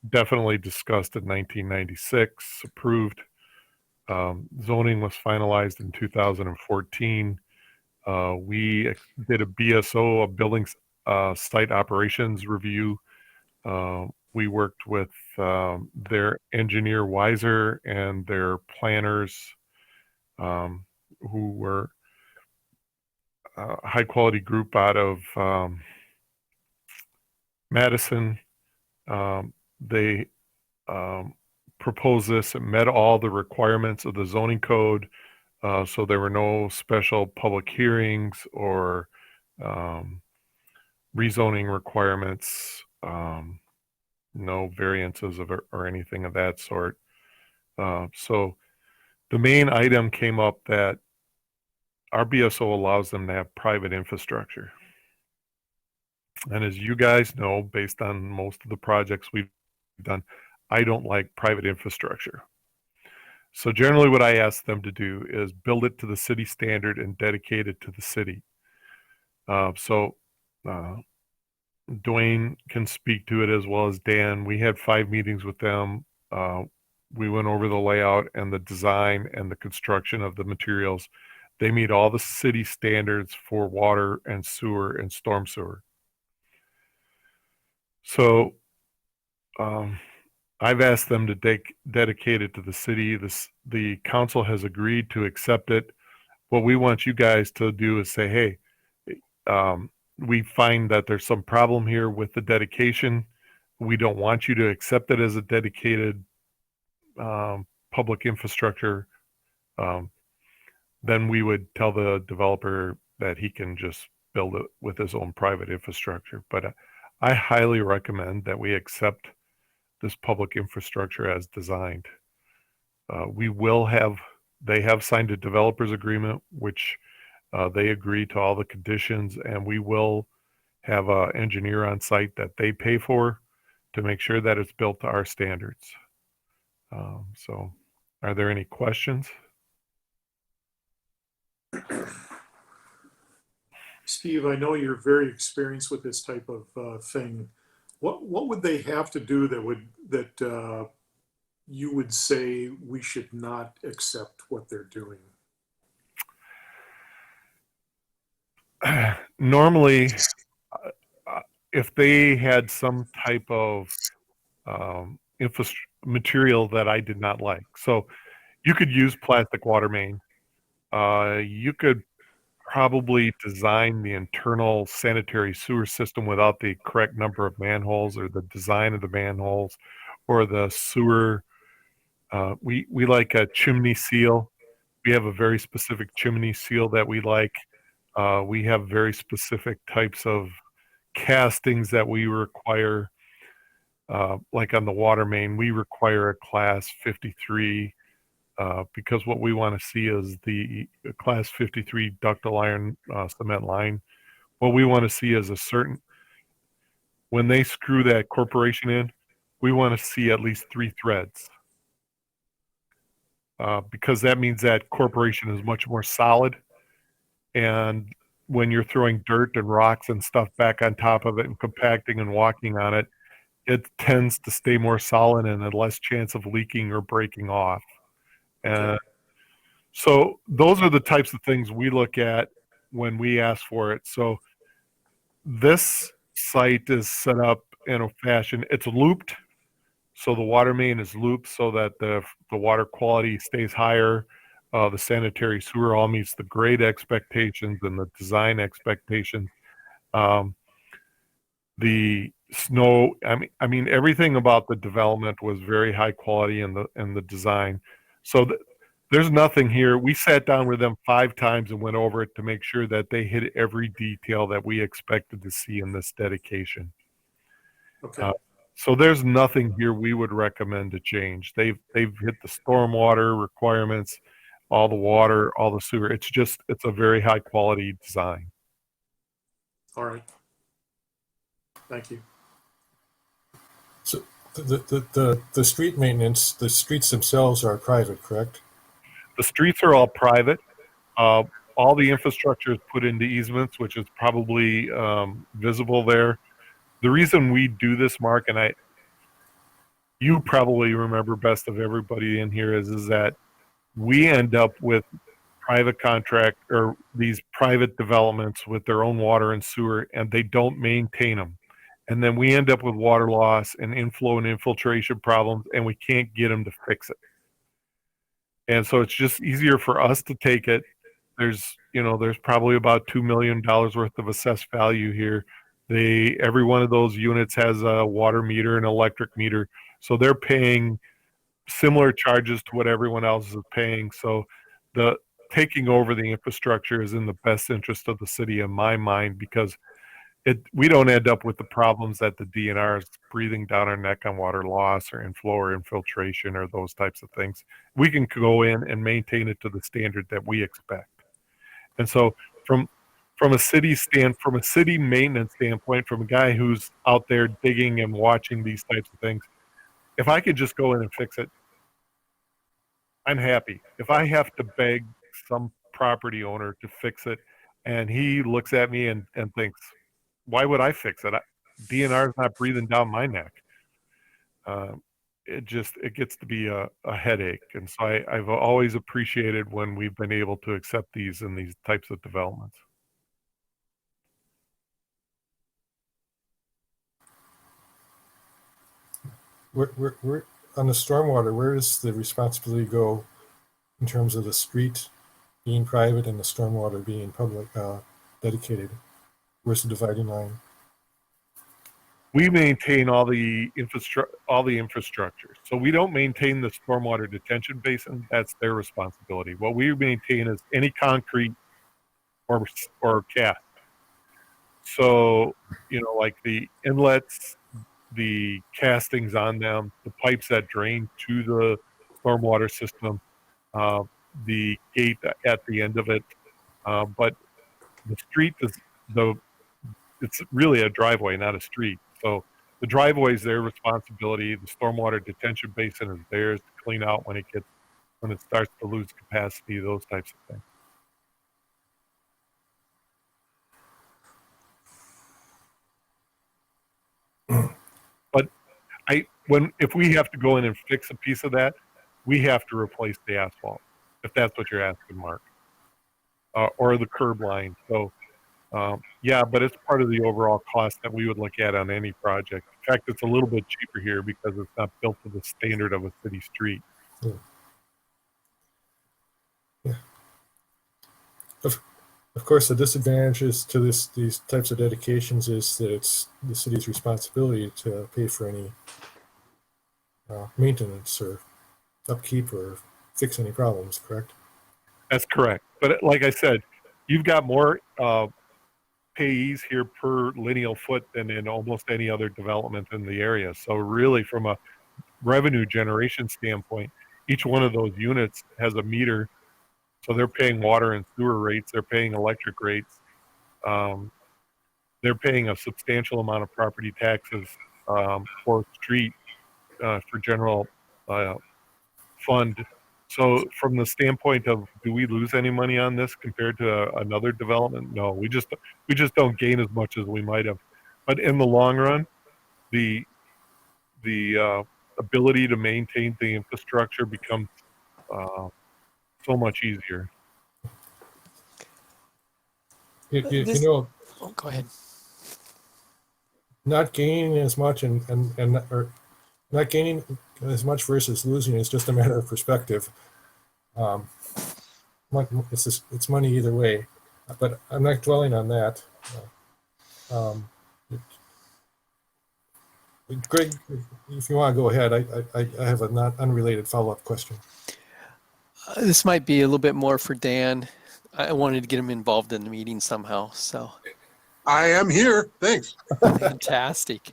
Definitely discussed in 1996, approved. Zoning was finalized in 2014. We did a BSO, a building site operations review. We worked with their engineer Weiser and their planners, who were a high quality group out of Madison. They proposed this. It met all the requirements of the zoning code. So there were no special public hearings or rezoning requirements, no variances or anything of that sort. So the main item came up that our BSO allows them to have private infrastructure. And as you guys know, based on most of the projects we've done, I don't like private infrastructure. So generally what I ask them to do is build it to the city standard and dedicate it to the city. Dwayne can speak to it as well as Dan. We had 5 meetings with them. We went over the layout and the design and the construction of the materials. They meet all the city standards for water and sewer and storm sewer. So I've asked them to dedicate it to the city. The council has agreed to accept it. What we want you guys to do is say, hey, we find that there's some problem here with the dedication. We don't want you to accept it as a dedicated public infrastructure. Then we would tell the developer that he can just build it with his own private infrastructure. But I highly recommend that we accept this public infrastructure as designed. They have signed a developer's agreement, which they agree to all the conditions, and we will have an engineer on site that they pay for to make sure that it's built to our standards. So are there any questions? Steve, I know you're very experienced with this type of thing. What would they have to do that you would say we should not accept what they're doing? Normally, if they had some type of material that I did not like, so you could use plastic water main. You could probably design the internal sanitary sewer system without the correct number of manholes, or the design of the manholes, or the sewer. We like a chimney seal. We have a very specific chimney seal that we like. We have very specific types of castings that we require. Like on the water main, we require a class 53 because what we want to see is the class 53 ductile iron cement line. What we want to see is a certain, when they screw that corporation in, we want to see at least 3 threads. Because that means that corporation is much more solid. And when you're throwing dirt and rocks and stuff back on top of it and compacting and walking on it, it tends to stay more solid and a less chance of leaking or breaking off. And so those are the types of things we look at when we ask for it. So this site is set up in a fashion, it's looped. So the water main is looped so that the water quality stays higher. The sanitary sewer all meets the grade expectations and the design expectations. The snow, I mean, everything about the development was very high quality in the design. So there's nothing here. We sat down with them 5 times and went over it to make sure that they hit every detail that we expected to see in this dedication. Okay. So there's nothing here we would recommend to change. They've hit the stormwater requirements, all the water, all the sewer. It's a very high quality design. All right. Thank you. So the street maintenance, the streets themselves are private, correct? The streets are all private. All the infrastructure is put into easements, which is probably visible there. The reason we do this, Mark, and you probably remember best of everybody in here, is that we end up with private contract or these private developments with their own water and sewer, and they don't maintain them. And then we end up with water loss and inflow and infiltration problems, and we can't get them to fix it. And so it's just easier for us to take it. There's probably about $2 million worth of assessed value here. Every one of those units has a water meter and electric meter. So they're paying similar charges to what everyone else is paying. So the taking over the infrastructure is in the best interest of the city in my mind, because we don't end up with the problems that the DNR is breathing down our neck on water loss or inflow or infiltration or those types of things. We can go in and maintain it to the standard that we expect. And so from a city maintenance standpoint, from a guy who's out there digging and watching these types of things, if I could just go in and fix it, I'm happy. If I have to beg some property owner to fix it and he looks at me and thinks, why would I fix it? DNR is not breathing down my neck. It gets to be a headache. And so I've always appreciated when we've been able to accept these and these types of developments. Where on the stormwater, where does the responsibility go in terms of the street being private and the stormwater being public, dedicated? Where's the dividing line? We maintain all the infrastructure. So we don't maintain the stormwater detention basin. That's their responsibility. What we maintain is any concrete or cast. So, like the inlets, the castings on them, the pipes that drain to the stormwater system, the gate at the end of it. But the street it's really a driveway, not a street. So the driveway is their responsibility. The stormwater detention basin is theirs to clean out when it starts to lose capacity, those types of things. But if we have to go in and fix a piece of that, we have to replace the asphalt, if that's what you're asking, Mark, or the curb line. So yeah, but it's part of the overall cost that we would look at on any project. In fact, it's a little bit cheaper here because it's not built to the standard of a city street. Yeah. Of course, the disadvantages to these types of dedications is that it's the city's responsibility to pay for any maintenance or upkeep or fix any problems, correct? That's correct. But like I said, you've got more payees here per lineal foot than in almost any other development in the area. So really, from a revenue generation standpoint, each one of those units has a meter. So they're paying water and sewer rates. They're paying electric rates. They're paying a substantial amount of property taxes for street, for general fund. So from the standpoint of, do we lose any money on this compared to another development? No, we just don't gain as much as we might have. But in the long run, the ability to maintain the infrastructure becomes so much easier. You know, Oh, go ahead. not gaining as much or not gaining as much versus losing is just a matter of perspective. It's money either way, but I'm not dwelling on that. Greg, if you want to go ahead, I have a not unrelated follow-up question. This might be a little bit more for Dan. I wanted to get him involved in the meeting somehow. So I am here. Thanks. fantastic.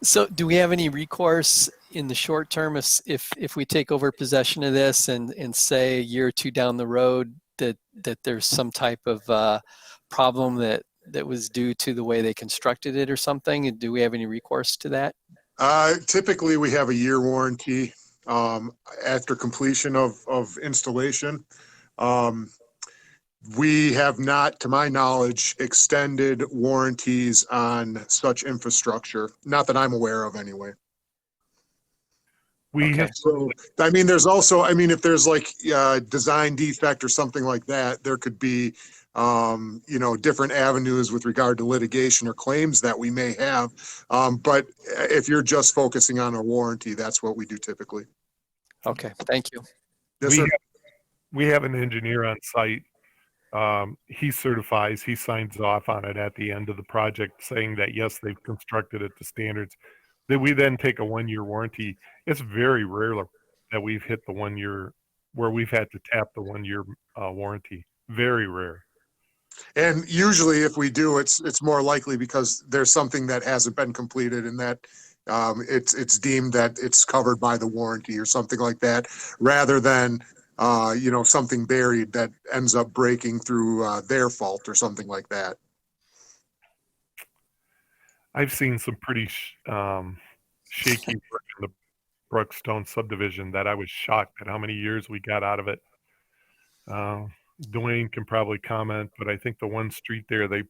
So do we have any recourse in the short term if we take over possession of this and say a year or two down the road that there's some type of problem that was due to the way they constructed it or something? Do we have any recourse to that? Typically, we have a year warranty after completion of installation. We have not, to my knowledge, extended warranties on such infrastructure. Not that I'm aware of, anyway. We Okay. So, I mean, there's also, I mean, if there's like design defect or something like that, there could be, you know, different avenues with regard to litigation or claims that we may have. But if you're just focusing on a warranty, that's what we do typically. Okay, thank you. Yes, sir. We have an engineer on site. He certifies, he signs off on it at the end of the project saying that, yes, they've constructed it to standards. That we then take a 1-year warranty. It's very rare that we've hit the 1 year where we've had to tap the 1-year warranty. Very rare. And usually if we do, it's more likely because there's something that hasn't been completed and that it's deemed that it's covered by the warranty or something like that, rather than you know, something buried that ends up breaking through their fault or something like that. I've seen some pretty shaky work in the Brookstone subdivision that I was shocked at how many years we got out of it. Dwayne can probably comment, but I think the one street there they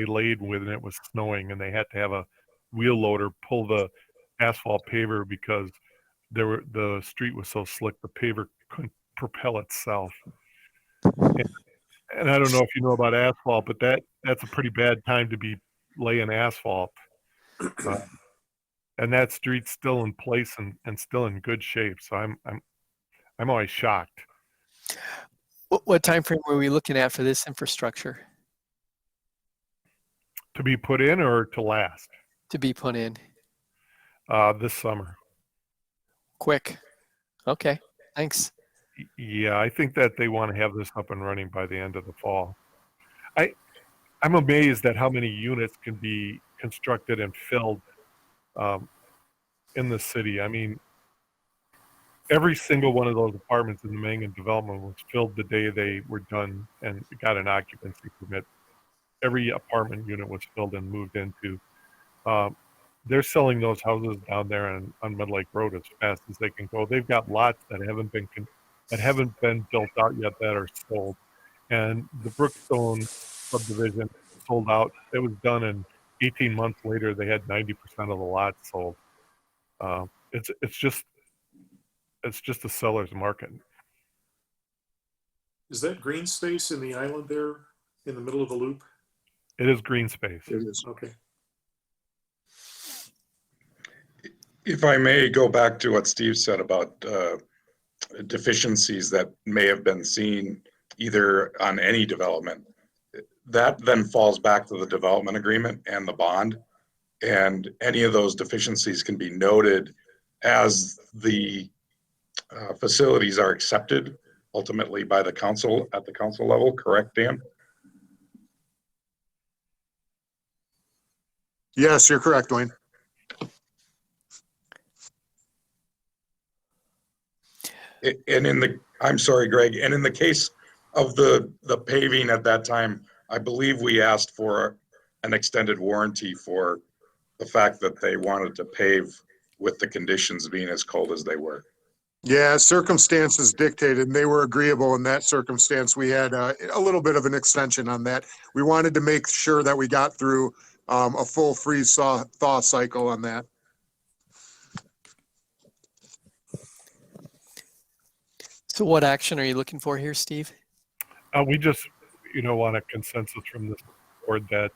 laid when it was snowing, and they had to have a wheel loader pull the asphalt paver because the street was so slick the paver couldn't propel itself. And I don't know if you know about asphalt, but that's a pretty bad time to be laying asphalt. And that street's still in place and still in good shape. So I'm always shocked. What time frame were we looking at for this infrastructure To be put in or to last? to be put in? This summer. Quick. Okay, thanks. Yeah, I think that they want to have this up and running by the end of the fall. I'm amazed at how many units can be constructed and filled in the city. I mean, every single one of those apartments in the Mangan development was filled the day they were done and got an occupancy permit. Every apartment unit was filled and moved into. They're selling those houses down there on Mid Lake Road as fast as they can go. They've got lots that haven't been built out yet that are sold. And the Brookstone subdivision sold out. It was done in 18 months later. They had 90% of the lots sold. It's just a seller's market. Is that green space in the island there in the middle of the loop? It is green space. It is. Okay. If I may go back to what Steve said about deficiencies that may have been seen either on any development. that then falls back to the development agreement and the bond. And any of those deficiencies can be noted as the facilities are accepted ultimately by the council at the council level, correct, Dan? Yes, you're correct, Dwayne. I'm sorry, Greg, and in the case of the paving at that time, I believe we asked for an extended warranty for the fact that they wanted to pave with the conditions being as cold as they were. Yeah, circumstances dictated, and they were agreeable in that circumstance. We had a little bit of an extension on that. We wanted to make sure that we got through a full freeze-thaw cycle on that. So what action are you looking for here, Steve? We just, want a consensus from this board that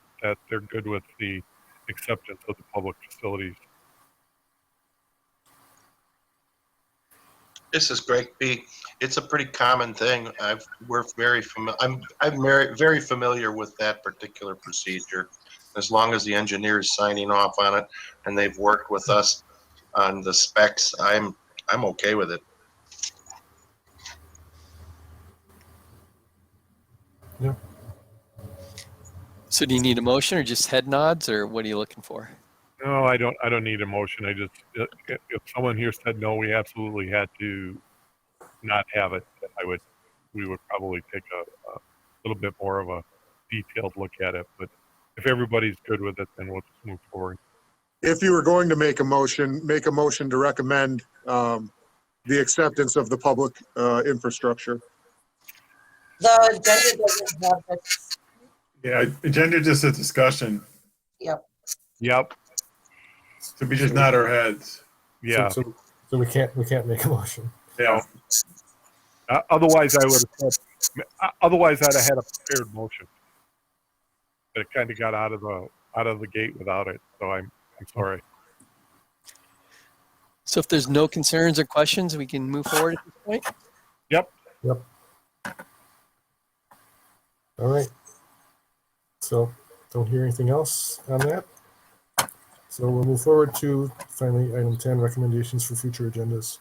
they're good with the acceptance of the public facilities. This is Greg B. It's a pretty common thing. We're very familiar. I'm very familiar with that particular procedure. As long as the engineer is signing off on it and they've worked with us on the specs, I'm okay with it. Yeah. So do you need a motion or just head nods, or what are you looking for? No, I don't need a motion. I just, if someone here said no, we absolutely had to not have it, we would probably take a little bit more of a detailed look at it. But if everybody's good with it, then we'll just move forward. If you were going to make a motion to recommend the acceptance of the public infrastructure. The agenda doesn't have this. Yeah, agenda just a discussion. Yep. Yep. So we just nod our heads. Yeah. So we can't make a motion. Yeah. Otherwise, I would have said. Otherwise, I'd have had a prepared motion. But it kind of got out of the gate without it. So I'm sorry. So if there's no concerns or questions, we can move forward at this point. Yep. All right. So don't hear anything else on that. So we'll move forward to finally item 10, recommendations for future agendas.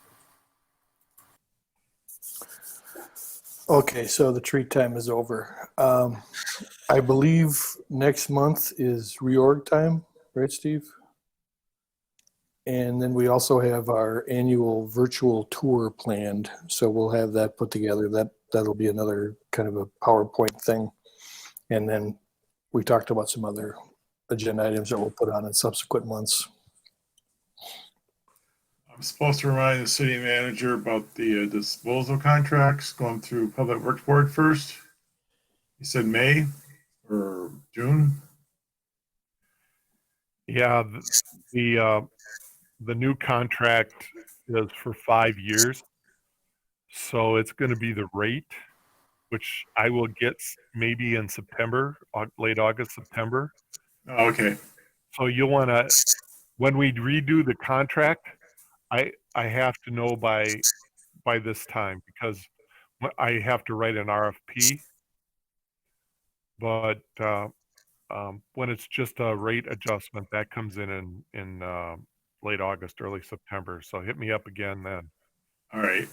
Okay, so the treat time is over. I believe next month is reorg time, right, Steve? And then we also have our annual virtual tour planned. So we'll have that put together. That'll be another kind of a PowerPoint thing. And then we talked about some other agenda items that we'll put on in subsequent months. I'm supposed to remind the city manager about the disposal contracts going through Public Works Board first. He said May or June. Yeah. The new contract is for 5 years. So it's going to be the rate, which I will get maybe in September, late August, September. Oh, okay. So you'll want to, when we redo the contract, I have to know by this time, because I have to write an RFP. But when it's just a rate adjustment, that comes in late August, early September. So hit me up again then. All right.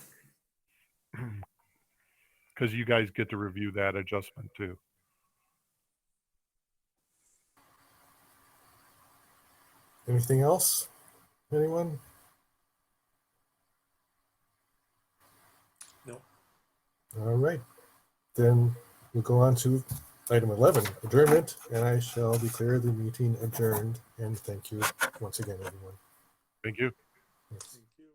Because you guys get to review that adjustment too. Anything else? Anyone? No. All right. Then we'll go on to item 11, adjournment, and I shall declare the meeting adjourned. And thank you once again, everyone. Thank you. Yes. Thank you.